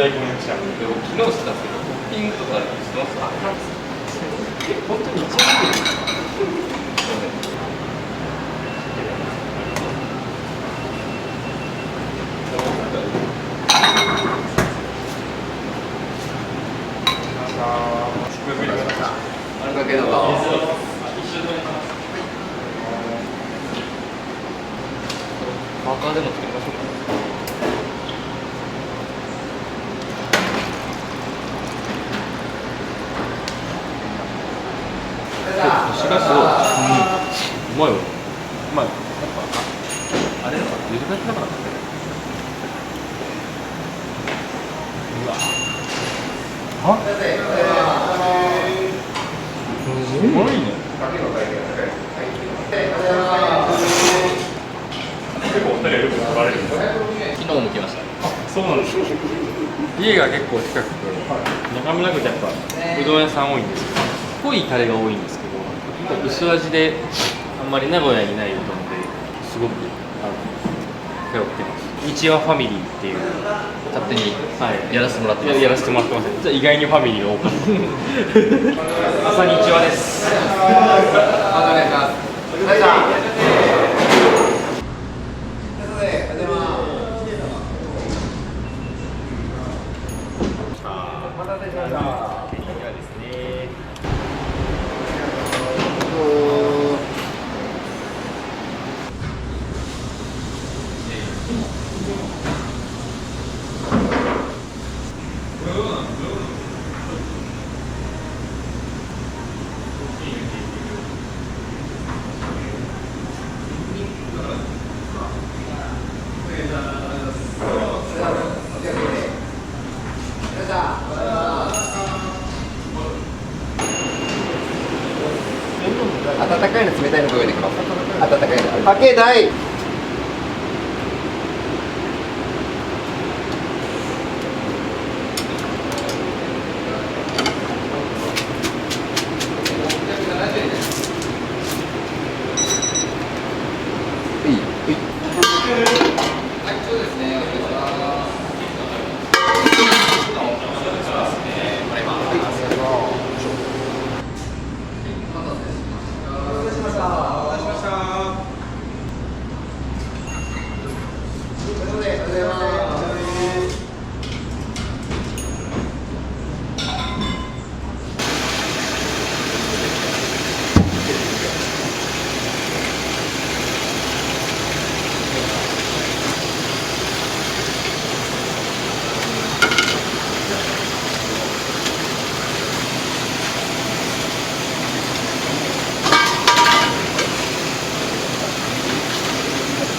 ただきました。でも昨日したんですけど、トッピングとかしてますか？本当に一番パーカーでも作りましょうか。しらすを、うまいわ。うまい。やっぱあれだから茹でたてだからね。うわ。すごいね。結構お二人はよく来られるんですか？昨日も来ました。あ、そうなんですか。家が結構近くて、中村区ってやっぱうどん屋さん多いんですけど、濃いタレが多いんですけど、薄味であんまり名古屋にないうどんですごく頼ってます。日和ファミリーっていう勝手に、やらせてもらってます。やらせてもらってます。じゃあ意外にファミリーが多かった。朝日和です。お願いします。お待たせしました。ですね。温かいの冷たいのご用意できます。温かいの。かけ台。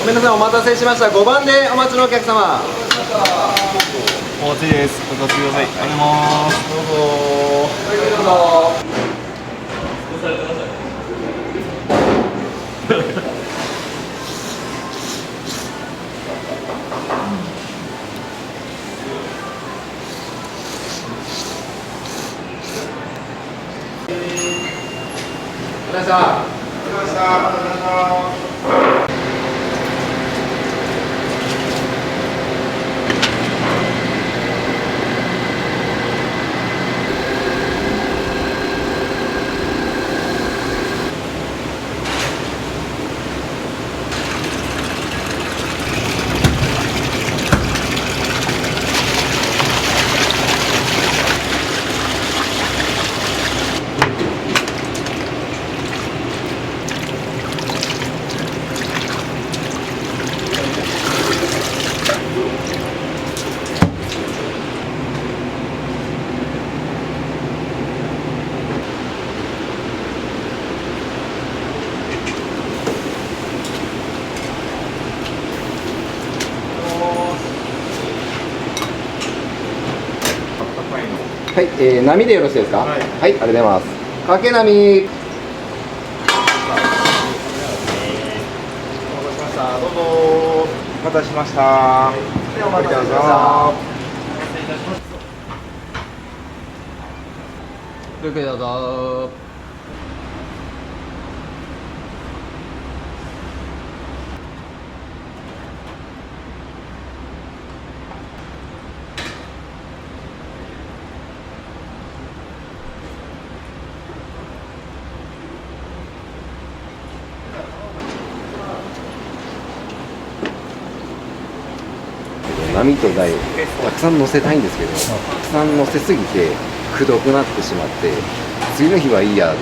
ごめんなさい、お待たせしました。5番でお待ちのお客様。お待ちです。お待ちください。ありがとうございます。どうぞ。どうぞ。皆さん。はい、波でよろしいですか。はい、ありがとうございます。かけ波。お待たせしました。お待たせしました。どうぞ。ごゆっくりどうぞ。波と台をたくさん乗せたいんですけど、たくさん乗せすぎてくどくなってしまって、次の日はいいやっ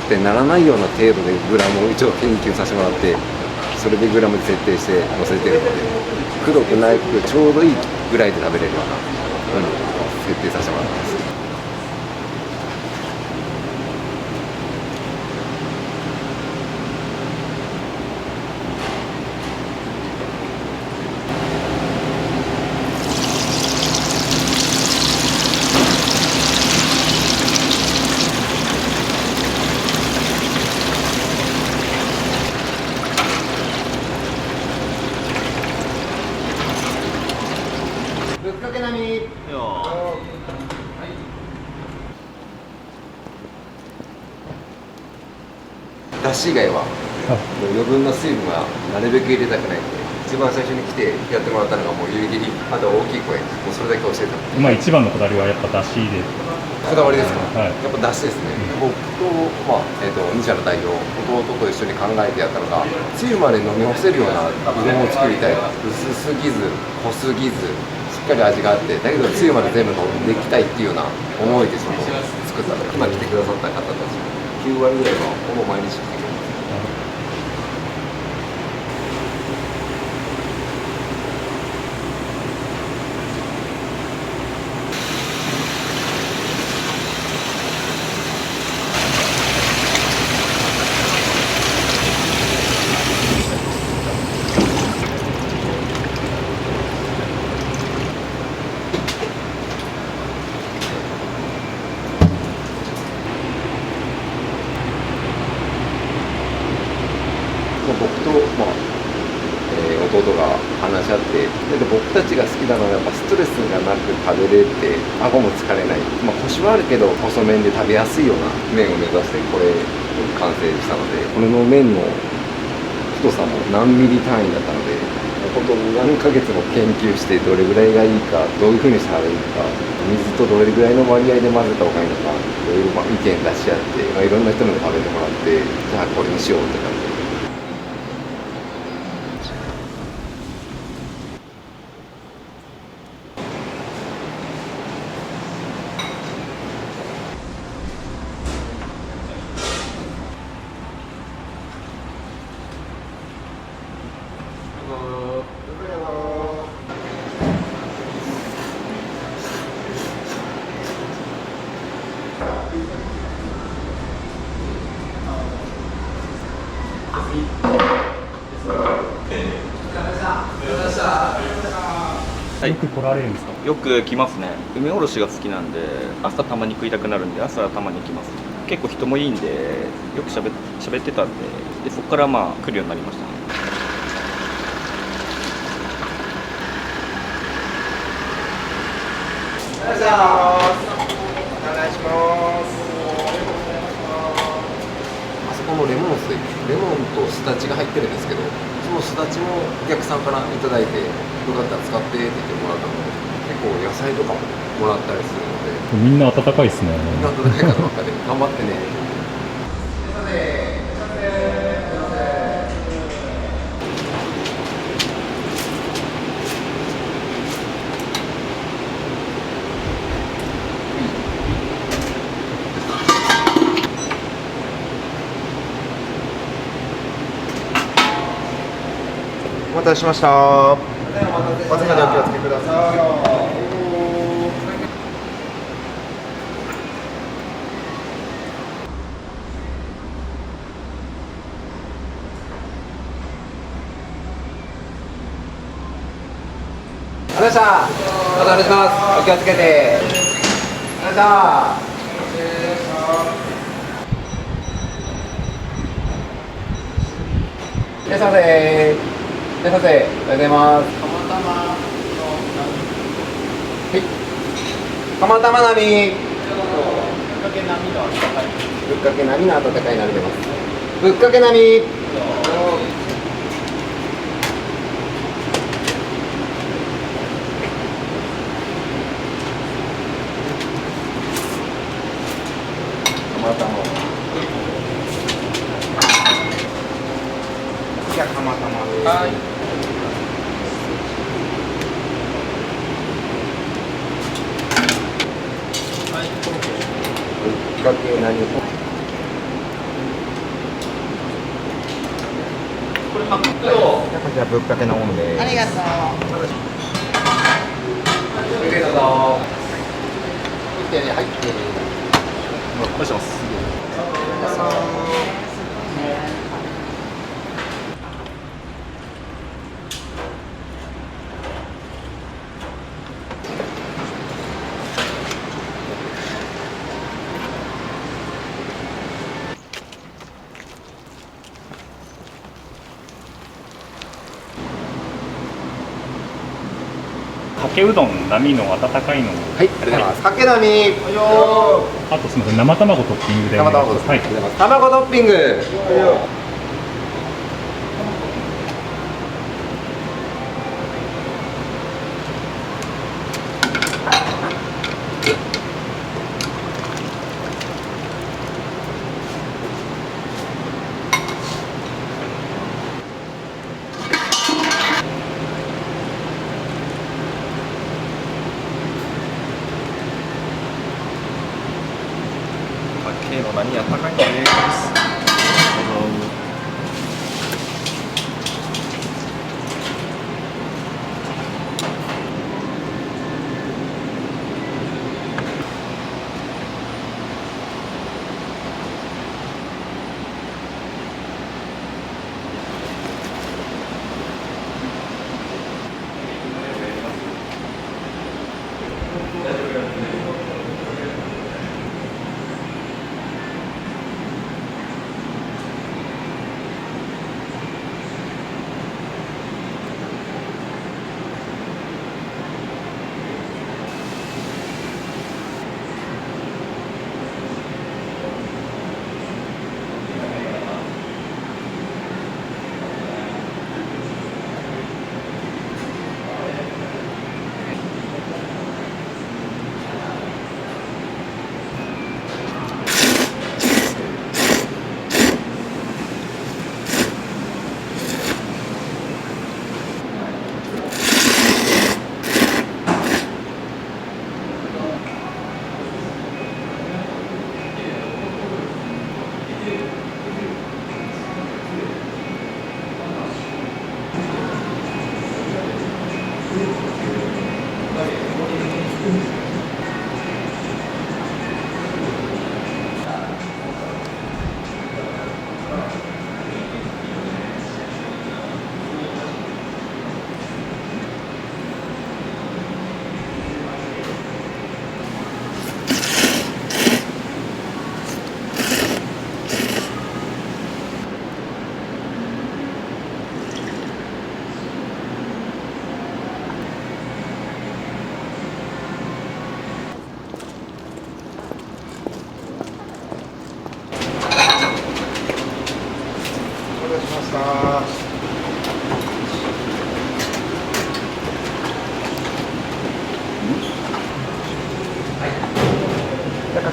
てならないような程度でグラムを一応研究させてもらって、それでグラムで設定して乗せてるので、くどくなくちょうどいいぐらいで食べれるような、設定させてもらってます。ぶっかけ波。だし以外は余分な水分はなるべく入れたくないんで、一番最初に来てやってもらったのがもう湯切り、あと大きい声、もうそれだけ教えた。まあ一番のこだわりはやっぱだしで。こだわりですか。はい。やっぱだしですね。僕と西原代表、弟と一緒に考えてやったのが、つゆまで飲み干せるようなうどんを作りたい。薄すぎず、濃すぎず、しっかり味があって、だけどつゆまで全部飲んでいきたいっていうような思いでちょっと作ったの。今来てくださった方たち、9割ぐらいはほぼ毎日来てくれます。僕と、弟が話し合って、僕たちが好きなのはやっぱストレスがなく食べれて、顎も疲れない、コシはあるけど細麺で食べやすいような麺を目指してこれ完成したので、これの麺の太さも何ミリ単位だったので、本当何ヶ月も研究してどれぐらいがいいか、どういうふうにしたらいいか、水とどれぐらいの割合で混ぜた方がいいのか、いろいろ意見出し合って、いろんな人にも食べてもらって、じゃあこれにしようって感じで。よく来られるんですか？よく来ますね。梅おろしが好きなんで、朝たまに食いたくなるんで、朝たまに来ます。結構人もいいんで、よく喋ってたんで、そこからまあ来るようになりましたね。お願いします。あそこのレモン水、レモンとすだちが入ってるんですけど、そのすだちもお客さんからいただいて、よかったら使ってって言ってもらったので、結構野菜とかももらったりするので、みんな温かいですね。みんな温かい方ばっかで頑張ってね。お待たせしました。お疲れでお気をつけください。ありがとうございました。またお願いします。お気をつけて。ありがとうございました。いらっしゃいませ。いらっしゃいませ。おはようございます。はい。釜玉並み。ぶっかけ並みの温かい鍋出ます。ぶっかけ並み。釜玉。じゃあ釜玉です。はい。ぶっかけ何？これじゃあぶっかけのものです。ありがとう。どうぞ。入って入って。お願いします。かけうどん並の温かいの。はい、ありがとうございます。かけ並み。あとすみません、生卵トッピングで。生卵です。はい。卵トッピング。K の波は高いんです。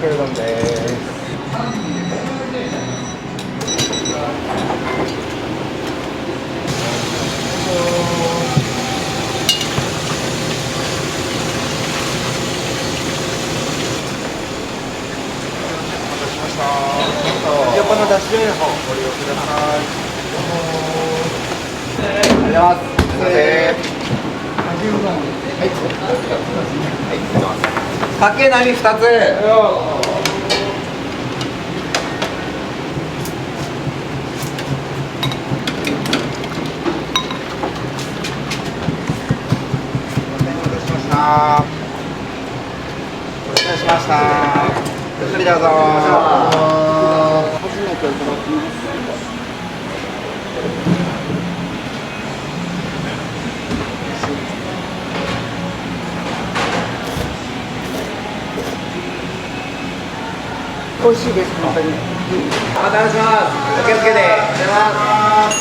けうどんです。横のダッシュレーンの方ご利用ください。ありがとうございます。すいません。かけなみ2つ。お待たせしました。ゆっくりどうぞ。初めていただきます。美味しいです、本当に。お待たせします。お気をつけて。ありがとうございます。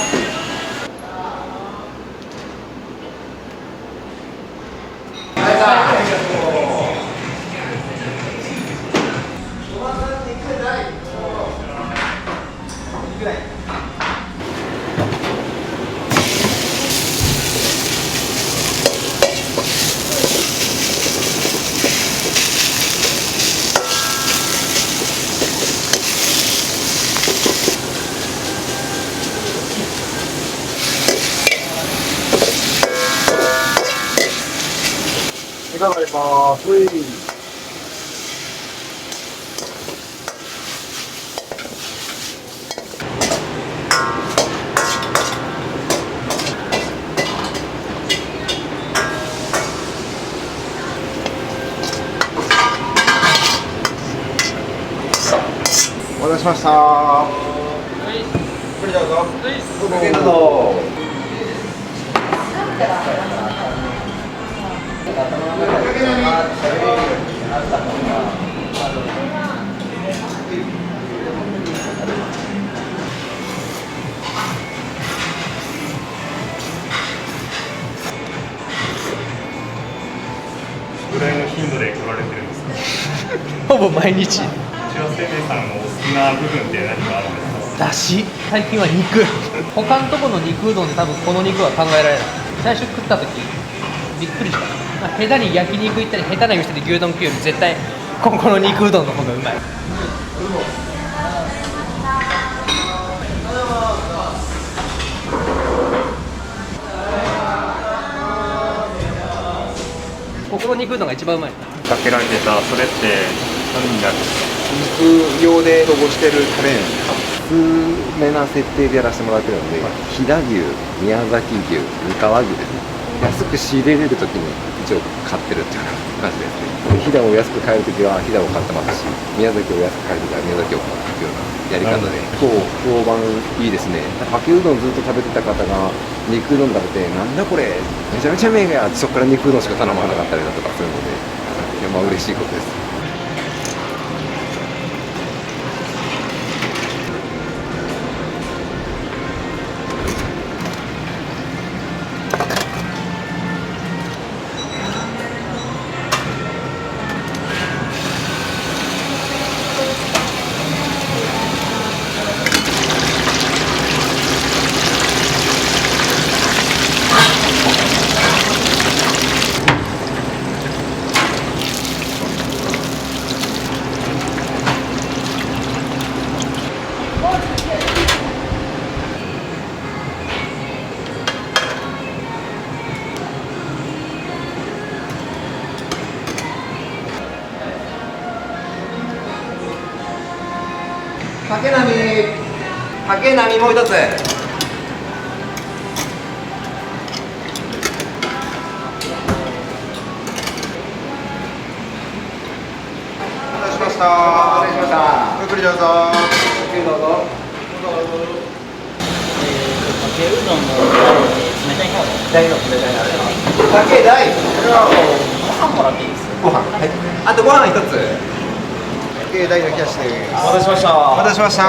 いかがでます。お待たせしました。ゆっくりどうぞ。どうぞ。ぐらいの頻度で来られてるんですか？ほぼ毎日。中央生命さんのお好きな部分って何かあるんですか？だし、最近は肉。他のとこの肉うどんで多分この肉は考えられない。最初食った時びっくりした。まあ、下手に焼肉行ったり下手な店で牛丼食うより絶対ここの肉うどんの方がうまい。ここの肉うどんが一番うまい。かけられてたそれって何になるんですか？肉用で保護してるタレ安めな設定でやらせてもらってるので、飛騨牛、宮崎牛、三河牛ですね。安く仕入れれるときに一応買ってるっていうような感じですね。飛騨を安く買えるときは飛騨を買ってますし、宮崎を安く買えるときは宮崎を買うっていうようなやり方で、結構評判いいですね。かけうどんずっと食べてた方が肉うどん食べて、なんだこれ、めちゃめちゃ名がやって、そこから肉うどんしか頼まなかったりだとかするので、まあ嬉しいことです。かけなみもう一つ。お待たせしました。ゆっくりどうぞ。ゆっくりどうぞ。かけうどんの冷たい方で。大の冷たいの。かけ大。ご飯もらっていいですか？ご飯。はい。あとご飯一つ。かけ大の冷やしです。お待たせしました。お待たせしました。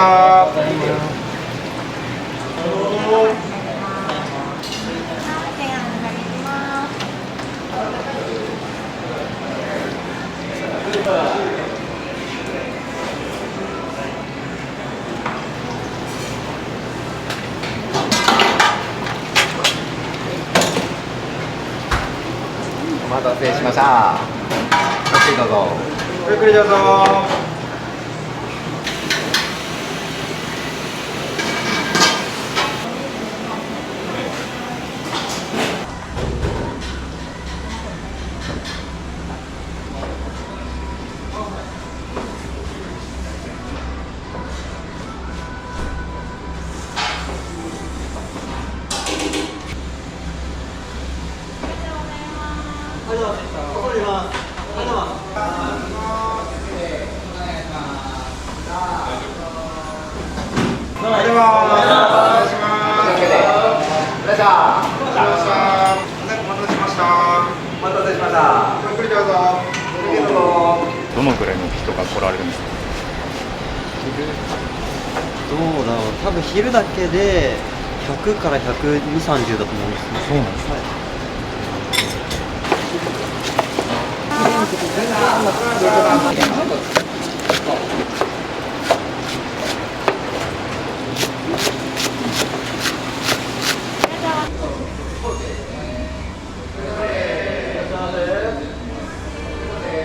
待たせしました。ゆっくりどうぞ。ゆっくりどうぞ。どのくらいの人が来られるんですか？どうだろう、多分昼だけで100から120、30だと思います。そうなんですね。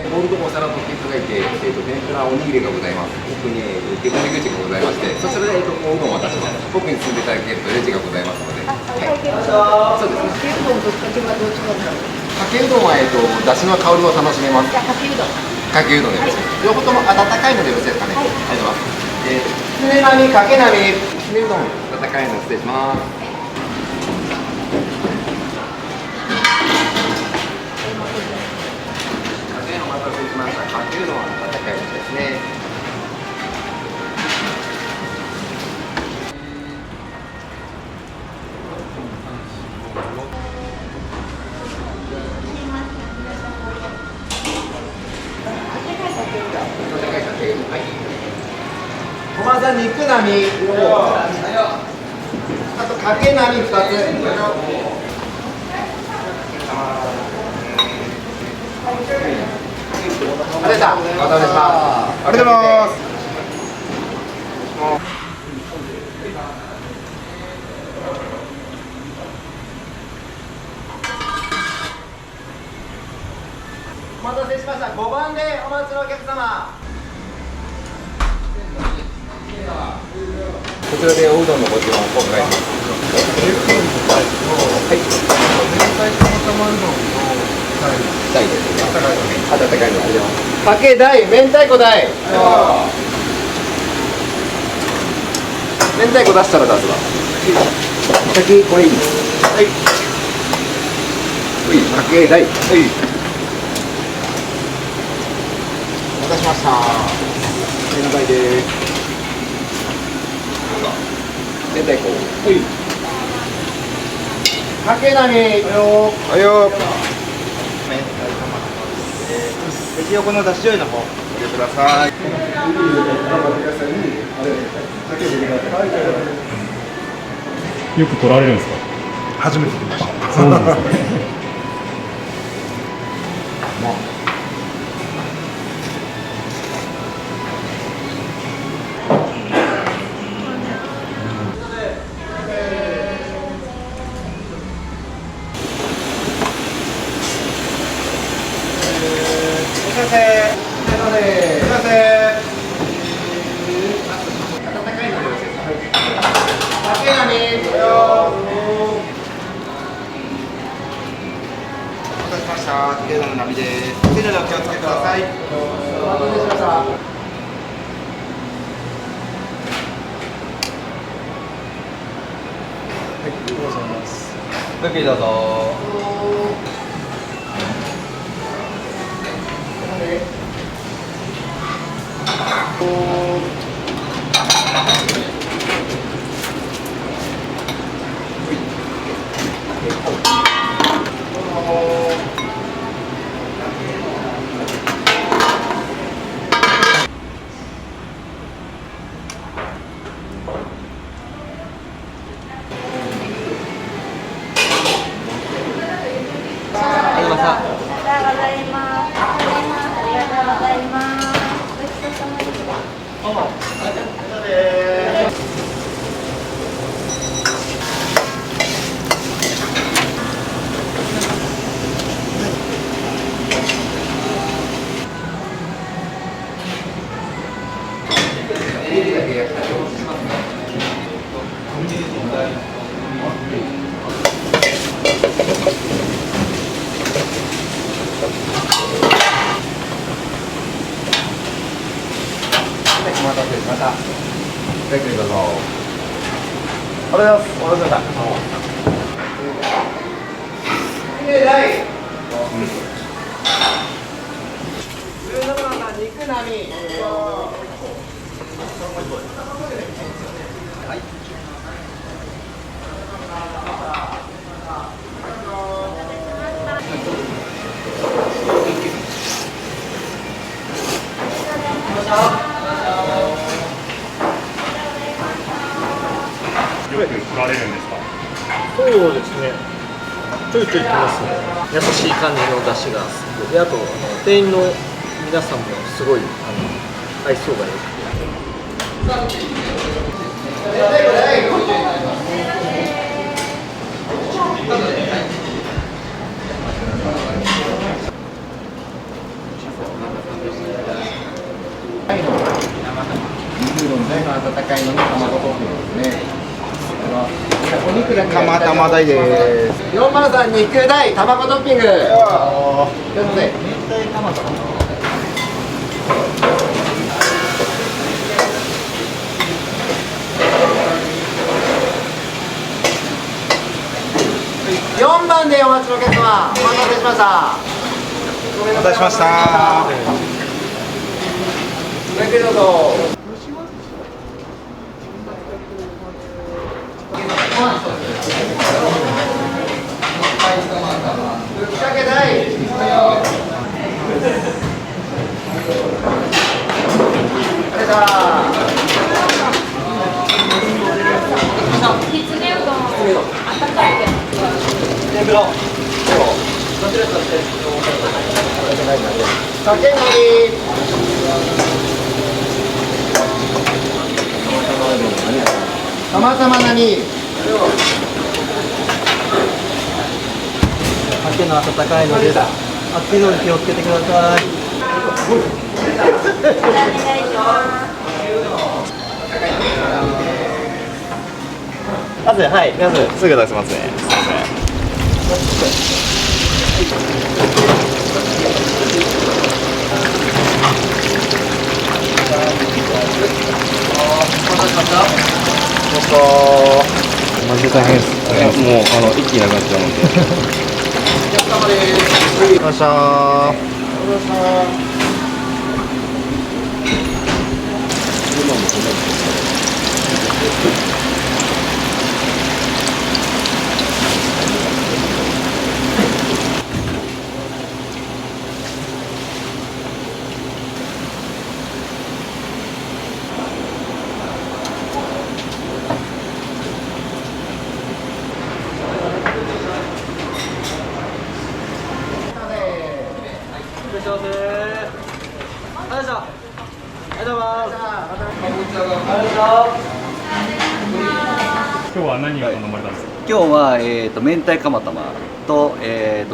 ボールドもお皿を取っていただいて、天ぷらおにぎりがございます。奥に受け取り口がございまして、そちらでおうどんを渡します。奥に進んでいただけるとレジがございますので。そうですね。かけうどんとかけうどんはどう違うんだろう。かけうどんはだしの香りを楽しめます。じゃあかけうどん。かけうどんでよろしいです。両方とも温かいのでよろしいですかね。はい。ありがとうございます。つねなみかけなみつねうどん温かいの失礼します。かけうどんは温かいのですね。小松さん肉並み、あとかけ並み2つ。ありがとうございます。ありがとうございます。お待たせしました。5番でお待ちのお客様。こちらでおうどんのご注文お願いします。はい。大ですね。温かいの。かけ大、明太子大。明太子出したら出すわ。先これいい。はい。かけ大。はい。お待たせしました。明太です。明太子。はい。かけなみ。はいよ。レジ横のだし醤油の方入れてください。よく来られるんですか？初めて来ました。そうなんですね。ごゆっくりどうぞ。おゆっくりどうぞ。ありがとうございます。お待たせしました。17番肉並み。よく来られるんですか？そうですね。ちょいちょい来ますね。優しい感じの出汁がすごい。で、あと店員の皆さんもすごい愛想が良くて。肉のね、温かいのに卵トッピングですね。お肉だけ釜玉大です。403肉大卵トッピング。ということで、明太卵。4番でお待ちのお客様、お待たせしました。お待たせしました。ごゆっくりどうぞ。ぶっかけ大。きつねうどん、あったかいけど。天ぷら。かけのり。たまたまなみ。酒の温かいのです。熱いのに気をつけてください。まずはい、まずすぐ出しますね。すいまマジで大変です。もう一気になくなっちゃうんで。お疲れ様です。お疲れ様でした。今日は何が頼まれたんですか？今日は明太釜玉と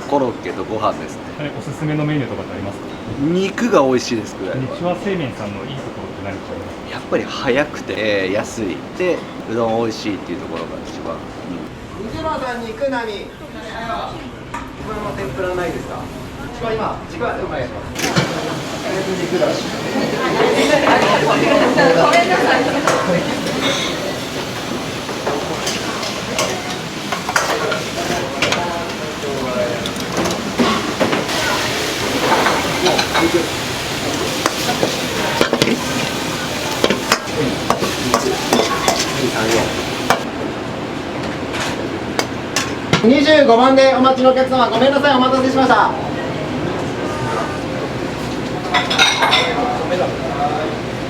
コロッケとご飯ですね。おすすめのメニューとかってありますか？肉が美味しいですくらい。日和製麺さんのいいところって何かありますか？やっぱり早くて、安いでうどん美味しいっていうところが一番。西村さん肉並み。これも天ぷらないですか？今時間お願いします。肉だし。ごめんなさい。25番でお待ちのお客様、ごめんなさい、お待たせしました。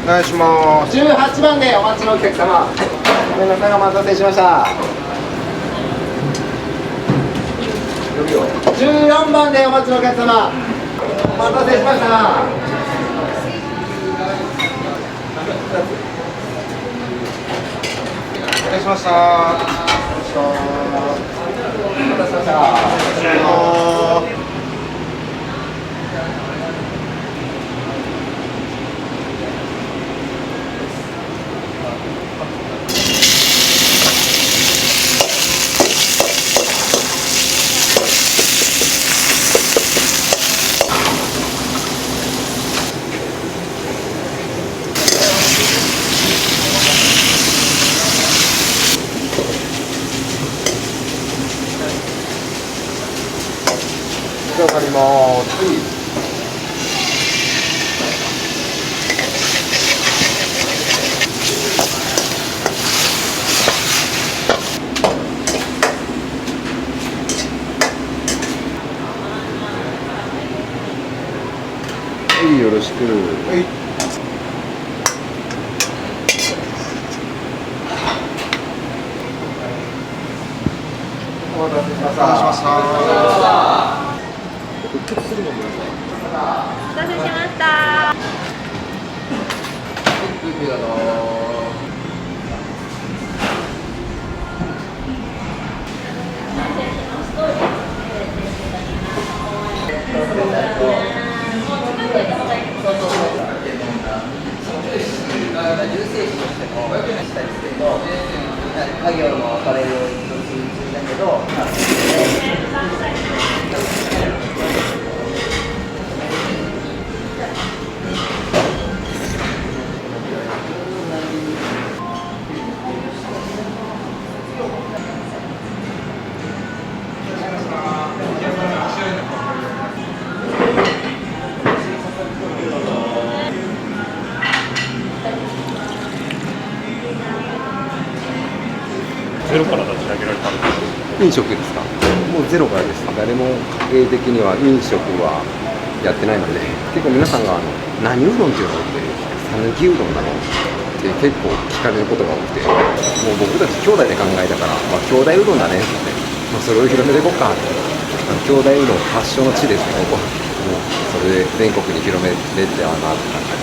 お願いします。18番でお待ちのお客様、ごめんなさい、お待たせしました。14番でお待ちのお客様、お待たせしました。お願いしました。お待たせしました。お仕上がります。はい、よろしく。はい。お待たせしました。お待たせしました。お待たせしました。家業のアパレルを一つだけど、ゼロから立ち上げられたんですか？飲食ですか？もうゼロからです。誰も家計的には飲食はやってないので、結構皆さんが何うどんっていうのって讃岐うどんなのって結構聞かれることが多くて、もう僕たち兄弟で考えたから、兄弟うどんだねって言って、それを広めていこうかって、兄弟うどん発祥の地ですね、ここ。もうそれで全国に広めれてはなって感じ。